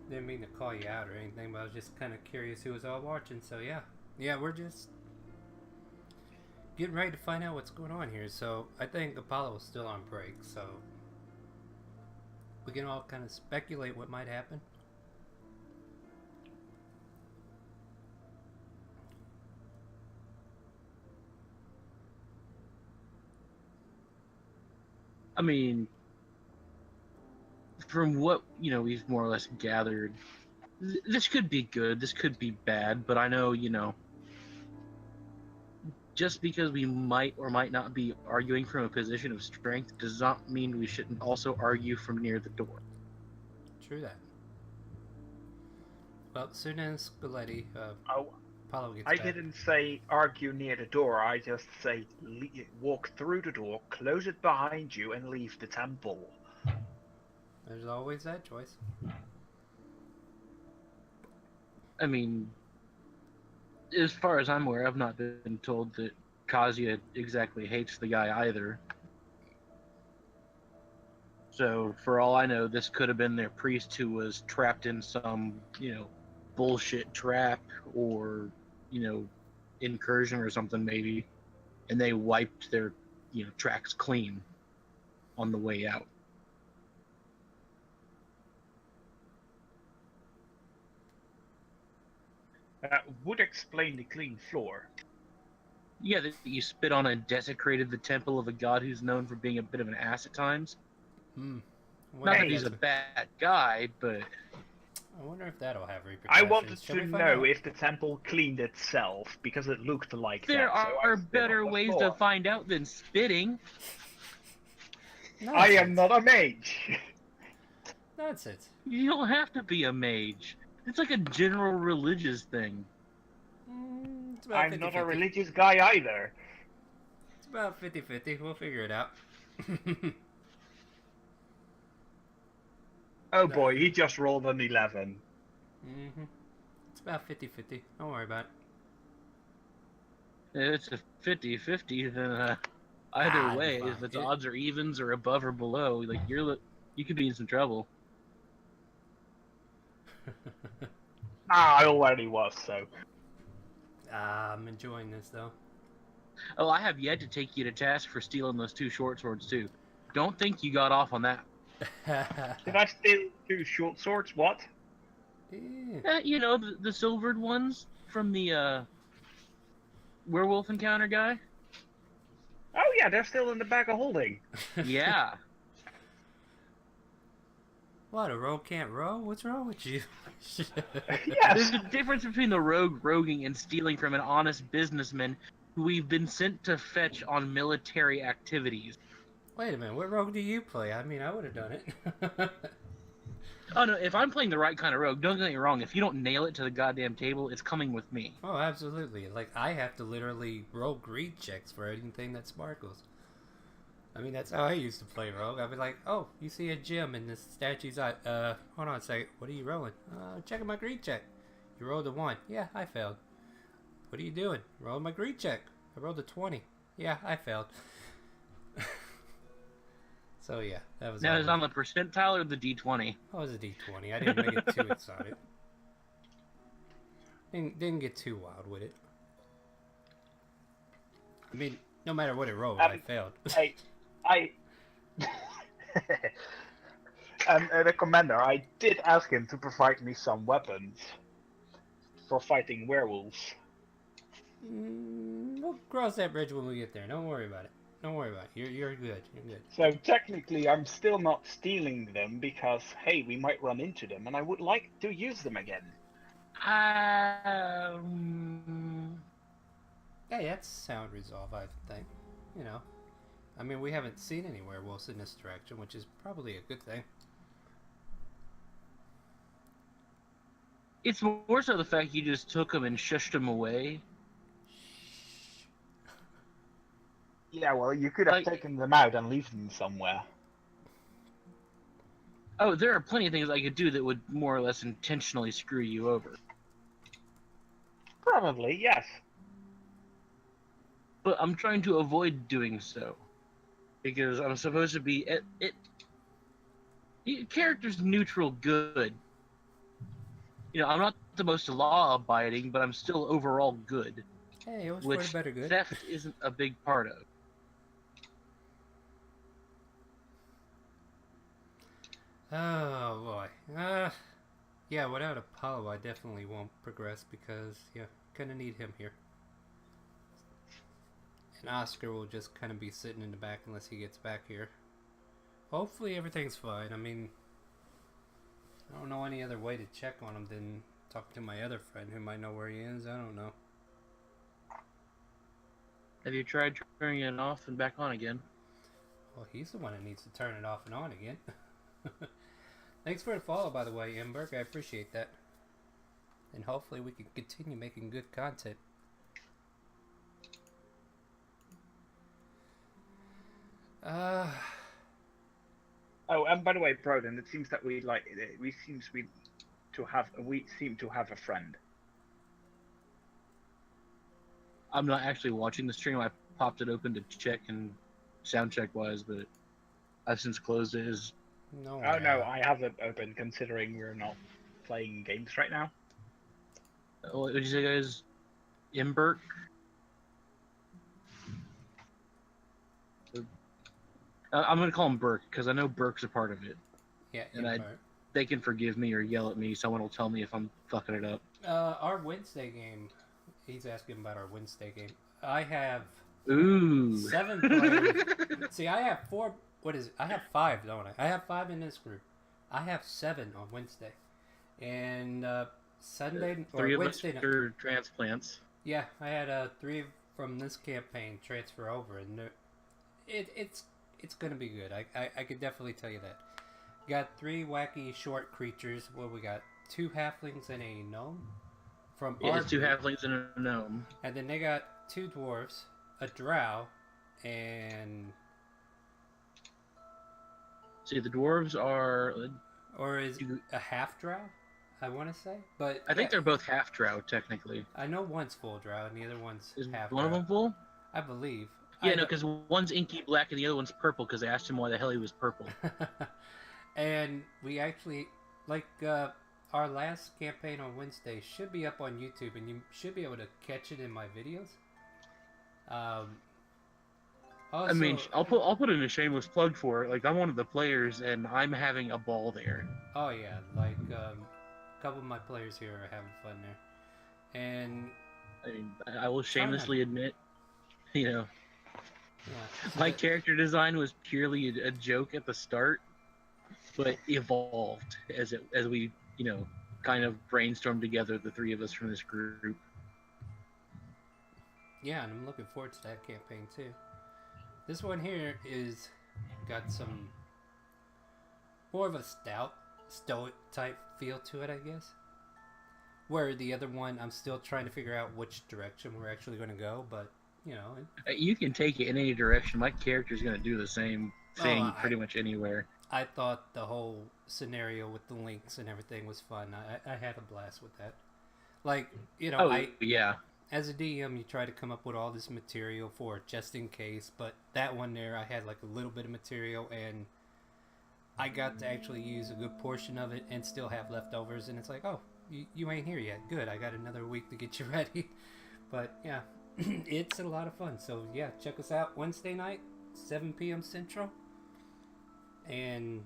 Didn't mean to call you out or anything, but I was just kind of curious who was all watching, so yeah. Yeah, we're just getting ready to find out what's going on here. So I think Apollo is still on break, so we can all kind of speculate what might happen. I mean, from what, you know, we've more or less gathered, this could be good, this could be bad, but I know, you know, just because we might or might not be arguing from a position of strength does not mean we shouldn't also argue from near the door. True that. Well, as soon as Skeletti, Apollo gets I back. didn't say argue near the door, I just say walk through the door, close it behind you, and leave the temple. There's always that choice. I mean, as far as I'm aware, I've not been told that Kazuya exactly hates the guy either. So, for all I know, this could have been their priest who was trapped in some, you know, bullshit trap or, you know, incursion or something maybe, and they wiped their, you know, tracks clean on the way out. Would explain the clean floor. Yeah, that you spit on and desecrated the temple of a god who's known for being a bit of an ass at times. Not that he's a bad guy, but I wonder if that'll have repercussions. I wanted Shall to we find know out? if the temple cleaned itself, because it looked like there that. so I are spit better on the ways floor. to find out than spitting. I am Nonsense. not a mage. Nonsense. You don't have to be a mage. It's like a general religious thing. It's about I'm not a 50-50. religious guy either. It's about 50-50. We'll figure it out. Oh boy, he just rolled an 11. Mm-hmm. It's about 50-50. Don't worry about it. If it's a 50-50, then either Ah, way, fine. if it's odds or evens or above or below, like you could be in some trouble. I already was, so. I'm enjoying this though. Oh, I have yet to take you to task for stealing those 2 short swords too. Don't think you got off on that. Did I steal 2 short swords? What? Yeah. You know, the silvered ones from the werewolf encounter guy? Oh yeah, they're still in the bag of holding. Yeah. What, a rogue can't row? What's wrong with you? Yes. There's a difference between the roguing and stealing from an honest businessman who we've been sent to fetch on military activities. Wait a minute, what rogue do you play? I mean, I would have done it. Oh no, if I'm playing the right kind of rogue, don't get me wrong, if you don't nail it to the goddamn table, it's coming with me. Oh, absolutely. Like, I have to literally roll greed checks for anything that sparkles. I mean, that's how I used to play rogue. I'd be like, oh, you see a gem in this statue's eye. Hold on a second. What are you rolling? Checking my greed check. You rolled a 1. Yeah, I failed. What are you doing? Rolling my greed check. I rolled a 20. Yeah, I failed. So, yeah, that was... Now, is it on the percentile or the D20? Oh, it was a D20. I didn't make it too excited. Didn't get too wild with it. I mean, no matter what it rolled, I failed. The commander, I did ask him to provide me some weapons for fighting werewolves. We'll cross that bridge when we get there. Don't worry about it. Don't worry about it. You're good. You're good. So technically, I'm still not stealing them because, hey, we might run into them, and I would like to use them again. Hey, that's sound resolve, I think. You know. I mean, we haven't seen any werewolves in this direction, which is probably a good thing. It's more so the fact you just took them and shushed them away. Yeah, well, you could have taken them out and leave them somewhere. Oh, there are plenty of things I could do that would more or less intentionally screw you over. Probably, yes. But I'm trying to avoid doing so. Because I'm supposed to be... Character's neutral good. You know, I'm not the most law-abiding, but I'm still overall good. Hey, it was which for the better good. theft isn't a big part of. Oh boy. Yeah, without Apollo, I definitely won't progress because, yeah, gonna need him here. And Oscar will just kind of be sitting in the back unless he gets back here. Hopefully everything's fine. I mean, I don't know any other way to check on him than talk to my other friend who might know where he is. I don't know. Have you tried turning it off and back on again? Well, he's the one that needs to turn it off and on again. Thanks for the follow, by the way, Imberg. I appreciate that. And hopefully we can continue making good content. Oh, and by the way, Broden, it seems that we seem to have a friend. I'm not actually watching the stream. I popped it open to check and sound check wise, but I've since closed it. No. Oh no, I have it open considering we're not playing games right now. What did you say, guys? Imbert? I'm gonna call him Burke because I know Burke's a part of it. Yeah, and they can forgive me or yell at me. Someone will tell me if I'm fucking it up. Our Wednesday game. He's asking about our Wednesday game. I have 7 players. See, I have 4. What is it? I have 5, don't I? I have 5 in this group. I have 7 on Wednesday, and Sunday or 3 of Wednesday us night. are transplants. Yeah, I had 3 from this campaign transfer over, and it's gonna be good. I could definitely tell you that. Got 3 wacky short creatures. What we got? 2 halflings and a gnome. From Yeah, our it's 2 group. halflings and a gnome. And then they got 2 dwarves, a drow, and See, the dwarves are. or is a half drow? I want to say, but I think they're both half drow technically. I know one's full drow and the other one's Is half one of drow. them full? I believe. Yeah, I no, don't- because one's inky black and the other one's purple. Because I asked him why the hell he was purple. and we actually like our last campaign on Wednesday should be up on YouTube, and you should be able to catch it in my videos. Also, I mean, I'll put in a shameless plug for it. Like, I'm one of the players, and I'm having a ball there. oh yeah, like a couple of my players here are having fun there, and I mean, I will shamelessly admit, you know, yeah, so my the- character design was purely a joke at the start, but evolved as we, you know, kind of brainstormed together, the three of us from this group. yeah, and I'm looking forward to that campaign too. This one here is got some more of a stoic type feel to it, I guess. Where the other one, I'm still trying to figure out which direction we're actually going to go, but you know. You can take it in any direction. My character's going to do the same thing pretty much anywhere. I thought the whole scenario with the links and everything was fun. I had a blast with that. Like, you know, yeah. As a DM, you try to come up with all this material for just in case, but that one there, I had like a little bit of material, and I got to actually use a good portion of it and still have leftovers, and it's like, oh, you ain't here yet. Good, I got another week to get you ready. But yeah, it's a lot of fun. So yeah, check us out Wednesday night, 7 p.m. Central. And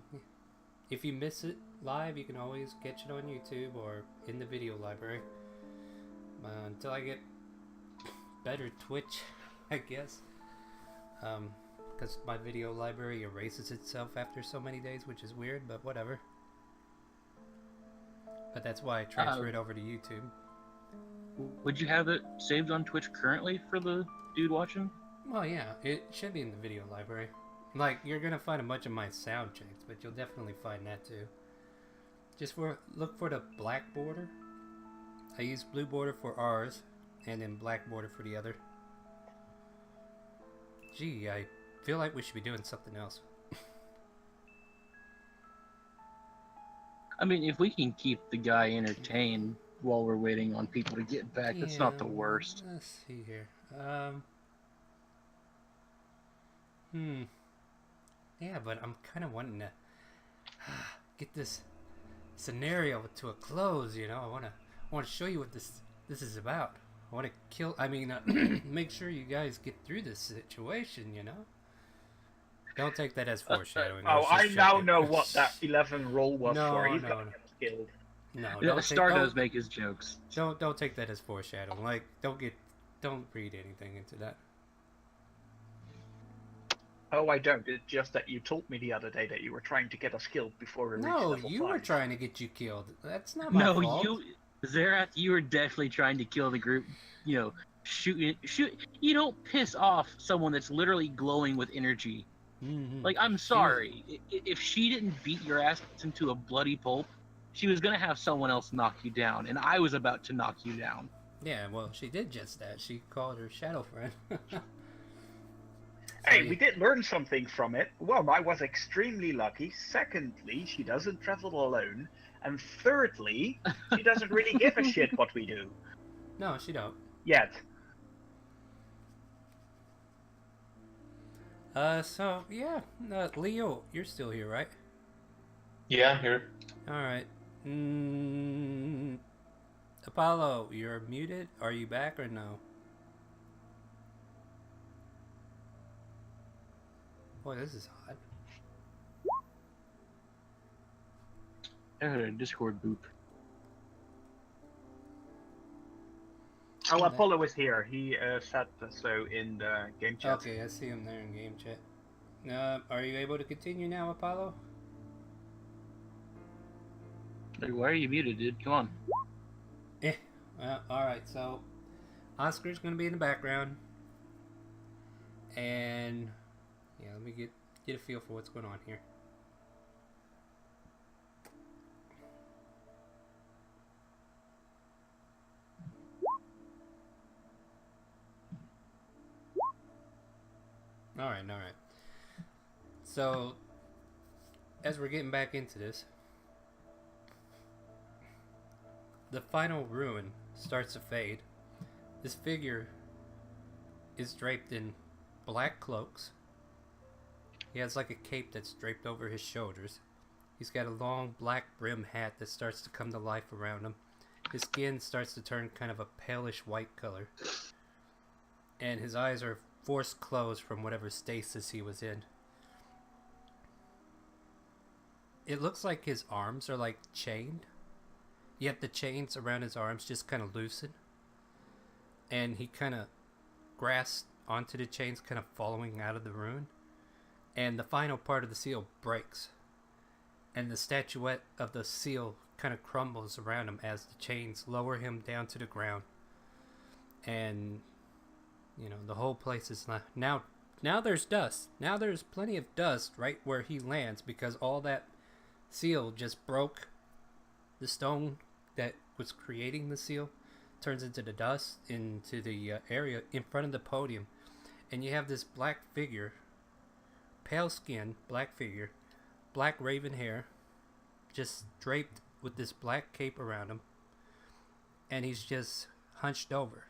if you miss it live, you can always catch it on YouTube or in the video library. Until I get better Twitch, I guess. Because my video library erases itself after so many days, which is weird, but whatever. But that's why I transferred it over to YouTube. Would you have it saved on Twitch currently for the dude watching? Well, yeah, it should be in the video library. Like, you're gonna find a bunch of my sound checks, but you'll definitely find that too. Just look for the black border. I use blue border for ours, and then black border for the other. Gee, I feel like we should be doing something else. I mean, if we can keep the guy entertained while we're waiting on people to get back, that's not the worst. Let's see here. Yeah, but I'm kind of wanting to get this scenario to a close. You know, I want to show you what this is about. I want to kill. I mean, make sure you guys get through this situation. You know. Don't take that as foreshadowing. I now know what that 11 roll was for. He's gonna get killed. No, Yeah, Star does make his jokes. Don't take that as foreshadowing. Like, don't read anything into that. Oh, I don't. It's just that you told me the other day that you were trying to get us killed before we reached No, level you 5. were trying to get you killed. That's not my fault. Xerath, you were definitely trying to kill the group. You know, shoot. You don't piss off someone that's literally glowing with energy. Mm-hmm. Like, I'm sorry. If she didn't beat your ass into a bloody pulp, she was gonna have someone else knock you down, and I was about to knock you down. Yeah, well, she did just that. She called her shadow friend. Hey, we did learn something from it. One, I was extremely lucky. Secondly, she doesn't travel alone. And thirdly, she doesn't really give a shit what we do. No, she don't. Yet. So, yeah. Leo, you're still here, right? Yeah, I'm here. Alright. Apollo, you're muted. Are you back or no? Boy, this is odd. I heard a Discord boop. Oh, Apollo is here. He said so in the game chat. Okay, I see him there in game chat. Are you able to continue now, Apollo? Like, why are you muted, dude? Come on. Well, alright, so Oscar's gonna be in the background. And yeah, let me get a feel for what's going on here. So, as we're getting back into this, the final ruin starts to fade. This figure is draped in black cloaks. He has like a cape that's draped over his shoulders. He's got a long black brim hat that starts to come to life around him. His skin starts to turn kind of a palish white color. And his eyes are forced closed from whatever stasis he was in. It looks like his arms are like chained. Yet the chains around his arms just kind of loosen. And he kind of grasps onto the chains, kind of following out of the ruin. And the final part of the seal breaks. And the statuette of the seal kind of crumbles around him as the chains lower him down to the ground. And, you know, the whole place is now there's dust. Now there's plenty of dust right where he lands because all that seal just broke. The stone that was creating the seal turns into the dust, into the area in front of the podium. And you have this black figure, pale skin, black figure, black raven hair, just draped with this black cape around him. And he's just hunched over.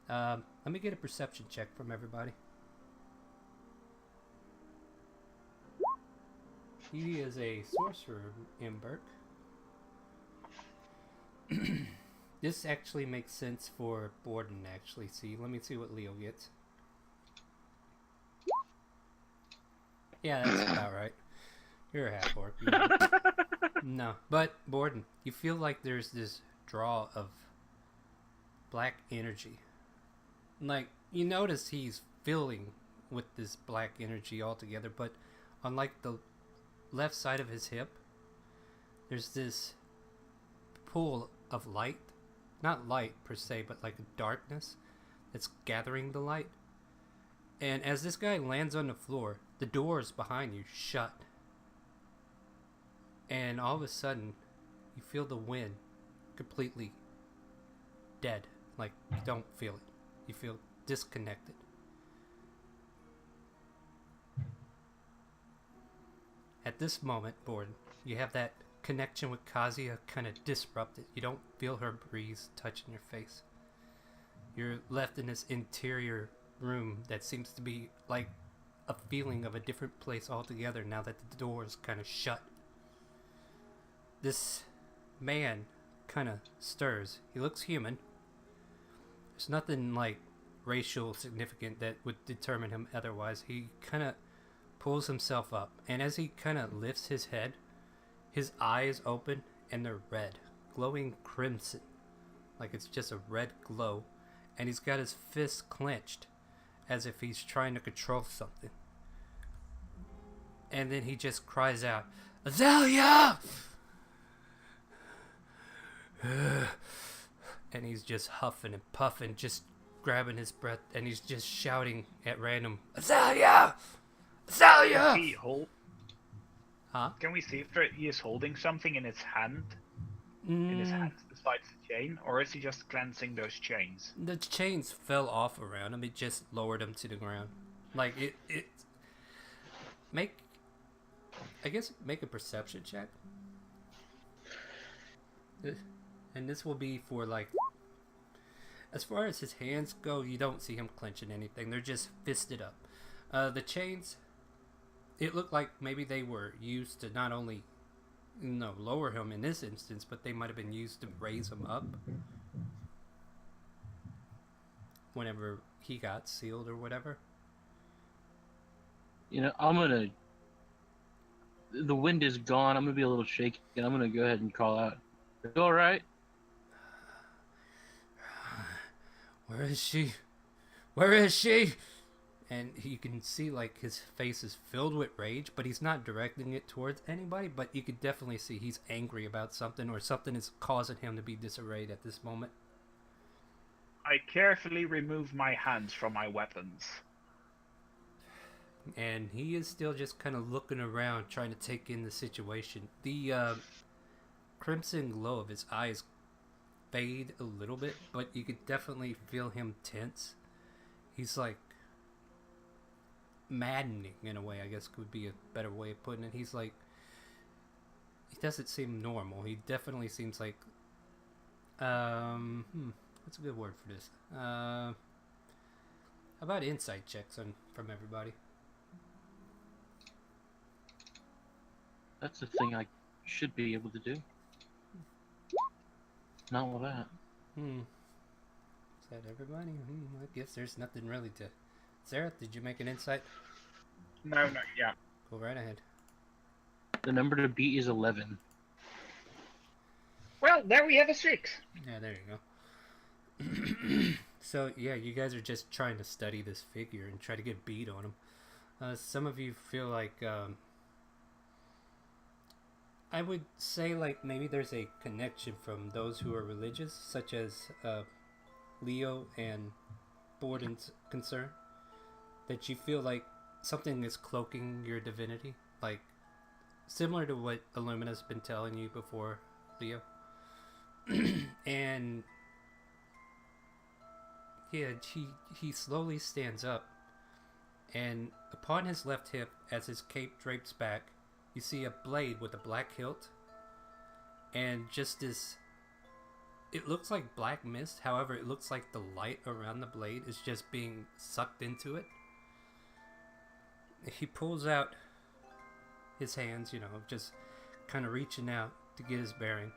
Let me get a perception check from everybody. He is a sorcerer, Imberk. This actually makes sense for Borden, actually. See, let me see what Leo gets. Yeah, that's about right. You're a half orc. No, but Borden, you feel like there's this draw of black energy. Like, you notice he's filling with this black energy altogether, but on like the left side of his hip, there's this pool of light. Not light per se, but like a darkness that's gathering the light. And as this guy lands on the floor, the doors behind you shut. And all of a sudden, you feel the wind completely dead. Like, you don't feel it. You feel disconnected. At this moment, Borden, you have that connection with Kazia kind of disrupted. You don't feel her breeze touching your face. You're left in this interior room that seems to be like a feeling of a different place altogether now that the door is kind of shut. This man kind of stirs. He looks human. There's nothing like racial significant that would determine him otherwise. He kind of pulls himself up, and as he kind of lifts his head, his eyes open and they're red, glowing crimson, like it's just a red glow, and he's got his fists clenched as if he's trying to control something. And then he just cries out, "Azalea!" And he's just huffing and puffing, just grabbing his breath, and he's just shouting at random, "Azalea! Azalea!" Huh? Can we see if he is holding something in his hand? In his hand besides the chain? Or is he just cleansing those chains? The chains fell off around him. It just lowered him to the ground. Like, make a perception check. And this will be for, like, as far as his hands go, you don't see him clenching anything. They're just fisted up. The chains, it looked like maybe they were used to not only, lower him in this instance, but they might have been used to raise him up whenever he got sealed or whatever. The wind is gone. I'm gonna be a little shaky, and I'm gonna go ahead and call out, "Are you all right?" Where is she? Where is she? And you can see, like, his face is filled with rage, but he's not directing it towards anybody, but you could definitely see he's angry about something, or something is causing him to be disarrayed at this moment. I carefully remove my hands from my weapons. And he is still just kind of looking around, trying to take in the situation. The crimson glow of his eyes fade a little bit, but you could definitely feel him tense. He's like, maddening in a way, I guess would be a better way of putting it. He's like, he doesn't seem normal. He definitely seems like, what's a good word for this? How about insight checks from everybody? That's the thing I should be able to do. Not with that. Is that everybody? I guess there's nothing really to... Sarah, did you make an insight? No, not yet. Go right ahead. The number to beat is 11. Well, there we have a 6. Yeah, there you go. So, yeah, you guys are just trying to study this figure and try to get beat on him. Some of you feel like... I would say, like, maybe there's a connection from those who are religious, such as Leo and Borden's concern, that you feel like something is cloaking your divinity, like, similar to what Illumina's been telling you before, Leo. And, yeah, he slowly stands up, and upon his left hip, as his cape drapes back, you see a blade with a black hilt, and just this, it looks like black mist, however it looks like the light around the blade is just being sucked into it. He pulls out his hands, you know, just kind of reaching out to get his bearing.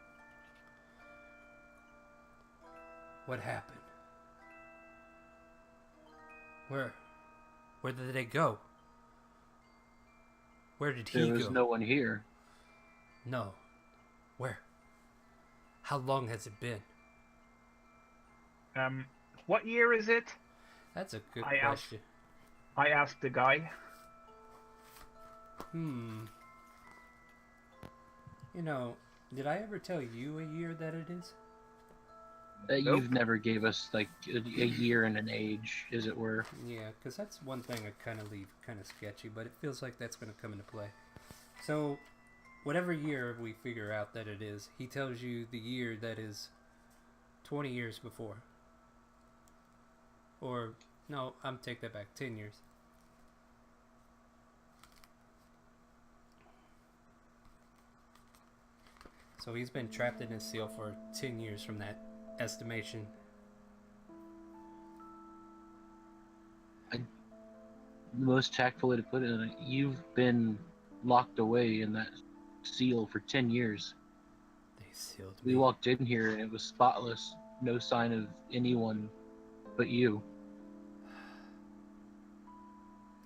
What happened? Where did they go? Where did he go? There was no one here. No. Where? How long has it been? What year is it? That's a good I question. I asked the guy. You know, did I ever tell you a year that it is? Nope. You've never gave us like a year and an age, as it were. Yeah, because that's one thing I kind of leave kind of sketchy, but it feels like that's going to come into play. So, whatever year we figure out that it is, he tells you the year that is 20 years before. Or, no, I'm take that back, 10 years. So he's been trapped in his seal for 10 years from that estimation. The most tactful way to put it, you've been locked away in that seal for 10 years. They sealed We me. walked in here and it was spotless, no sign of anyone but you.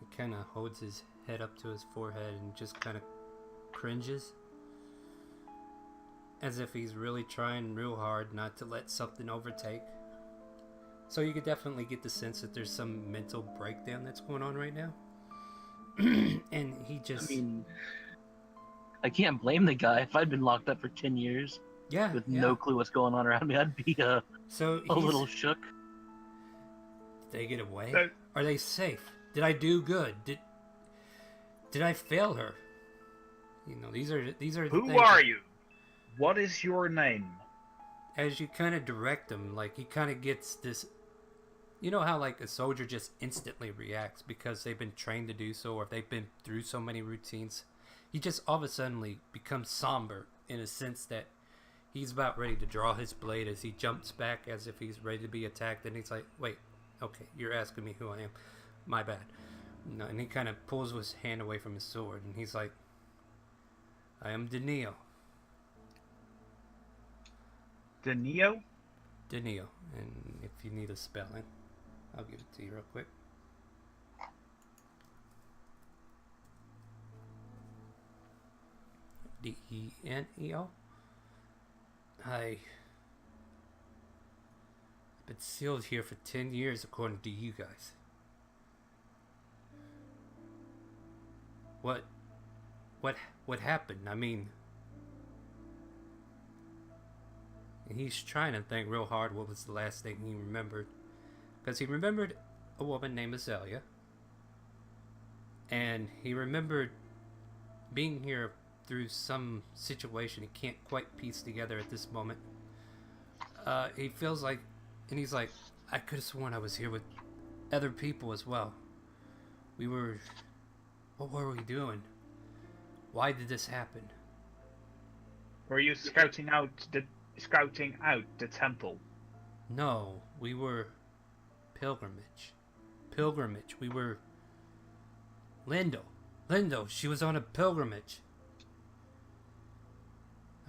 He kind of holds his head up to his forehead and just kind of cringes. As if he's really trying real hard not to let something overtake. So you could definitely get the sense that there's some mental breakdown that's going on right now. And he just... I mean, I can't blame the guy. If I'd been locked up for 10 years yeah, with yeah. no clue what's going on around me, I'd be So a little shook. Did they get away? So- Are they safe? Did I do good? Did I fail her? You know, these are the Who things are that- you? What is your name? As you kind of direct him, like, he kind of gets this... You know how, like, a soldier just instantly reacts because they've been trained to do so, or they've been through so many routines? He just all of a sudden becomes somber in a sense that he's about ready to draw his blade as he jumps back as if he's ready to be attacked. And he's like, wait, okay, you're asking me who I am. My bad. No, and he kind of pulls his hand away from his sword, and he's like, I am Denio. Denio? Denio. And if you need a spelling, I'll give it to you real quick. Deneo. I've been sealed here for 10 years according to you guys. What happened? I mean, he's trying to think real hard what was the last thing he remembered. Because he remembered a woman named Azalea. And he remembered being here through some situation he can't quite piece together at this moment. He feels like, and he's like, I could have sworn I was here with other people as well. We were... What were we doing? Why did this happen? Were you scouting out the temple? No, we were... Pilgrimage. We were... Lindo, she was on a pilgrimage.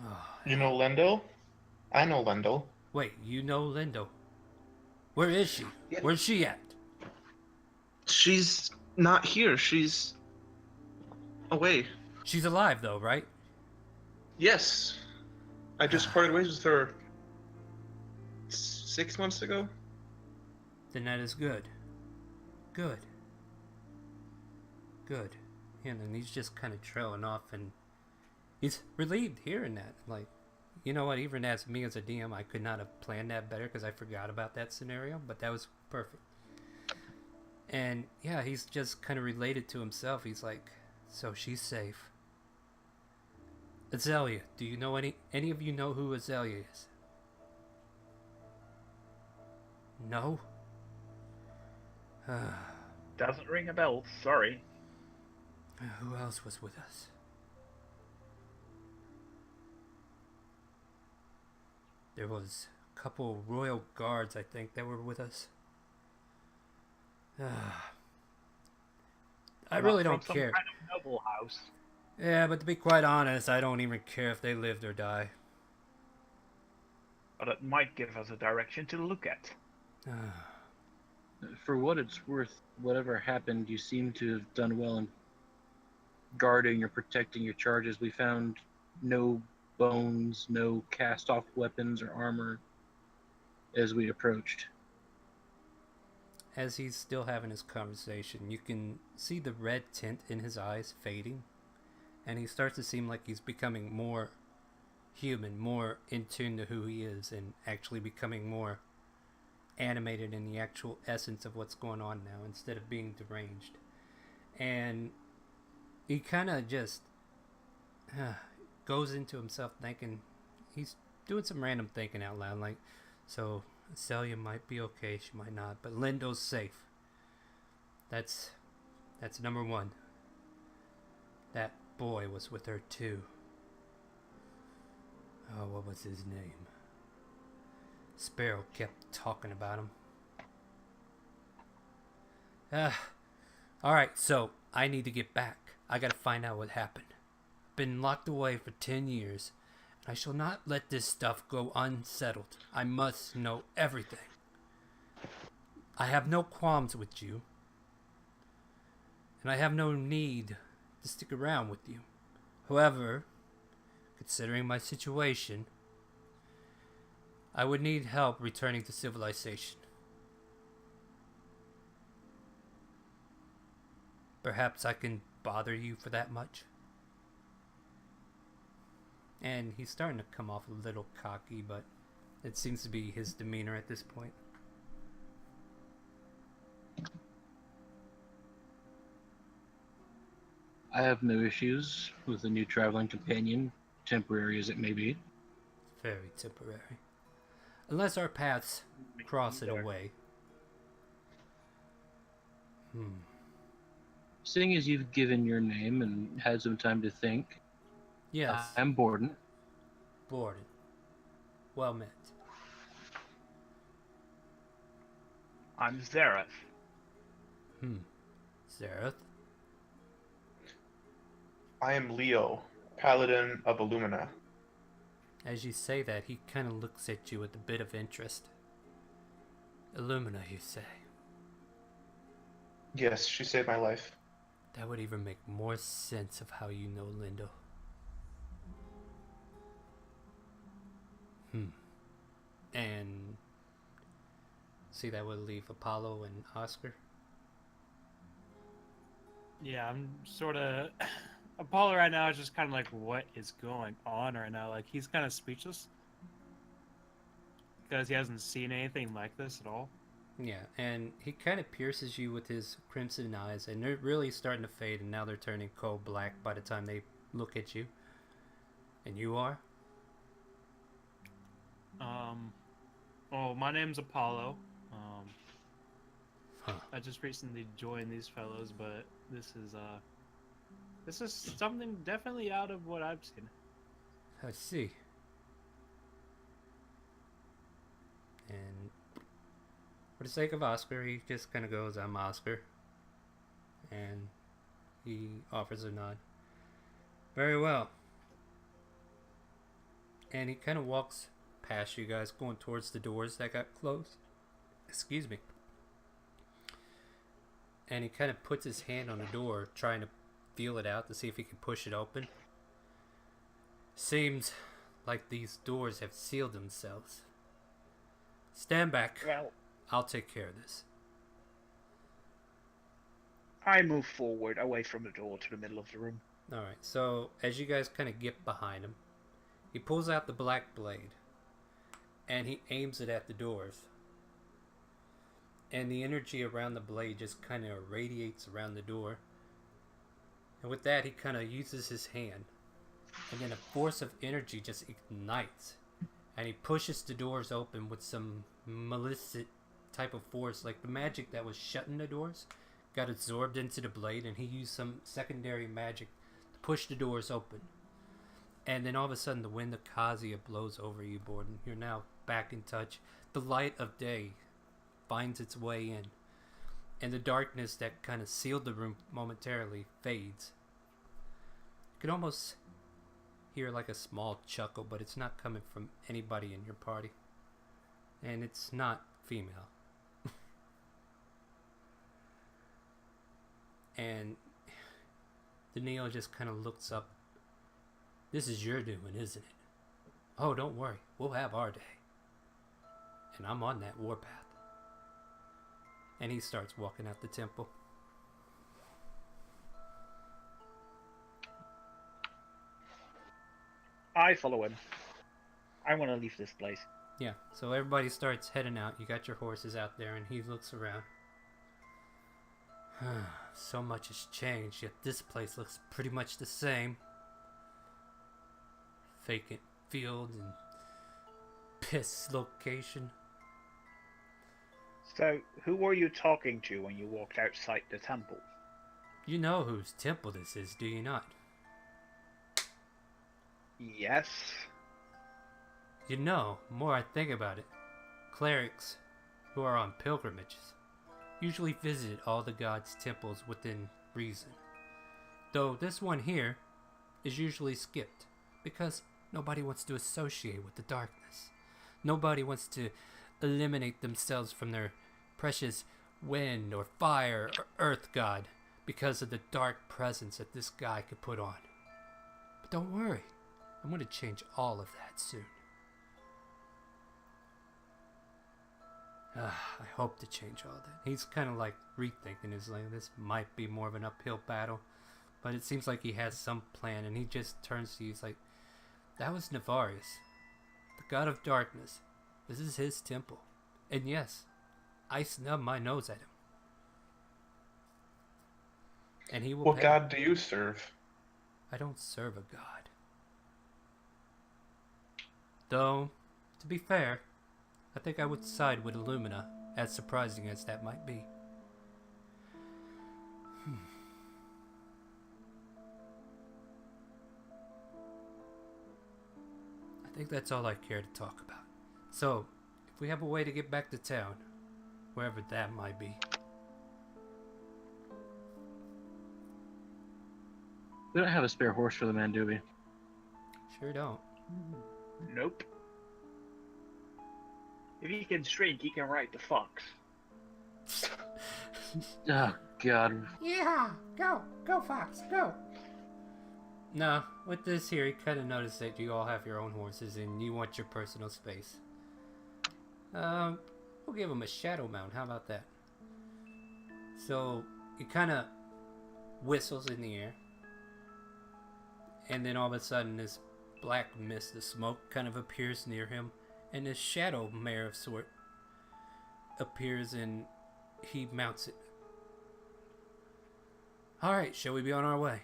Oh, You know Lendo? I know Lendo. wait, you know Lindo? Where is she? Yeah. Where's she at? She's not here. She's away. She's alive though, right? Yes. I just parted ways with her 6 months ago. Then that is good. Good. And then he's just kind of trailing off, and he's relieved hearing that. Like, you know what? Even as me as a DM, I could not have planned that better because I forgot about that scenario, but that was perfect. And yeah, he's just kind of related to himself. He's like, so she's safe. Azalea, do you know any of you know who Azalea is? No? Doesn't ring a bell, sorry. Who else was with us? There was a couple royal guards, I think, that were with us. I really don't From care. some kind of noble house. Yeah, but to be quite honest, I don't even care if they lived or die. But it might give us a direction to look at. For what it's worth, whatever happened, you seem to have done well in guarding or protecting your charges. We found no bones, no cast-off weapons or armor as we approached. As he's still having his conversation, you can see the red tint in his eyes fading, and he starts to seem like he's becoming more human, more in tune to who he is, and actually becoming more animated in the actual essence of what's going on now, instead of being deranged. And he kind of just goes into himself thinking, he's doing some random thinking out loud, like, so Celia might be okay, she might not, but Lindo's safe. That's number one. That boy was with her too. Oh, what was his name? Sparrow kept talking about him. Alright, so I need to get back. I gotta find out what happened. Been locked away for 10 years, and I shall not let this stuff go unsettled. I must know everything. I have no qualms with you, and I have no need to stick around with you. However, considering my situation, I would need help returning to civilization. Perhaps I can bother you for that much? And he's starting to come off a little cocky, but it seems to be his demeanor at this point. I have no issues with a new traveling companion, temporary as it may be. Very temporary. Unless our paths cross in a way. Seeing as you've given your name and had some time to think, Yes, I'm Borden. Borden. Well met. I'm Zareth. Zareth? I am Leo, Paladin of Illumina. As you say that, he kind of looks at you with a bit of interest. Illumina, you say? Yes, she saved my life. That would even make more sense of how you know Lindo. And see, that would leave Apollo and Oscar. Yeah, I'm sort of. Apollo right now is just kind of like, what is going on right now? Like, he's kind of speechless because he hasn't seen anything like this at all. Yeah, and he kind of pierces you with his crimson eyes, and they're really starting to fade, and now they're turning coal black by the time they look at you. And you are? Well, my name's Apollo. I just recently joined these fellows, but this is something definitely out of what I've seen. I see. And for the sake of Oscar, he just kind of goes, "I'm Oscar." And he offers a nod. Very well. And he kind of walks past you guys, going towards the doors that got closed. Excuse me. And he kind of puts his hand on the door, trying to feel it out to see if he can push it open. Seems like these doors have sealed themselves. Stand back. Well, I'll take care of this. I move forward away from the door to the middle of the room. Alright, so as you guys kind of get behind him, he pulls out the black blade and he aims it at the doors. And the energy around the blade just kind of radiates around the door. And with that, he kind of uses his hand. And then a force of energy just ignites. And he pushes the doors open with some malicious type of force. Like the magic that was shutting the doors got absorbed into the blade. And he used some secondary magic to push the doors open. And then all of a sudden, the wind of Kazuya blows over you, Borden. You're now back in touch. The light of day finds its way in. And the darkness that kind of sealed the room momentarily fades. You can almost hear like a small chuckle, but it's not coming from anybody in your party. And it's not female. And Daniil just kind of looks up. This is your doing, isn't it? Oh, don't worry. We'll have our day. And I'm on that warpath. And he starts walking out the temple. I follow him. I want to leave this place. Yeah, so everybody starts heading out. You got your horses out there, and he looks around. So much has changed, yet this place looks pretty much the same. Vacant field and piss location. So, who were you talking to when you walked outside the temple? You know whose temple this is, do you not? Yes. You know, more I think about it, clerics who are on pilgrimages usually visit all the gods' temples within reason. Though this one here is usually skipped because nobody wants to associate with the darkness. Nobody wants to eliminate themselves from their precious wind or fire or earth god because of the dark presence that this guy could put on. But don't worry, I'm going to change all of that soon. I hope to change all that. He's kind of like rethinking his life. This might be more of an uphill battle, but it seems like he has some plan, and he just turns to you. He's like, that was Navarius, the god of darkness. This is his temple. And yes, I snub my nose at him. And he will What pay. god do you serve? I don't serve a god. Though, to be fair, I think I would side with Illumina, as surprising as that might be. I think that's all I care to talk about. So, if we have a way to get back to town, wherever that might be. We don't have a spare horse for the man, do we? Sure don't. Nope. If he can shrink, he can ride the fox. Oh, God. Yeah, go Fox, go. No, with this here, you kind of notice that you all have your own horses and you want your personal space. We'll give him a shadow mount, how about that? So, he kind of whistles in the air. And then all of a sudden, this black mist, the smoke kind of appears near him. And this shadow mare of sort appears and he mounts it. Alright, shall we be on our way?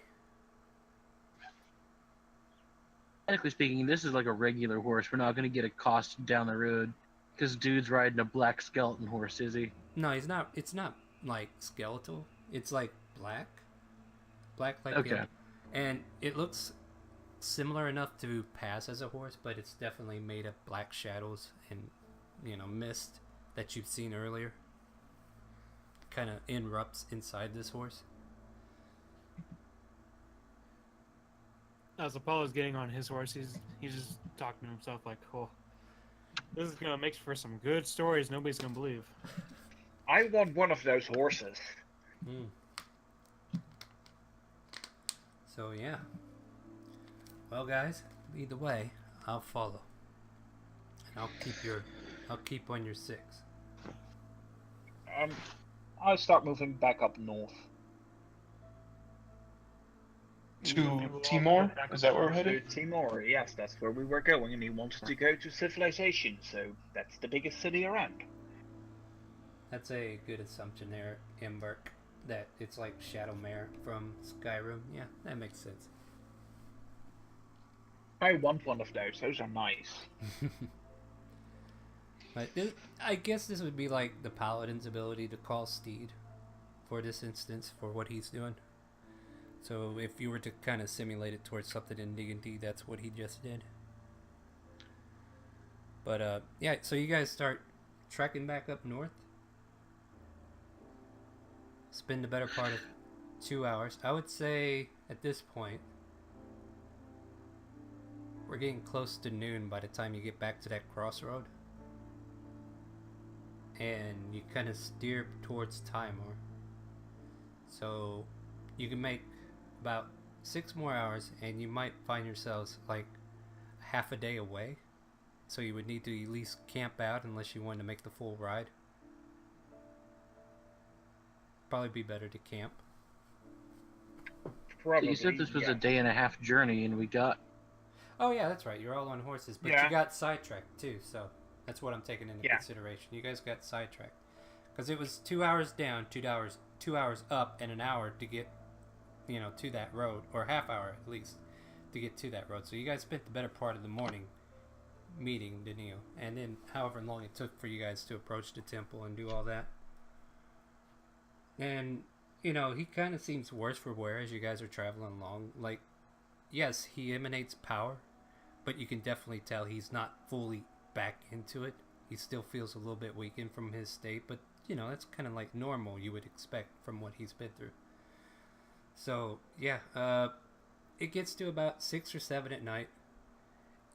Technically speaking, this is like a regular horse. We're not going to get accosted down the road because dude's riding a black skeleton horse, is he? No, he's not. It's not like skeletal. It's like black, like Okay. and it looks similar enough to pass as a horse, but it's definitely made of black shadows and mist that you've seen earlier. Kind of erupts inside this horse. As Apollo's getting on his horse, he's just talking to himself like, "Oh, this is gonna make for some good stories nobody's gonna believe." I want one of those horses. Mm. So yeah. Well, guys, lead the way. I'll follow, and I'll keep on your 6. I'll start moving back up north. To Timor? Is that where we're To headed? Timor, yes, that's where we were going, and he wanted to go to civilization, so that's the biggest city around. That's a good assumption there, Emberk. That it's like Shadowmare from Skyrim. Yeah, that makes sense. I want one of those. Those are nice. But I guess this would be like the paladin's ability to call steed for this instance, for what he's doing. So if you were to kind of simulate it towards something in D&D, that's what he just did. But yeah, so you guys start trekking back up north. Spend the better part of 2 hours. I would say at this point, we're getting close to noon by the time you get back to that crossroad. And you kind of steer towards Timor. So you can make about 6 more hours and you might find yourselves like half a day away. So you would need to at least camp out unless you wanted to make the full ride. Probably be better to camp. Probably. You said this was yeah. a day and a half journey, and we got. Oh yeah, that's right. You're all on horses, but Yeah. you got sidetracked too. So that's what I'm taking into Yeah. consideration. You guys got sidetracked because it was 2 hours down, 2 hours up, and an hour to get, to that road, or half hour at least to get to that road. So you guys spent the better part of the morning meeting Daniil, and then however long it took for you guys to approach the temple and do all that. And he kind of seems worse for wear as you guys are traveling along. Like, yes, he emanates power, but you can definitely tell he's not fully back into it. He still feels a little bit weakened from his state, but that's kind of like normal, you would expect from what he's been through. So yeah, it gets to about 6 or 7 at night,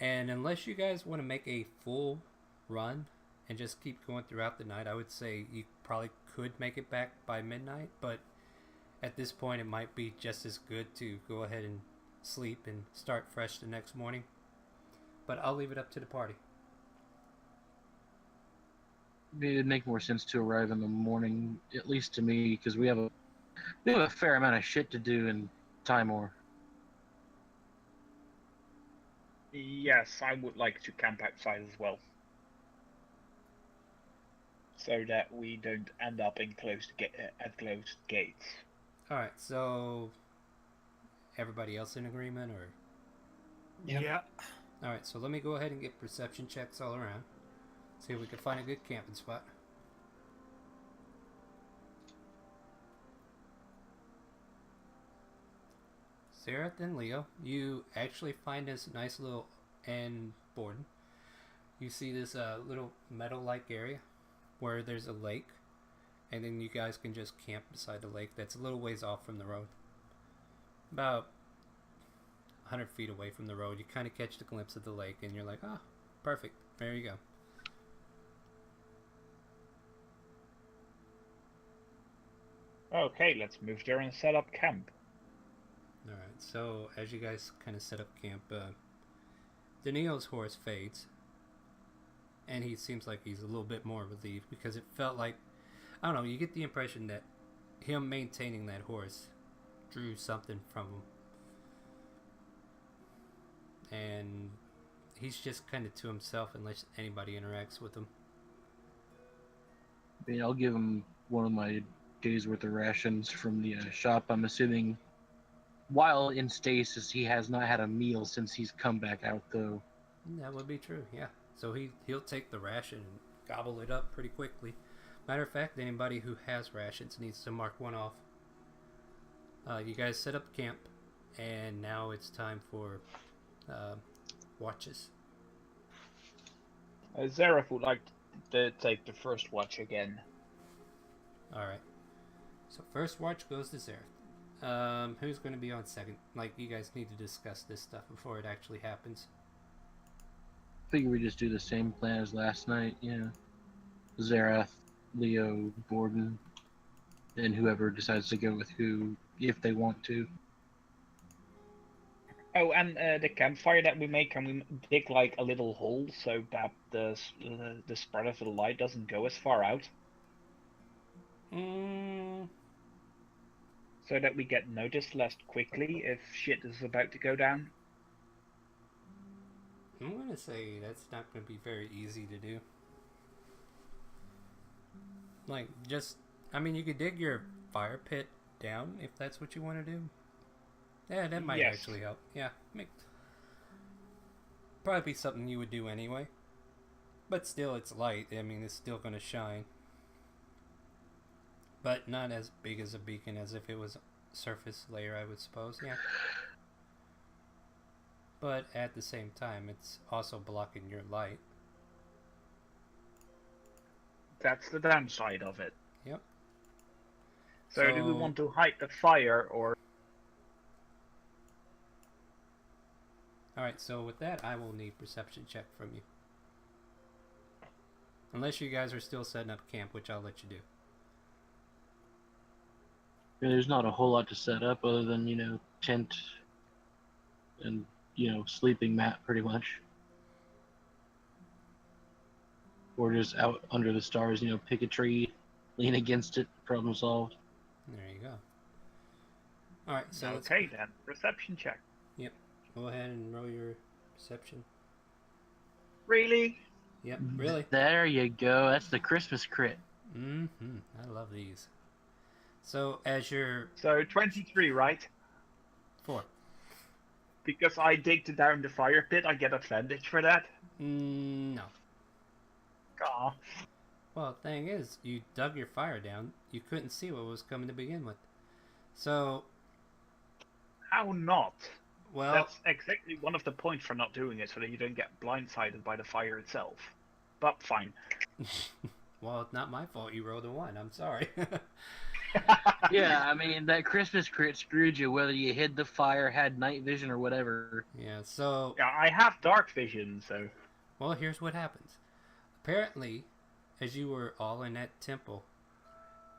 and unless you guys want to make a full run and just keep going throughout the night, I would say you probably could make it back by midnight, but at this point it might be just as good to go ahead and sleep and start fresh the next morning. But I'll leave it up to the party. It'd make more sense to arrive in the morning, at least to me, because we have a fair amount of shit to do in Timor. Yes, I would like to camp outside as well. So that we don't end up in closed gates. Alright, so everybody else in agreement, or? Yep. Yeah. Alright, so let me go ahead and get perception checks all around. See if we can find a good camping spot. Sarah and Leo, you actually find this nice little, and Borden, you see this little meadow-like area where there's a lake, and then you guys can just camp beside the lake that's a little ways off from the road. About 100 feet away from the road, you kind of catch the glimpse of the lake, and you're like, ah, perfect, there you go. Okay, let's move there and set up camp. Alright, so as you guys kind of set up camp, Daniil's horse fades, and he seems like he's a little bit more relieved because it felt like, I don't know, you get the impression that him maintaining that horse drew something from him. And he's just kind of to himself unless anybody interacts with him. I mean, I'll give him one of my days worth of rations from the shop. I'm assuming while in stasis, he has not had a meal since he's come back out, though. That would be true, yeah. So he'll take the ration and gobble it up pretty quickly. Matter of fact, anybody who has rations needs to mark one off. You guys set up camp, and now it's time for watches. Zareth would like to take the first watch again. Alright. So first watch goes to Zareth. Who's going to be on second? Like, you guys need to discuss this stuff before it actually happens. Figure we just do the same plan as last night, Zareth, Leo, Borden, and whoever decides to go with who, if they want to. Oh, and the campfire that we make, can we dig like a little hole so that the spread of the light doesn't go as far out? So that we get noticed less quickly if shit is about to go down? I'm going to say that's not going to be very easy to do. Like, just, I mean, you could dig your fire pit down if that's what you want to do. Yeah, that might Yes. actually help. Yeah, probably be something you would do anyway. But still, it's light. I mean, it's still going to shine. But not as big as a beacon as if it was surface layer, I would suppose. Yeah. But at the same time, it's also blocking your light. That's the downside of it. Yep. So do we want to hide the fire or... Alright, so with that, I will need perception check from you. Unless you guys are still setting up camp, which I'll let you do. There's not a whole lot to set up other than, tent and, sleeping mat pretty much. Or just out under the stars, pick a tree, lean against it, problem solved. There you go. Alright, so Okay then, perception check. Yep. Go ahead and roll your perception. Really? Yep, really. There you go. That's the Christmas crit. Mm-hmm. I love these. So, as your... So 23, right? 4. Because I digged down the fire pit, I get advantage for that? No. Aw. Well, the thing is, you dug your fire down. You couldn't see what was coming to begin with. So, How not? well... That's exactly one of the points for not doing it, so that you don't get blindsided by the fire itself. But fine. Well, it's not my fault you rolled a 1. I'm sorry. Yeah, I mean, that Christmas crit screwed you whether you hid the fire, had night vision, or whatever. Yeah, so... Yeah, I have dark vision, so... Well, here's what happens. Apparently, as you were all in that temple,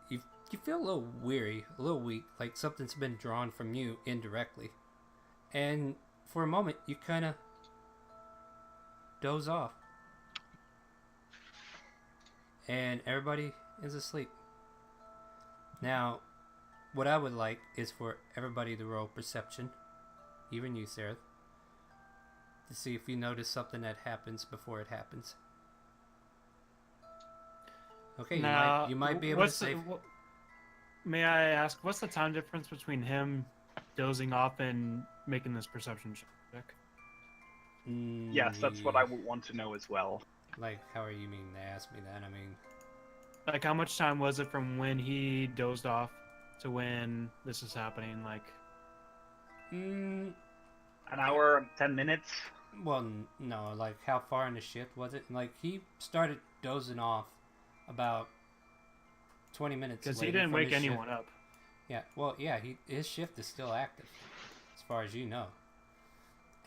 you feel a little weary, a little weak, like something's been drawn from you indirectly. And for a moment, you kind of doze off. And everybody is asleep. Now, what I would like is for everybody to roll perception, even you, Sarah, to see if you notice something that happens before it happens. Okay, Now, you might be able to save... May I ask, what's the time difference between him dozing off and making this perception check? Yes, that's what I would want to know as well. Like, how are you meaning to ask me that? I mean... Like, how much time was it from when he dozed off to when this is happening? Like, An hour and 10 minutes? well, no, like, how far in the shift was it? Like, he started dozing off about 20 minutes because he later didn't from wake his anyone shift. up. Yeah, well, yeah, his shift is still active, as far as you know.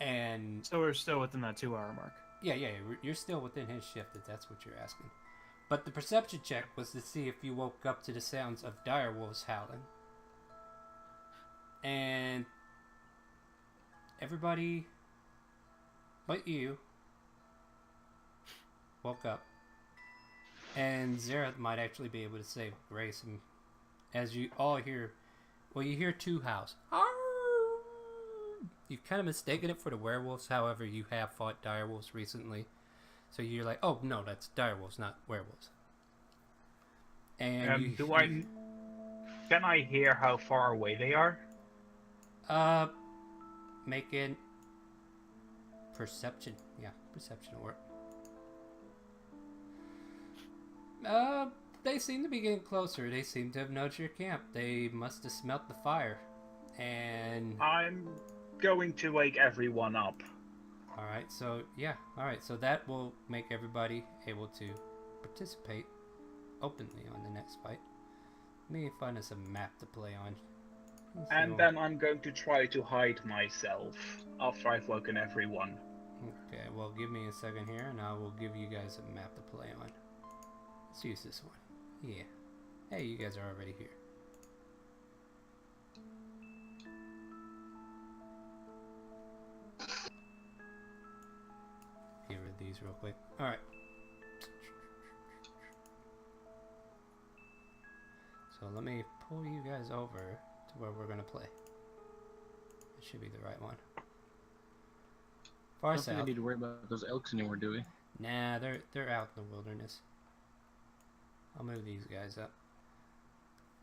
And... So we're still within that 2-hour mark. Yeah, you're still within his shift if that's what you're asking. But the perception check was to see if you woke up to the sounds of direwolves howling. And everybody but you woke up. And Zareth might actually be able to save grace. And as you all hear, well, you hear 2 howls. You've kind of mistaken it for the werewolves, however, you have fought direwolves recently. So you're like, oh, no, that's direwolves, not werewolves. And Can I hear how far away they are? Make it perception. Yeah, perception will work. they seem to be getting closer. They seem to have noticed your camp. They must have smelt the fire. And I'm going to wake everyone up. alright, so yeah. Alright, so that will make everybody able to participate openly on the next fight. Let me find us a map to play on. And then I'm going to try to hide myself after I've woken everyone. Okay, well, give me a second here, and I will give you guys a map to play on. Let's use this one. Yeah. Hey, you guys are already here. Get rid of these real quick. Alright. So let me pull you guys over to where we're going to play. It should be the right one. I Far don't think I south. need to worry about those elks anymore, do we? Nah, they're out in the wilderness. I'll move these guys up.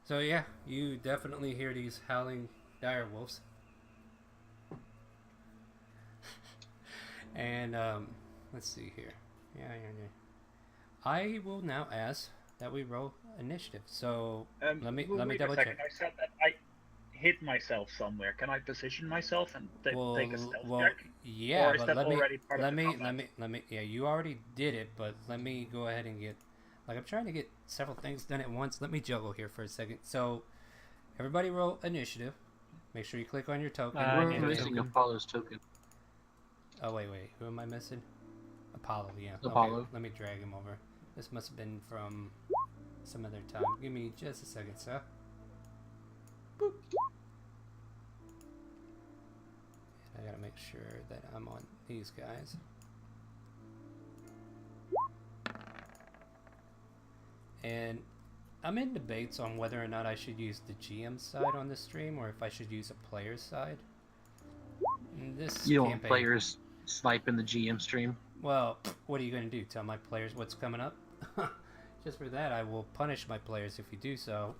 So yeah, you definitely hear these howling dire wolves. And let's see here. Yeah. I will now ask that we roll initiative. So let me Wait double a second. check. I said that I hid myself somewhere. Can I position myself and take a stealth check? Yeah, Or is but that let me already part of let the me combat? let me yeah, you already did it, but let me go ahead and get, like, I'm trying to get several things done at once. Let me juggle here for a second. So everybody roll initiative. Make sure you click on your token. I We're need a missing token. Apollo's token. Oh wait, who am I missing? Apollo, yeah. Apollo. Okay, let me drag him over. This must have been from some other time. Give me just a second, sir. Boop. I gotta make sure that I'm on these guys. And I'm in debates on whether or not I should use the GM side on the stream or if I should use a player's side. This You don't want campaign, players sniping the GM stream. well, what are you going to do? Tell my players what's coming up? Just for that, I will punish my players if you do so.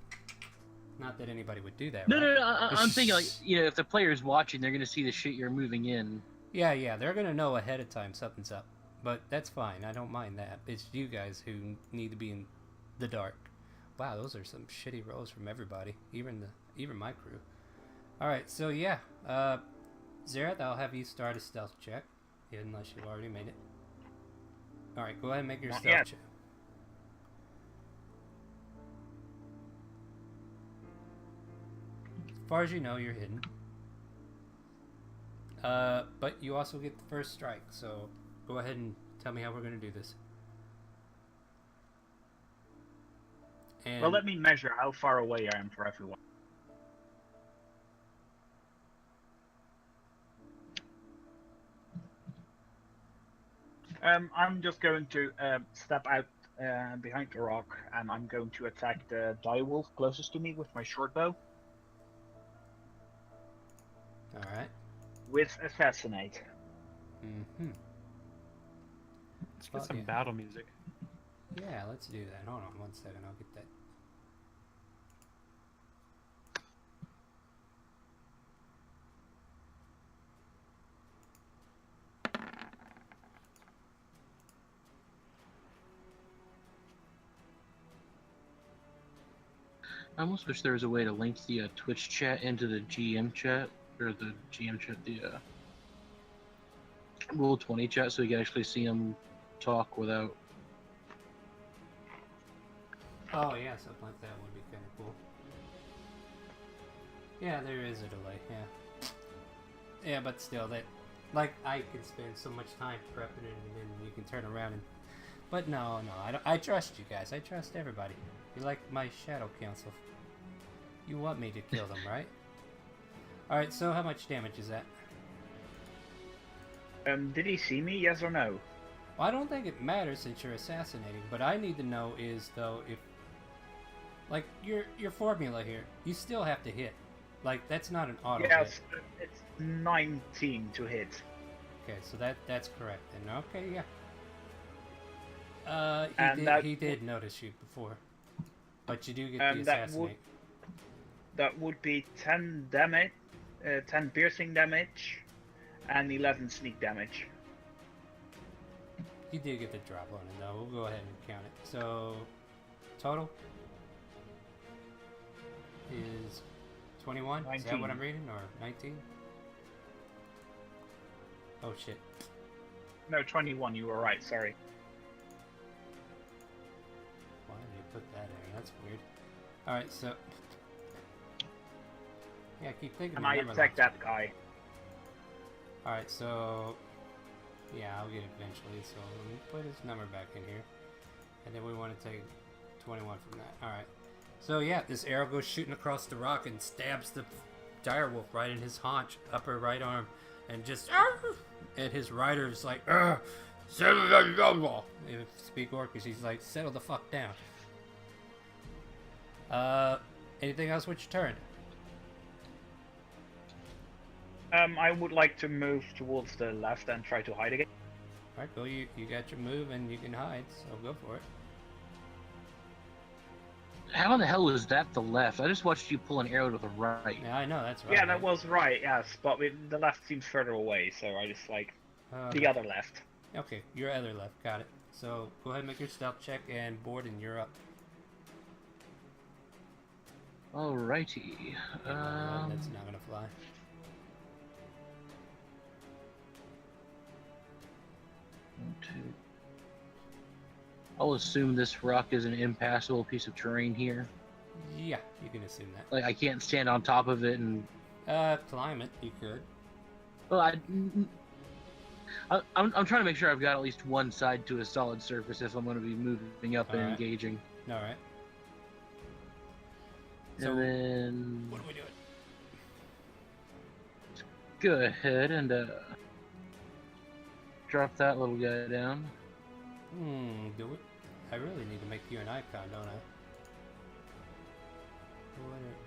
Not that anybody would do that, No, right? no, no. I'm thinking like, if the player's watching, they're gonna see the shit you're moving in. Yeah, they're going to know ahead of time something's up. But that's fine. I don't mind that. It's you guys who need to be in the dark. Wow, those are some shitty rolls from everybody, even my crew. All right, so yeah, Zerath, I'll have you start a stealth check, unless you've already made it. All right, go ahead and make your Not stealth yet. check. As far as you know, you're hidden. But you also get the first strike, so go ahead and tell me how we're gonna do this. And Well, let me measure how far away I am for everyone. I'm just going to step out behind the rock, and I'm going to attack the direwolf closest to me with my short bow all right. with assassinate. Mm-hmm. Let's get Well, some yeah. battle music. Yeah, let's do that. Hold on one second. I'll get that. I almost wish there was a way to link the Twitch chat into the GM chat, or the GM chat, the Roll20 chat, so you can actually see them talk without. Oh yeah, something like that would be kind of cool. Yeah, there is a delay. Yeah. Yeah, but still, that, like, I can spend so much time prepping it, and then you can turn around and. But no, I trust you guys. I trust everybody. You're like my shadow council. You want me to kill them, right? All right. So how much damage is that? Did he see me? Yes or no? Well, I don't think it matters since you're assassinating, but I need to know is, though, if, like, your formula here, you still have to hit. Like, that's not an auto hit. Yes, it's 19 to hit. Okay, so that's correct then. Okay, yeah. He did notice you before, but you do get the And assassinate. that would be 10 damage, 10 piercing damage, and 11 sneak damage. You did get the drop on it though. We'll go ahead and count it. So total is 21. Is that what 19. I'm reading, or 19? Oh shit. No, 21. You were right. Sorry. Why did you put that in? That's weird. Alright, so... Yeah, I keep thinking And my I number attacked locks. that guy. Alright, so... Yeah, I'll get it eventually, so let me put his number back in here. And then we want to take 21 from that. Alright. So yeah, this arrow goes shooting across the rock and stabs the direwolf right in his haunch, upper right arm, and just... And his rider's like... If speak Orcish, he's like, settle the fuck down. Anything else with your turn? I would like to move towards the left and try to hide again. Alright, go. You got your move and you can hide, so go for it. How in the hell was that the left? I just watched you pull an arrow to the right. Yeah, I know, that's right. Yeah, that was right. Yes, but the left seems further away, so I just like the other left. Okay, your other left. Got it. So go ahead and make your stealth check, and Borden, you're up. Alrighty. That's not gonna fly. I'll assume this rock is an impassable piece of terrain here. Yeah, you can assume that. Like, I can't stand on top of it and... Climb it, you could. Well, I'm trying to make sure I've got at least one side to a solid surface if I'm going to be moving up and Alright. engaging. Alright. So, And then... what are we doing? Go ahead and drop that little guy down. Do it. I really need to make you an icon, don't I?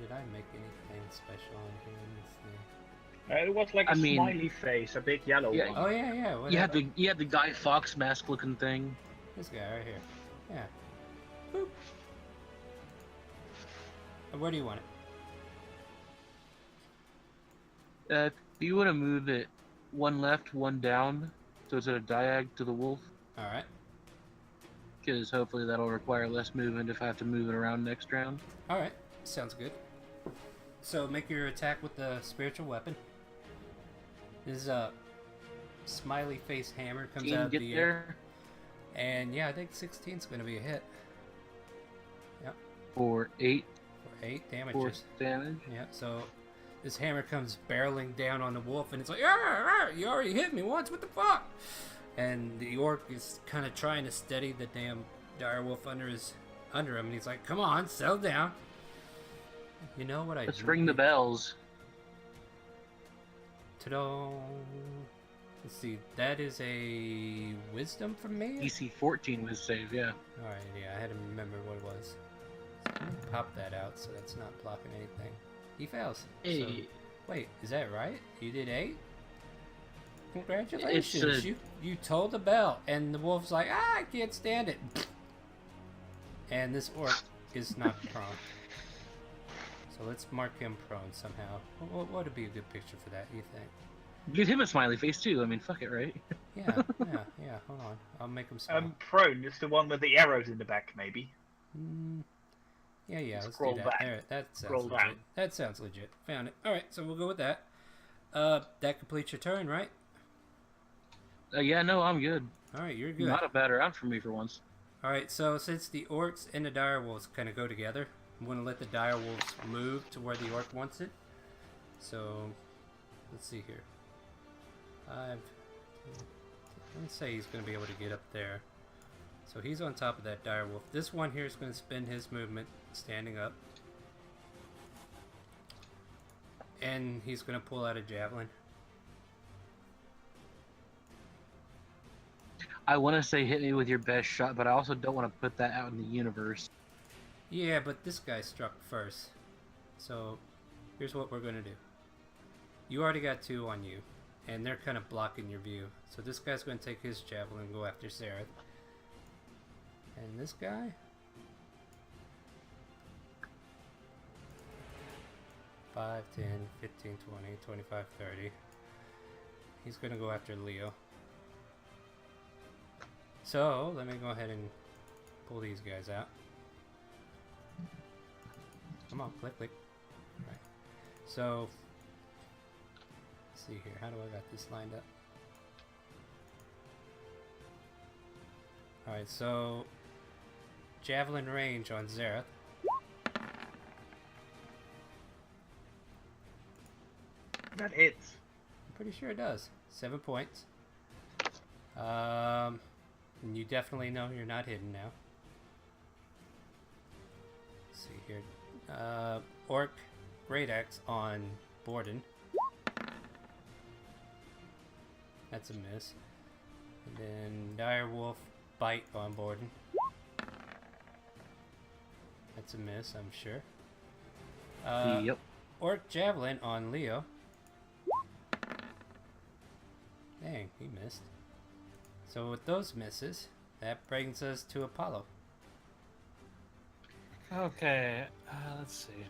Did I make anything special in here? Let me see. It was like a I mean- smiley face, a big yellow Yeah, one. Oh yeah, yeah. Whatever. You had the Guy Fawkes mask looking thing. This guy right here. Yeah. Boop. And where do you want it? If you want to move it one left, one down, so it's at a diag to the wolf, Alright. because hopefully that'll require less movement if I have to move it around next round. Alright. Sounds good. So make your attack with the spiritual weapon. This smiley face hammer comes Can out you of get the air. there? And yeah, I think 16 is going to be a hit. Yep. For 8 For 8 damages. force damage. Yeah, so this hammer comes barreling down on the wolf, and it's like, "Arr, arr, you already hit me once, what the fuck?" And the orc is kind of trying to steady the damn direwolf under him, and he's like, "Come on, settle down." You know what I Let's do? ring the bells. Ta-da. Let's see, that is a wisdom from me? DC 14 was save, yeah. Alright, yeah, I had to remember what it was. So let me pop that out so that's not blocking anything. He fails. Hey. So, wait, is that right? You did 8? Congratulations! You told the bell, and the wolf's like, "Ah, I can't stand it." And this orc is not prone. So let's mark him prone somehow. What would be a good picture for that, you think? Give him a smiley face too. I mean, fuck it, right? Yeah. Hold on. I'll make him smile. Prone is the one with the arrows in the back, maybe. Yeah, let's do Scroll that. back. There, that sounds Scroll legit. down. That sounds legit. Found it. Alright, so we'll go with that. That completes your turn, right? Yeah, no, I'm good. Alright, you're good. Not a bad round for me for once. Alright, so since the orcs and the direwolves kind of go together, I'm going to let the direwolves move to where the orc wants it. So, let's see here. Let's say he's going to be able to get up there. So he's on top of that direwolf. This one here is going to spend his movement standing up. And he's going to pull out a javelin. I want to say hit me with your best shot, but I also don't want to put that out in the universe. Yeah, but this guy struck first. So, here's what we're going to do. You already got 2 on you, and they're kind of blocking your view. So this guy's going to take his javelin and go after Sarah. And this guy? $5, $10, $15, $20, $25, $30. He's going to go after Leo. So, let me go ahead and pull these guys out. Come on, click, click. Alright. So, let's see here. How do I got this lined up? Alright, so javelin range on Zareth. That hits. I'm pretty sure it does. 7 points. And you definitely know you're not hidden now. Let's see here. Orc Great Axe on Borden. That's a miss. And then Dire Wolf Bite on Borden. That's a miss, I'm sure. Yep. Orc Javelin on Leo. Dang, he missed. So with those misses, that brings us to Apollo. Okay, let's see.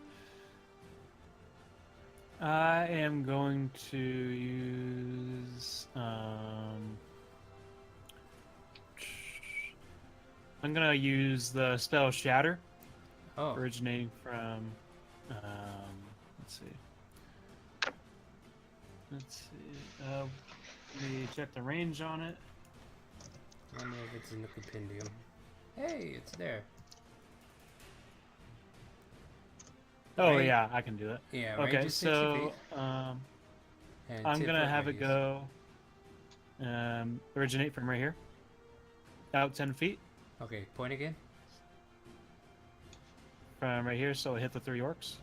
I am going to use. I'm gonna use the spell Shatter, Oh, originating from. Let's see. Let's see. Let me check the range on it. I wonder if it's in the compendium. Hey, it's there. Oh Right. yeah, I can do it. Yeah, range Okay, is 60 so feet. And I'm 10 gonna foot have it radius. go. Originate from right here. Out 10 feet Okay, point again. from right here, so it hit the 3 orcs.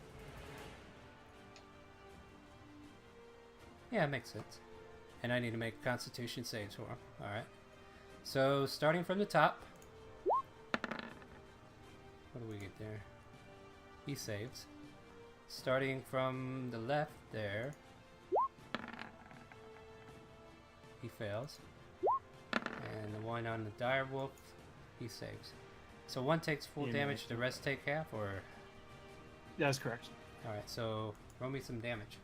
Yeah, it makes sense. And I need to make Constitution saves for him. Alright. So, starting from the top. What do we get there? He saves. Starting from the left there. He fails. And the one on the Dire Wolf, he saves. So one takes full Yeah, damage, nice. the rest take half, or... That's correct. Alright, so roll me some damage.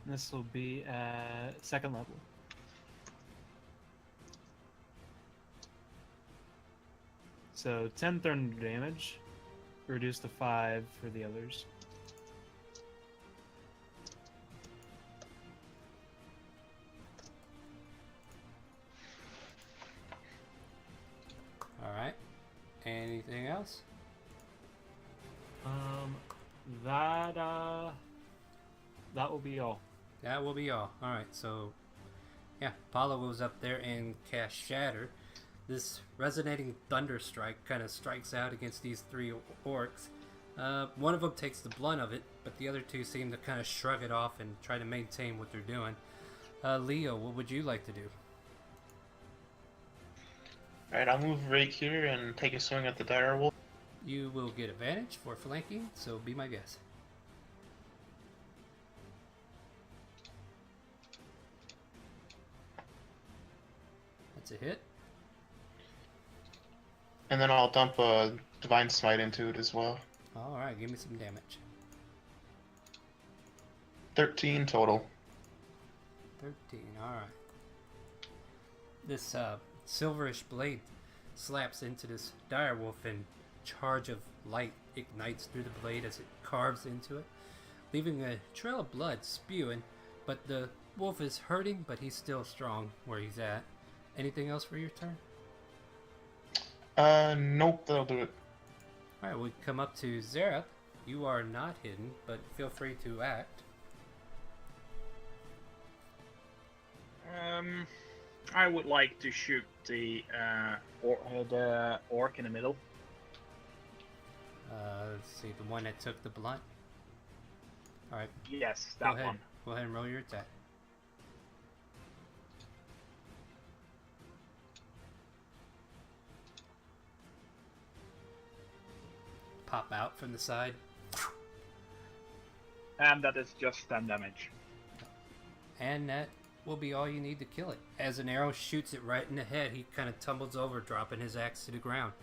This will be at 2nd level. So 10 thunder damage, reduced to 5 for the others. Alright. Anything else? That will be all. That will be all. Alright, so yeah, Apollo goes up there and casts Shatter. This resonating thunder strike kind of strikes out against these 3 orcs. One of them takes the blunt of it, but the other 2 seem to kind of shrug it off and try to maintain what they're doing. Leo, what would you like to do? Alright, I'll move right here and take a swing at the dire wolf. You will get advantage for flanking, so be my guest. That's a hit. And then I'll dump a divine smite into it as well. Alright, give me some damage. 13 total. 13, alright. This silverish blade slaps into this direwolf and charge of light ignites through the blade as it carves into it, leaving a trail of blood spewing, but the wolf is hurting, but he's still strong where he's at. Anything else for your turn? Nope, that'll do it. Alright, we come up to Zareth. You are not hidden, but feel free to act. I would like to shoot the orc in the middle. Let's see, the one that took the blunt. Alright, Yes, go that ahead. one. Go ahead and roll your attack. Pop out from the side. And that is just 10 damage. And that will be all you need to kill it. As an arrow shoots it right in the head, he kind of tumbles over, dropping his axe to the ground.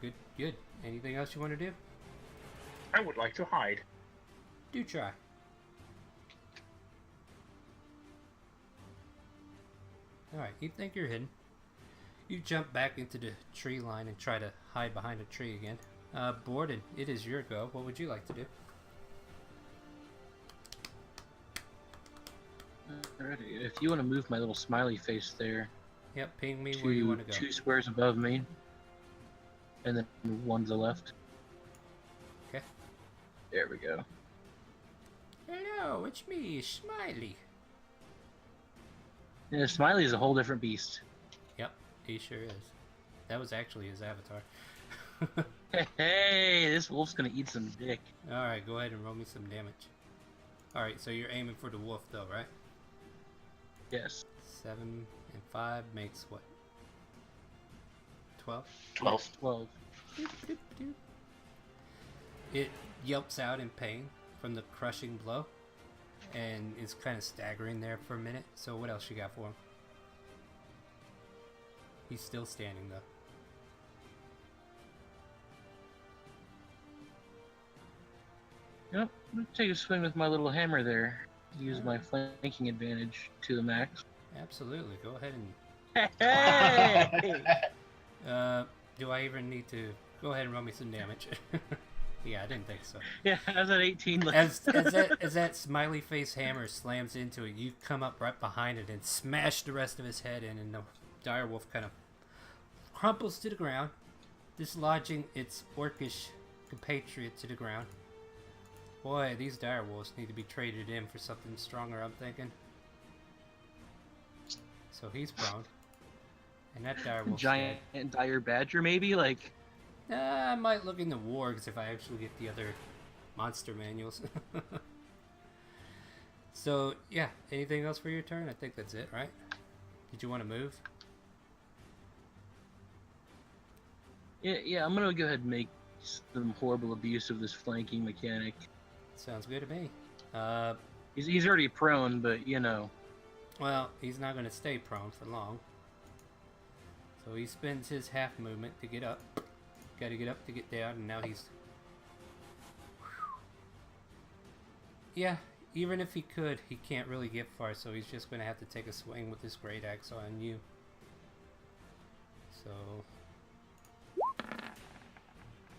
Good, good. Anything else you want to do? I would like to hide. Do try. Alright, you think you're hidden. You jump back into the tree line and try to hide behind a tree again. Borden, it is your go. What would you like to do? Alrighty, if you want to move my little smiley face there Yep, ping me where you want to go. 2 squares above me, and then 1 to the left. Okay. There we go. Hello, it's me, Smiley. Yeah, Smiley is a whole different beast. Yep, he sure is. That was actually his avatar. Hey, this wolf's gonna eat some dick. Alright, go ahead and roll me some damage. Alright, so you're aiming for the wolf though, right? Yes. 7 and 5 makes what? 12? 12. 12. Doop, doop, doop. It yelps out in pain from the crushing blow and is kind of staggering there for a minute. So what else you got for him? He's still standing though. Yep, I'm gonna take a swing with my little hammer there. Use my flanking advantage to the max. Absolutely, go ahead and Hey! do I even need to go ahead and roll me some damage? Yeah, I didn't think so. Yeah, I was at 18. As that smiley face hammer slams into it, you come up right behind it and smash the rest of his head in, and the direwolf kind of crumples to the ground, dislodging its orcish compatriot to the ground. Boy, these direwolves need to be traded in for something stronger, I'm thinking. So he's prone. And that direwolf's Giant dead. dire badger, maybe? Like, I might look into wargs if I actually get the other monster manuals. So, yeah, anything else for your turn? I think that's it, right? Did you want to move? yeah, I'm gonna go ahead and make some horrible abuse of this flanking mechanic. Sounds good to me. He's already prone, but you know. Well, he's not going to stay prone for long. So he spends his half movement to get up. Gotta get up to get down, and now he's... Yeah, even if he could, he can't really get far, so he's just going to have to take a swing with this great axe on you. So...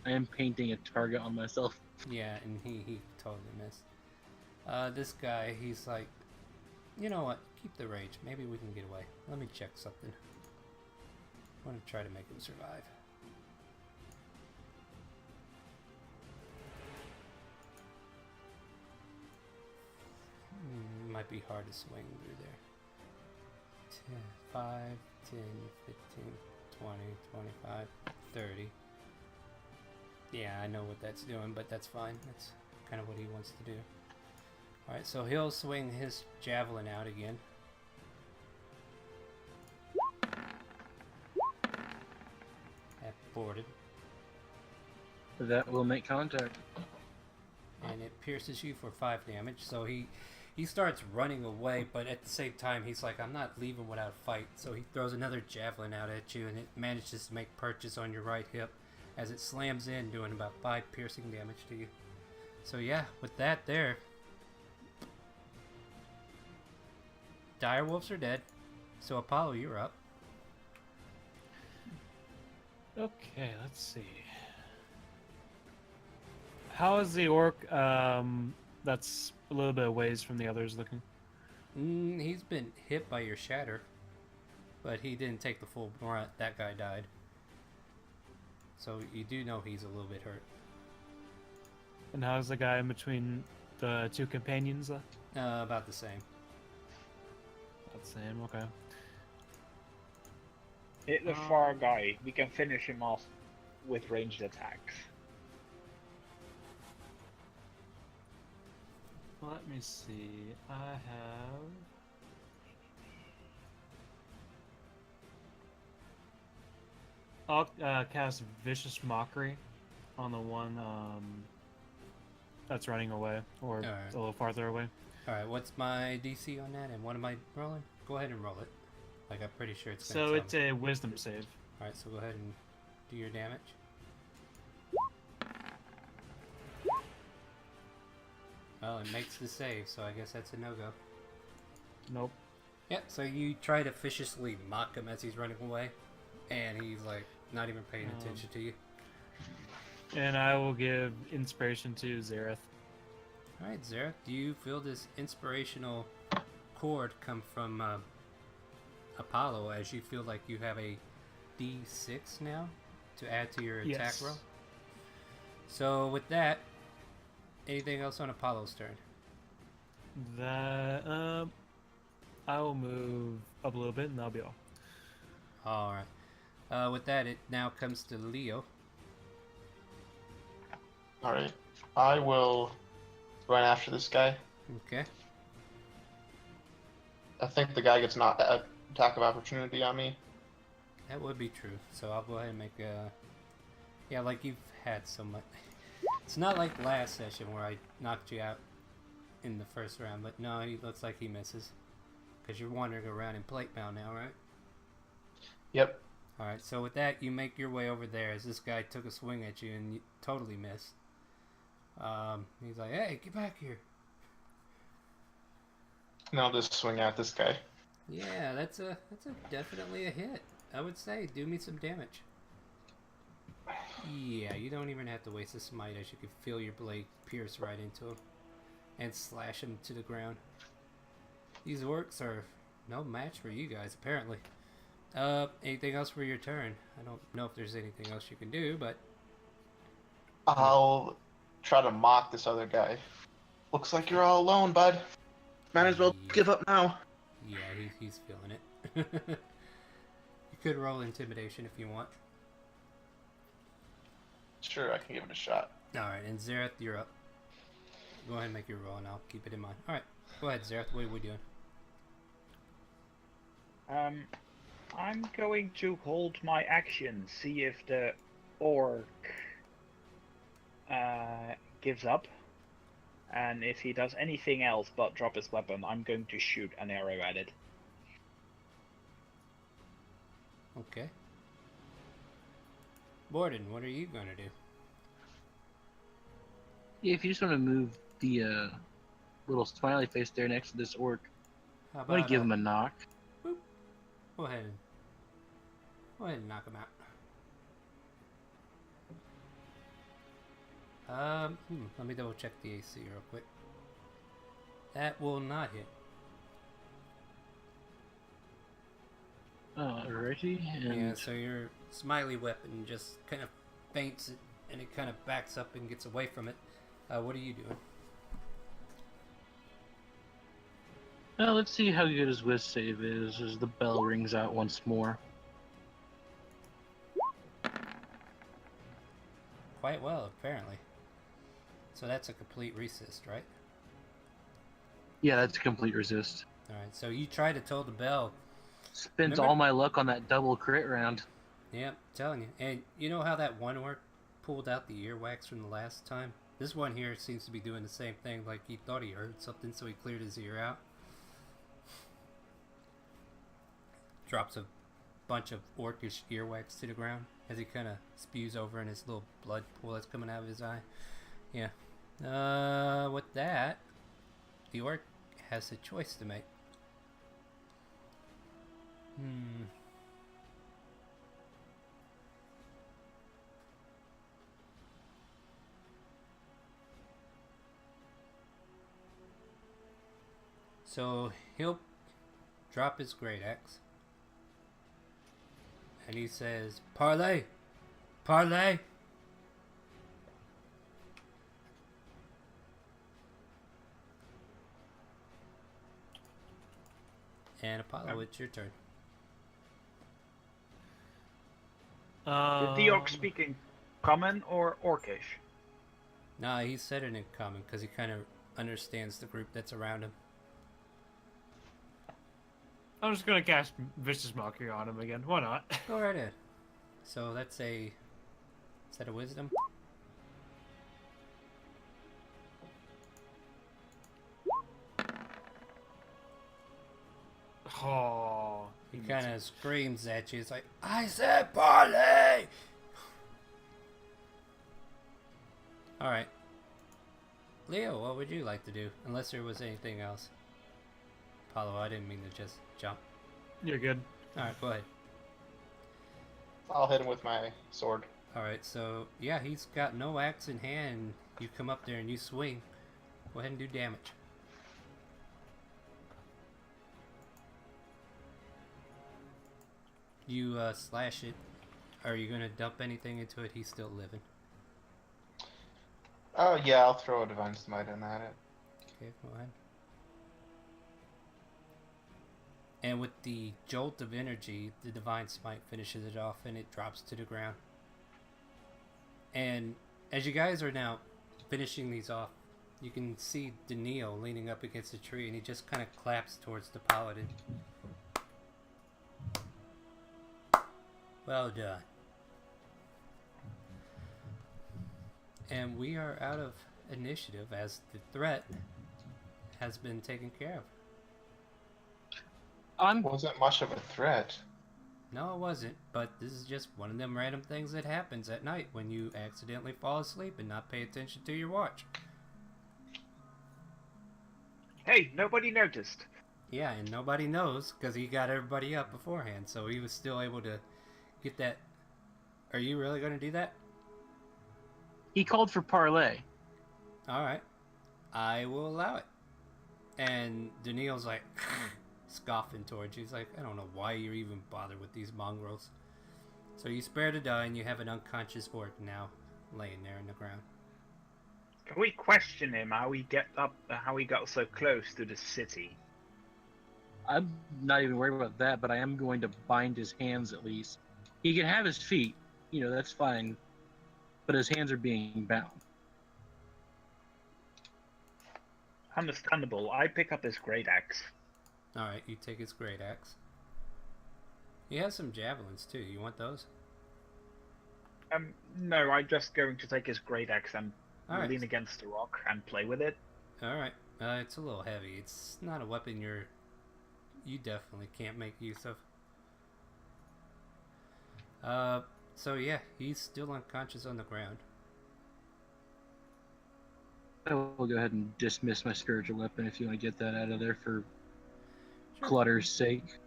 I am painting a target on myself. Yeah, and he totally missed. This guy, he's like, you know what? Keep the rage. Maybe we can get away. Let me check something. I want to try to make him survive. Might be hard to swing through there. 10, 5, 10, 15, 20, 25, 30. Yeah, I know what that's doing, but that's fine. That's kind of what he wants to do. Alright, so he'll swing his javelin out again. At boarded. That will make contact. And it pierces you for 5 damage. So he starts running away, but at the same time he's like, I'm not leaving without a fight. So he throws another javelin out at you, and it manages to make purchase on your right hip as it slams in, doing about 5 piercing damage to you. So yeah, with that there, direwolves are dead. So Apollo, you're up. Okay, let's see. How is the orc that's a little bit of ways from the others looking? He's been hit by your shatter, but he didn't take the full brunt. That guy died. So you do know he's a little bit hurt. And how's the guy in between the two companions? About the same. About the same, okay. Hit the far guy. We can finish him off with ranged attacks. Let me see. I have... I'll cast Vicious Mockery on the one that's running away, or Alright. a little farther away. Alright, what's my DC on that, and what am I rolling? Go ahead and roll it. Like, I'm pretty sure it's gonna So tell it's me. a Wisdom save. Alright, so go ahead and do your damage. Well, it makes the save, so I guess that's a no-go. Nope. Yep, so you try to viciously mock him as he's running away, and he's like not even paying attention to you. And I will give inspiration to Zareth. Alright, Zareth, do you feel this inspirational chord come from Apollo as you feel like you have a D6 now to add to your attack Yes. roll? So with that, anything else on Apollo's turn? That I will move up a little bit, and that'll be all. Alright. With that, it now comes to Leo. Alright. I will run after this guy. Okay. I think the guy gets an attack of opportunity on me. That would be true. So I'll go ahead and make a... Yeah, like you've had so much... It's not like last session where I knocked you out in the first round, but no, he looks like he misses. Because you're wandering around in plate mail now, right? Yep. Alright, so with that, you make your way over there as this guy took a swing at you and you totally missed. He's like, hey, get back here. And I'll just swing at this guy. Yeah, that's definitely a hit. I would say, do me some damage. Yeah, you don't even have to waste a smite as you can feel your blade pierce right into him and slash him to the ground. These orcs are no match for you guys, apparently. Anything else for your turn? I don't know if there's anything else you can do, but... I'll try to mock this other guy. Looks like you're all alone, bud. Might as well give up now. Yeah, he's feeling it. You could roll intimidation if you want. Sure, I can give it a shot. Alright, and Zareth, you're up. Go ahead and make your roll and I'll keep it in mind. Alright, go ahead, Zareth. What are we doing? I'm going to hold my action, see if the orc gives up. And if he does anything else but drop his weapon, I'm going to shoot an arrow at it. Okay. Borden, what are you going to do? Yeah, if you just want to move the little smiley face there next to this orc, How I'm gonna give him a knock. Boop. Go ahead and knock him out. Let me double check the AC real quick. That will not hit. Alrighty, and Yeah, so your smiley weapon just kind of feints it, and it kind of backs up and gets away from it. What are you doing? let's see how good his whiz save is as the bell rings out once more. Quite well, apparently. So that's a complete resist, right? Yeah, that's a complete resist. Alright, so you try to toll the bell. Spent Remember- all my luck on that double crit round. Yep, telling you. And you know how that one orc pulled out the earwax from the last time? This one here seems to be doing the same thing, like he thought he heard something, so he cleared his ear out. Drops a bunch of orcish earwax to the ground as he kind of spews over in his little blood pool that's coming out of his eye. Yeah. With that, the orc has a choice to make. So he'll drop his great axe. And he says, "Parlay! Parlay!" And Apollo, it's your turn. Did the orc speak in common or orcish? Nah, he said it in common because he kind of understands the group that's around him. I'm just gonna cast Vicious Mockery on him again. Why not? Go right ahead. So that's a... Is that a wisdom? Oh, He kind of screams at you. It's like, "I said parlay!" Alright. Leo, what would you like to do? Unless there was anything else. Apollo, I didn't mean to just jump. You're good. Alright, go ahead. I'll hit him with my sword. Alright, so yeah, he's got no axe in hand. You come up there and you swing. Go ahead and do damage. You slash it. Are you gonna dump anything into it? He's still living. Oh yeah, I'll throw a divine smite in at it. Okay, go ahead. And with the jolt of energy, the divine smite finishes it off and it drops to the ground. And as you guys are now finishing these off, you can see Daniil leaning up against a tree and he just kind of claps towards the paladin. Well done. And we are out of initiative as the threat has been taken care of. Wasn't much of a threat. No, it wasn't, but this is just one of them random things that happens at night when you accidentally fall asleep and not pay attention to your watch. Hey, nobody noticed. Yeah, and nobody knows because he got everybody up beforehand, so he was still able to get that. Are you really going to do that? He called for parlay. Alright, I will allow it. And Daniil's like, scoffing towards you. He's like, I don't know why you're even bothered with these mongrels. So you spare to die and you have an unconscious orc now laying there in the ground. Can we question him how he got so close to the city? I'm not even worried about that, but I am going to bind his hands at least. He can have his feet, that's fine, but his hands are being bound. Understandable. I pick up his great axe. Alright, you take his great axe. He has some javelins too. You want those? No, I'm just going to take his great axe and Alright. lean against the rock and play with it. Alright. It's a little heavy. It's not a weapon you definitely can't make use of. So yeah, he's still unconscious on the ground. I will go ahead and dismiss my spiritual weapon if you want to get that out of there for clutter's sake.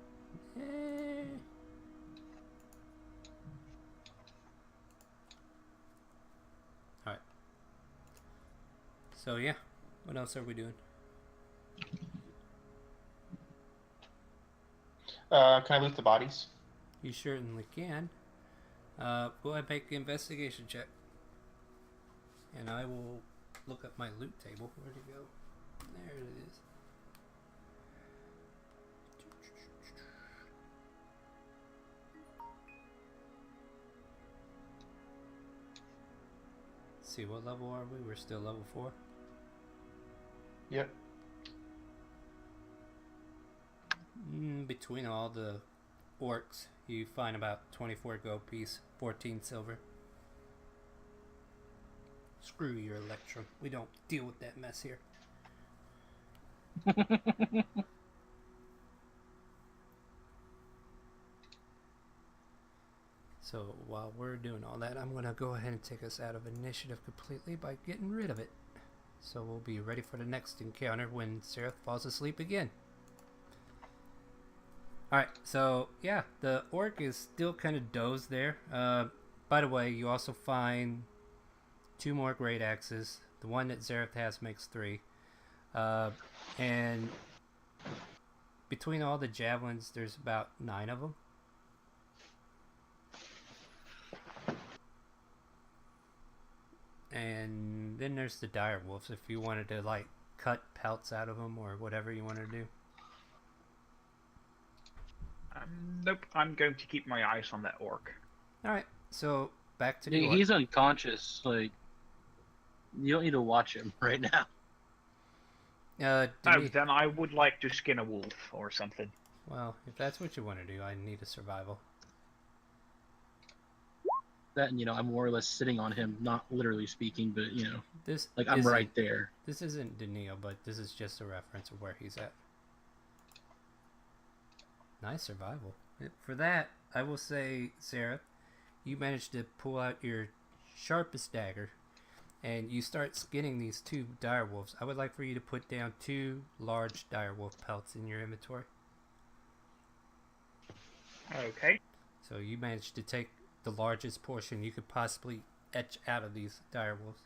Alright. So yeah, what else are we doing? Can I loot the bodies? You certainly can. Go ahead and make an investigation check. And I will look up my loot table. Where'd it go? There it is. Let's see, what level are we? We're still level 4. Yep. Between all the orcs, you find about 24 gold piece, 14 silver. Screw your electrum. We don't deal with that mess here. So while we're doing all that, I'm going to go ahead and take us out of initiative completely by getting rid of it. So we'll be ready for the next encounter when Seraph falls asleep again. Alright, so yeah, the orc is still kind of dozed there. By the way, you also find 2 more great axes. The one that Zareth has makes 3. And between all the javelins, there's about 9 of them. And then there's the dire wolves if you wanted to like cut pelts out of them or whatever you want to do. Nope, I'm going to keep my eyes on that orc. Alright, so back to the orc. He's unconscious. Like, you don't need to watch him right now. Then I would like to skin a wolf or something. Well, if that's what you want to do, I need a survival. That, and I'm more or less sitting on him, not literally speaking, but This like I'm right there. This isn't Daniil, but this is just a reference of where he's at. Nice survival. For that, I will say, Sarah, you managed to pull out your sharpest dagger, and you start skinning these 2 direwolves. I would like for you to put down 2 large direwolf pelts in your inventory. Okay. So you managed to take the largest portion you could possibly etch out of these direwolves.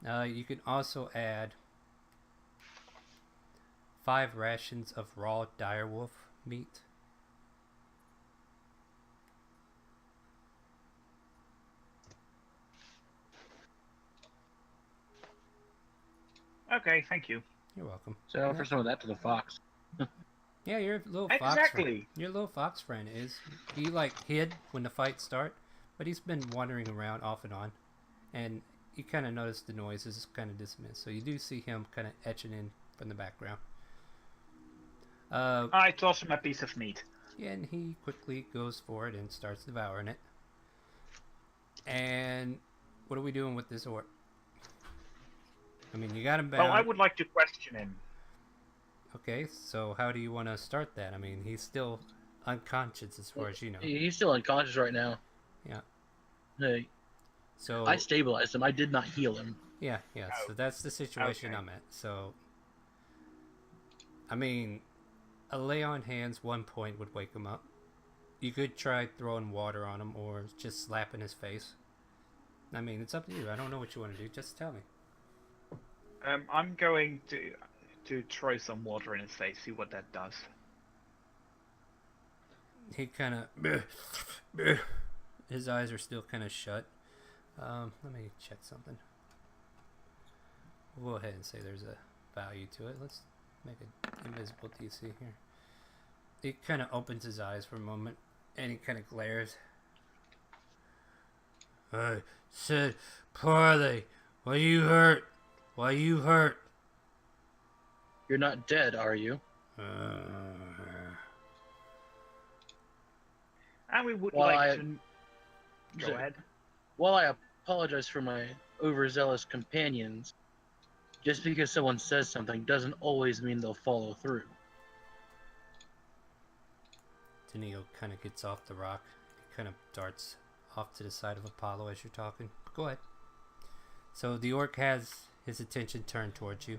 You can also add 5 rations of raw direwolf meat. Okay, thank you. You're welcome. So I offer some of that to the fox. Yeah, your little fox Exactly. friend. Your little fox friend he like hid when the fight start, but he's been wandering around off and on, and you kind of notice the noises is kind of dismissed. So you do see him kind of etching in from the background. I toss him a piece of meat. Yeah, and he quickly goes for it and starts devouring it. And what are we doing with this orc? I mean, you got him bound. Well, I would like to question him. Okay, so how do you want to start that? I mean, he's still unconscious as far as you know. He's still unconscious right now. Yeah. Hey, So I stabilized him. I did not heal him. yeah. So that's the situation Okay. I'm at. So, I mean, a lay on hands 1 point would wake him up. You could try throwing water on him or just slapping his face. I mean, it's up to you. I don't know what you want to do. Just tell me. I'm going to throw some water in his face, see what that does. He kind of... His eyes are still kind of shut. Let me check something. We'll go ahead and say there's a value to it. Let's make it invisible DC here. He kind of opens his eyes for a moment, and he kind of glares. I said, Parley, why you hurt? Why you hurt? You're not dead, are you? And we would Well, like to... Go So- ahead. While I apologize for my overzealous companions, just because someone says something doesn't always mean they'll follow through. Danilo kind of gets off the rock. He kind of darts off to the side of Apollo as you're talking. Go ahead. So the orc has his attention turned towards you.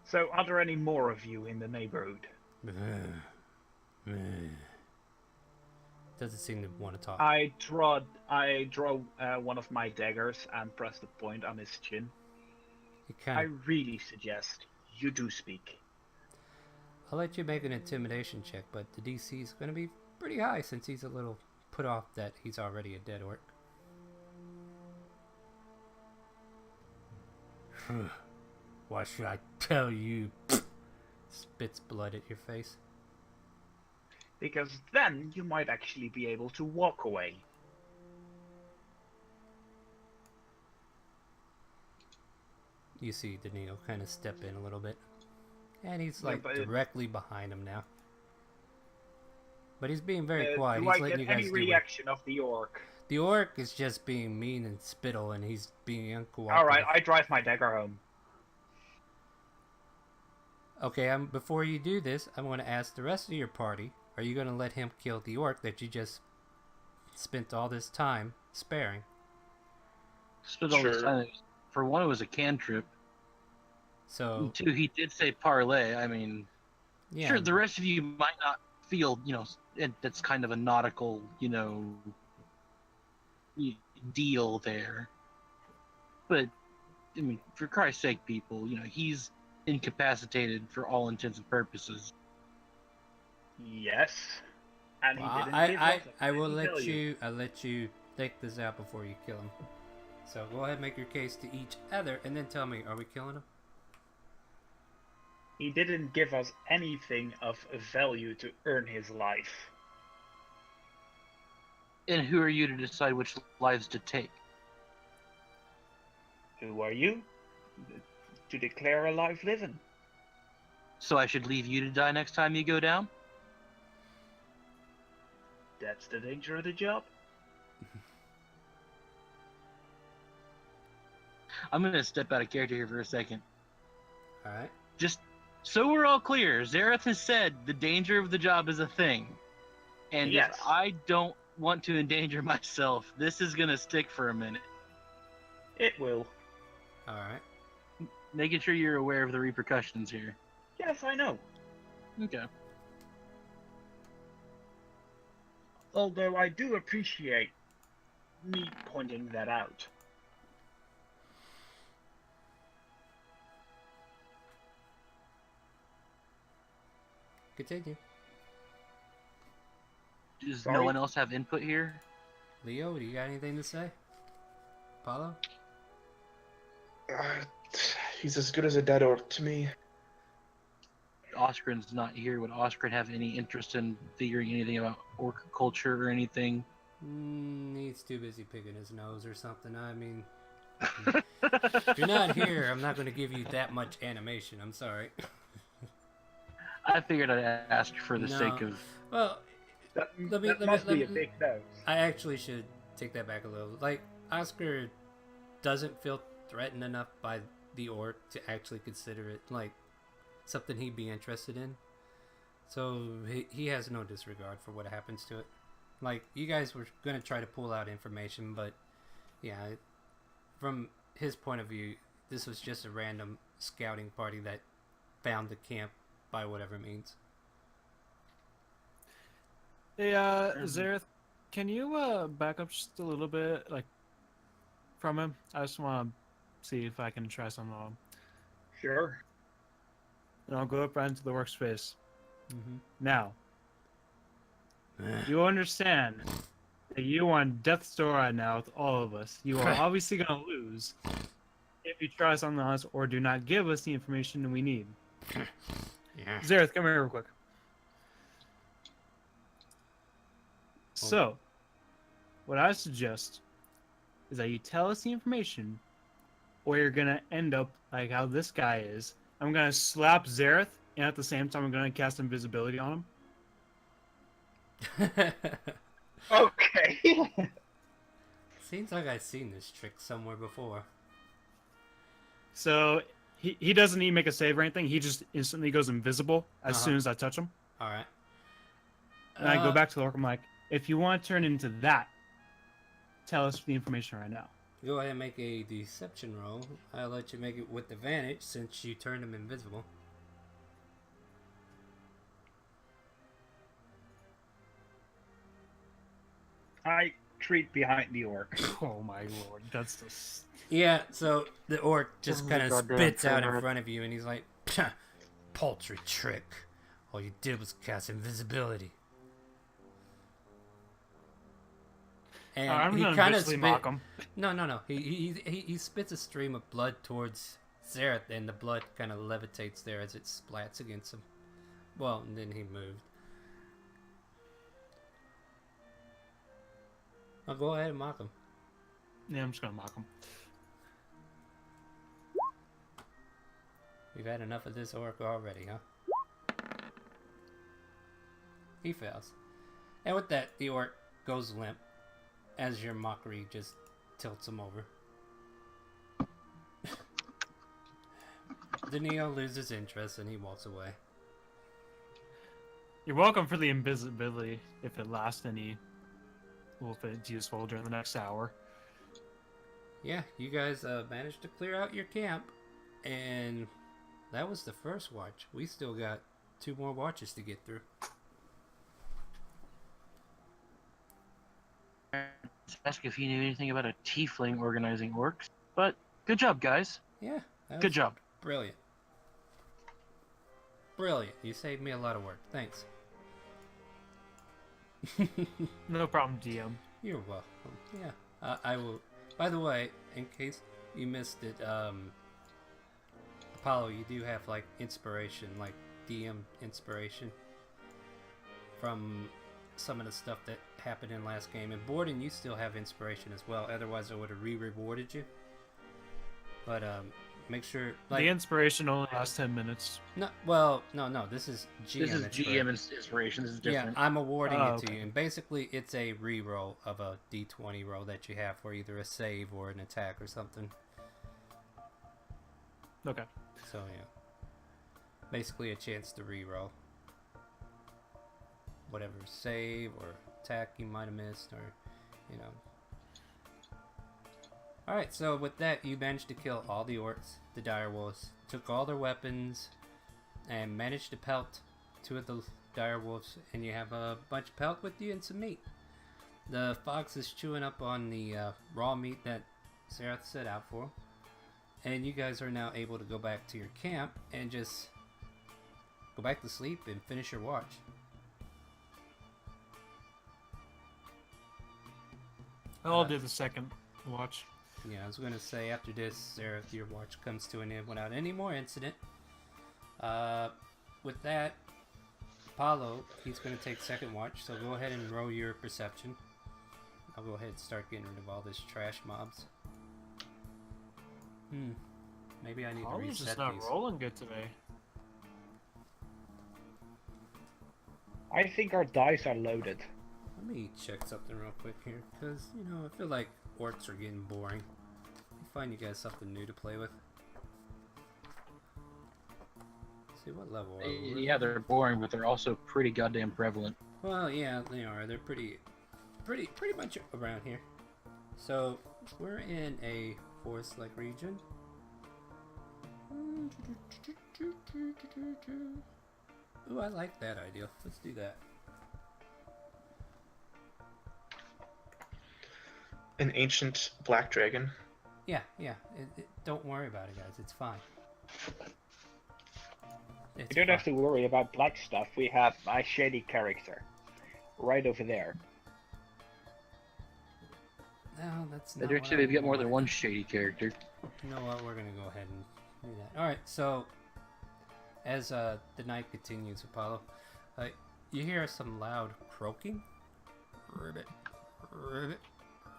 So, are there any more of you in the neighborhood? Doesn't seem to want to talk. I draw one of my daggers and press the point on his chin. He I kind of. really suggest you do speak. I'll let you make an intimidation check, but the DC is going to be pretty high since he's a little put off that he's already a dead orc. Why should I tell you? Spits blood at your face. Because then you might actually be able to walk away. You see Danilo kind of step in a little bit. And he's Yeah, like but directly behind him now. But he's being very quiet. Do He's I letting get you guys any do it. reaction of the orc? The orc is just being mean and spittle, and he's being uncooperative. Alright, I drive my dagger home. Okay, before you do this, I'm going to ask the rest of your party, are you going to let him kill the orc that you just spent all this time sparing? Spent all this Sure. time. For one, it was a cantrip. So, Two, he did say parlay. I mean, yeah. sure, the rest of you might not feel, that's kind of a nautical, deal there. But, I mean, for Christ's sake, people, he's incapacitated for all intents and purposes. Yes. And he Well, didn't give us I will any let value. I'll let you think this out before you kill him. So go ahead and make your case to each other, and then tell me, are we killing him? He didn't give us anything of value to earn his life. And who are you to decide which lives to take? Who are you? To declare a life living. So I should leave you to die next time you go down? That's the danger of the job. I'm going to step out of character here for a second. Alright. Just so we're all clear, Zareth has said the danger of the job is a thing. And Yes. if I don't want to endanger myself, this is going to stick for a minute. It will. Alright. Making sure you're aware of the repercussions here. Yes, I know. Okay. Although I do appreciate me pointing that out. Continue. Does Sorry? no one else have input here? Leo, do you got anything to say? Apollo? He's as good as a dead orc to me. Oscarin's not here. Would Oscarin have any interest in figuring anything about orc culture or anything? He's too busy picking his nose or something. I mean, if you're not here, I'm not going to give you that much animation. I'm sorry. I figured I'd ask for the No. sake of. Well, That Let me- must be a big nose. I actually should take that back a little. Like, Oscar doesn't feel threatened enough by the orc to actually consider it, like, something he'd be interested in. So, he has no disregard for what happens to it. Like, you guys were going to try to pull out information, but, yeah, from his point of view, this was just a random scouting party that found the camp by whatever means. Hey, Zareth, can you back up just a little bit, like, from him? I just want to see if I can try something on him. Sure. And I'll go up right into the workspace. Mm-hmm. Now, you understand that you are on death's door right now with all of us. You are obviously going to lose if you try something on us or do not give us the information we need. Yeah. Zareth, come here real quick. So, what I suggest is that you tell us the information, or you're gonna end up like how this guy is. I'm gonna slap Zareth, and at the same time, I'm gonna cast invisibility on him. Okay. Seems like I've seen this trick somewhere before. So he doesn't even make a save or anything. He just instantly goes invisible as soon as I touch him. All right. And I go back to the orc. I'm like, if you want to turn into that, tell us the information right now. Go ahead and make a deception roll. I'll let you make it with advantage since you turned him invisible. I retreat behind the orc. Oh my lord, that's just... Yeah, so the orc just kind of Goddamn spits out in favorite. front of you, and he's like, "Pah, paltry trick. All you did was cast invisibility." And I'm he gonna kind of viciously mock him. No. He spits a stream of blood towards Zareth, and the blood kind of levitates there as it splats against him. Well, and then he moved. I'll go ahead and mock him. Yeah, I'm just gonna mock him. We've had enough of this orc already, huh? He fails. And with that, the orc goes limp as your mockery just tilts him over. The Neo loses interest and he walks away. You're welcome for the invisibility if it lasts any... Well, if it's useful during the next hour. Yeah, you guys managed to clear out your camp, and that was the first watch. We still got 2 more watches to get through. Ask if you knew anything about a tiefling organizing orcs. But good job, guys. Yeah, that Good was job. brilliant. Brilliant. You saved me a lot of work. Thanks. No problem, DM. You're welcome. Yeah, I will. By the way, in case you missed it, Apollo, you do have like inspiration, like DM inspiration from some of the stuff that happened in last game. And Borden, you still have inspiration as well. Otherwise, I would have re-rewarded you. But make sure. Like, The inspiration only lasts 10 minutes. no, well, no. This is GM. This is inspiration. GM inspiration. This is Yeah, different. I'm awarding Oh, it to okay. you, and basically it's a re-roll of a d20 roll that you have for either a save or an attack or something. Okay. So yeah, basically a chance to re-roll whatever save or attack you might have missed, or you know. All right, so with that, you managed to kill all the orcs, the direwolves, took all their weapons, and managed to pelt 2 of the direwolves, and you have a bunch of pelt with you and some meat. The fox is chewing up on the raw meat that Serath set out for him. And you guys are now able to go back to your camp and just go back to sleep and finish your watch. I'll do the second watch. Yeah, I was going to say, after this, Serath, your watch comes to an end without any more incident. With that, Apollo, he's going to take second watch, so go ahead and roll your perception. I'll go ahead and start getting rid of all this trash mobs. Maybe I need to Apollo's reset just not these. rolling good today. I think our dice are loaded. Let me check something real quick here, because, you know, I feel like orcs are getting boring. Let me find you guys something new to play with. Let's see, what level are we? Yeah, they're boring, but they're also pretty goddamn prevalent. Well, yeah, they are. They're pretty much around here. So, we're in a forest-like region. Ooh, I like that idea. Let's do that. An ancient black dragon. Yeah. Don't worry about it, guys. It's fine. It's You don't have fine. to worry about black stuff. We have my shady character right over there. No, that's They not do what too. I They've got more want. than one shady character. You know what? We're gonna go ahead and do that. All right. So, as the night continues, Apollo, you hear some loud croaking. Ribbit, ribbit,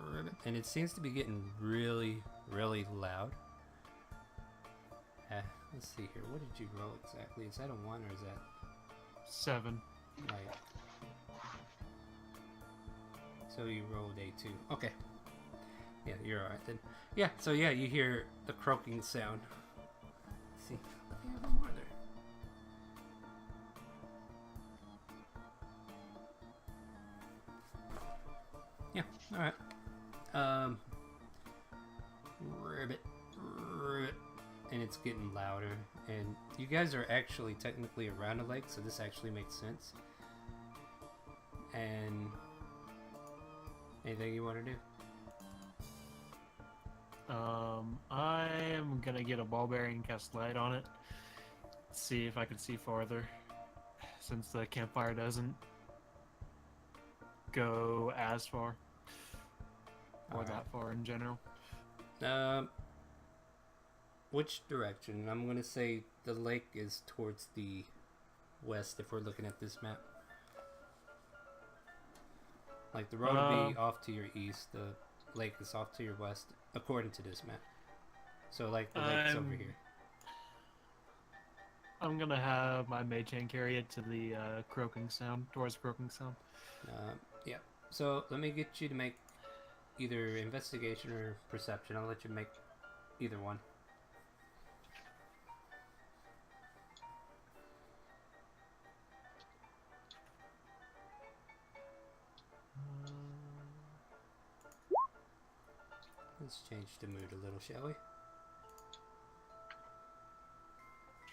ribbit, and it seems to be getting really, really loud. Let's see here. What did you roll exactly? Is that a 1 or is that 7. right? So you rolled a 2. Okay. Yeah, you're alright then. Yeah, so yeah, you hear the croaking sound. Let's see. Yeah, one more there. Yeah, alright. Ribbit, ribbit. And it's getting louder. And you guys are actually technically around a lake, so this actually makes sense. And anything you want to do? I am gonna get a ball bearing and cast light on it. See if I can see farther, since the campfire doesn't go as far or Alright. that far in general. Which direction? I'm gonna say the lake is towards the west if we're looking at this map. Like the road would be off to your east, the lake is off to your west, according to this map. So like the lake's over here. I'm gonna have my mage hand carry it to the croaking sound, towards the croaking sound. Yeah. So let me get you to make either investigation or perception. I'll let you make either one. Let's change the mood a little, shall we?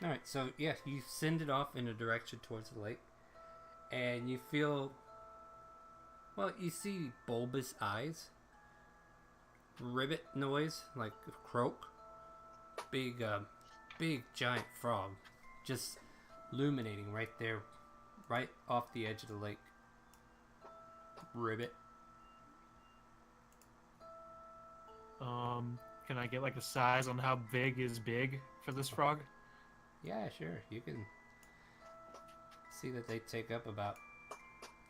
Alright, so yeah, you send it off in a direction towards the lake. And you feel... Well, you see bulbous eyes. Ribbit noise, like a croak. Big giant frog. Just illuminating right there. Right off the edge of the lake. Ribbit. Can I get like a size on how big is big for this frog? Yeah, sure. You can see that they take up about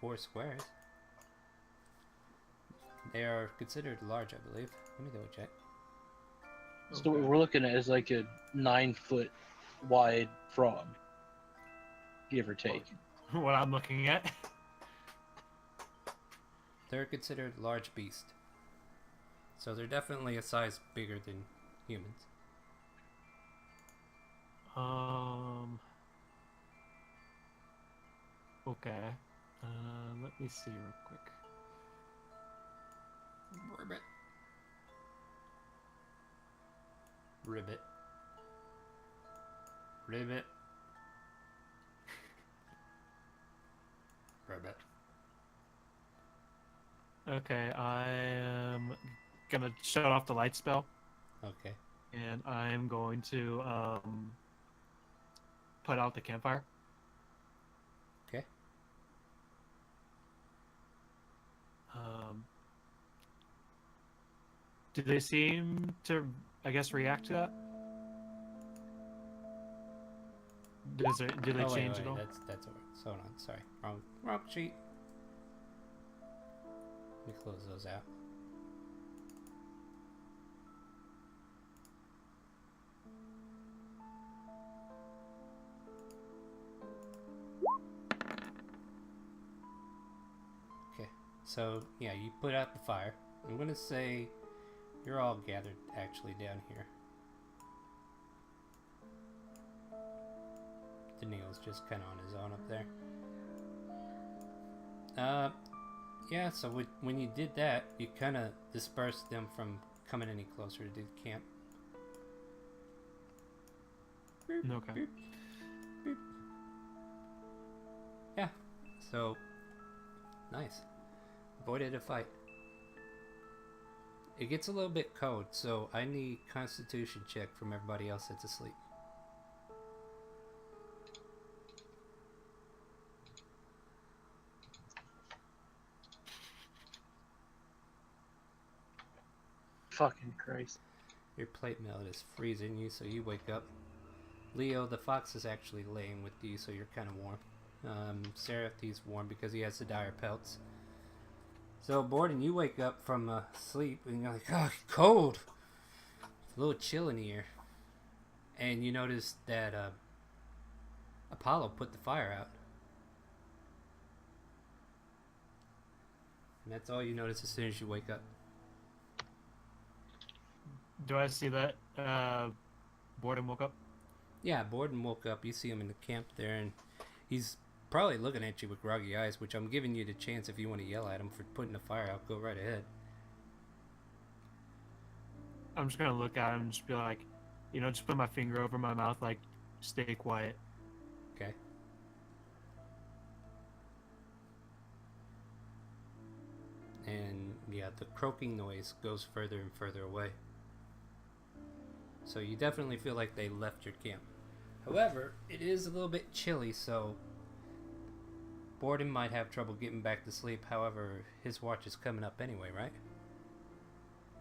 4 squares. They are considered large, I believe. Let me double check. So what we're looking at is like a 9-foot wide frog, give or take. What I'm looking at. They're considered large beast. So they're definitely a size bigger than humans. Okay. Let me see real quick. Ribbit. Ribbit. Ribbit. Ribbit. Okay, I am gonna shut off the light spell, Okay. and I'm going to put out the campfire. Okay. Do they seem to, I guess, react to that? Do they Oh, wait, change wait, at all? that's over. Hold on, sorry. Wrong sheet. Let me close those out. Okay, so yeah, you put out the fire. I'm gonna say you're all gathered actually down here. Daniil's just kind of on his own up there. Yeah, so when you did that, you kind of dispersed them from coming any closer to the camp. Okay. Boop, boop. Yeah, so nice. Avoided a fight. It gets a little bit cold, so I need Constitution check from everybody else that's asleep. Fucking Christ. Your plate melt is freezing you, so you wake up. Leo, the fox is actually laying with you, so you're kind of warm. Seraph, he's warm because he has the dire pelts. So, Borden, you wake up from sleep, and you're like, oh, cold! It's a little chill in here. And you notice that Apollo put the fire out. And that's all you notice as soon as you wake up. Do I see that Borden woke up? Yeah, Borden woke up. You see him in the camp there, and he's probably looking at you with groggy eyes, which I'm giving you the chance if you want to yell at him for putting the fire out. Go right ahead. I'm just gonna look at him and just be like, just put my finger over my mouth, like, stay quiet. Okay. And yeah, the croaking noise goes further and further away. So you definitely feel like they left your camp. However, it is a little bit chilly, so Borden might have trouble getting back to sleep. However, his watch is coming up anyway, right?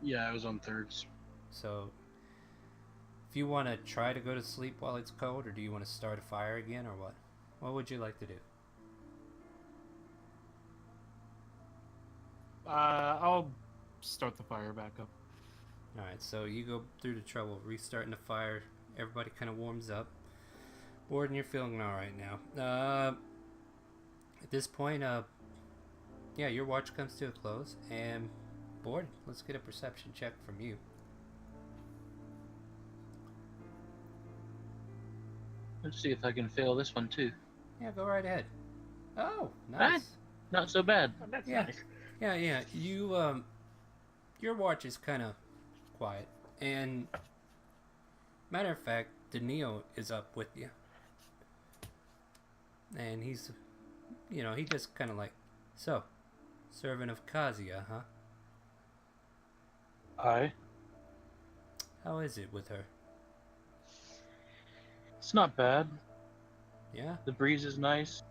Yeah, I was on thirds. So if you want to try to go to sleep while it's cold, or do you want to start a fire again, or what? What would you like to do? I'll start the fire back up. Alright, so you go through the trouble of restarting the fire. Everybody kind of warms up. Borden, you're feeling alright now. At this point, yeah, your watch comes to a close. And Borden, let's get a perception check from you. Let's see if I can fail this one too. Yeah, go right ahead. Oh, nice. Not so bad. Oh, that's Yeah. nice. Yeah. You, your watch is kind of quiet. And, matter of fact, Daniil is up with you. And he's, he just kind of like, so, servant of Kazia, huh? Aye. How is it with her? It's not bad. Yeah? The breeze is nice.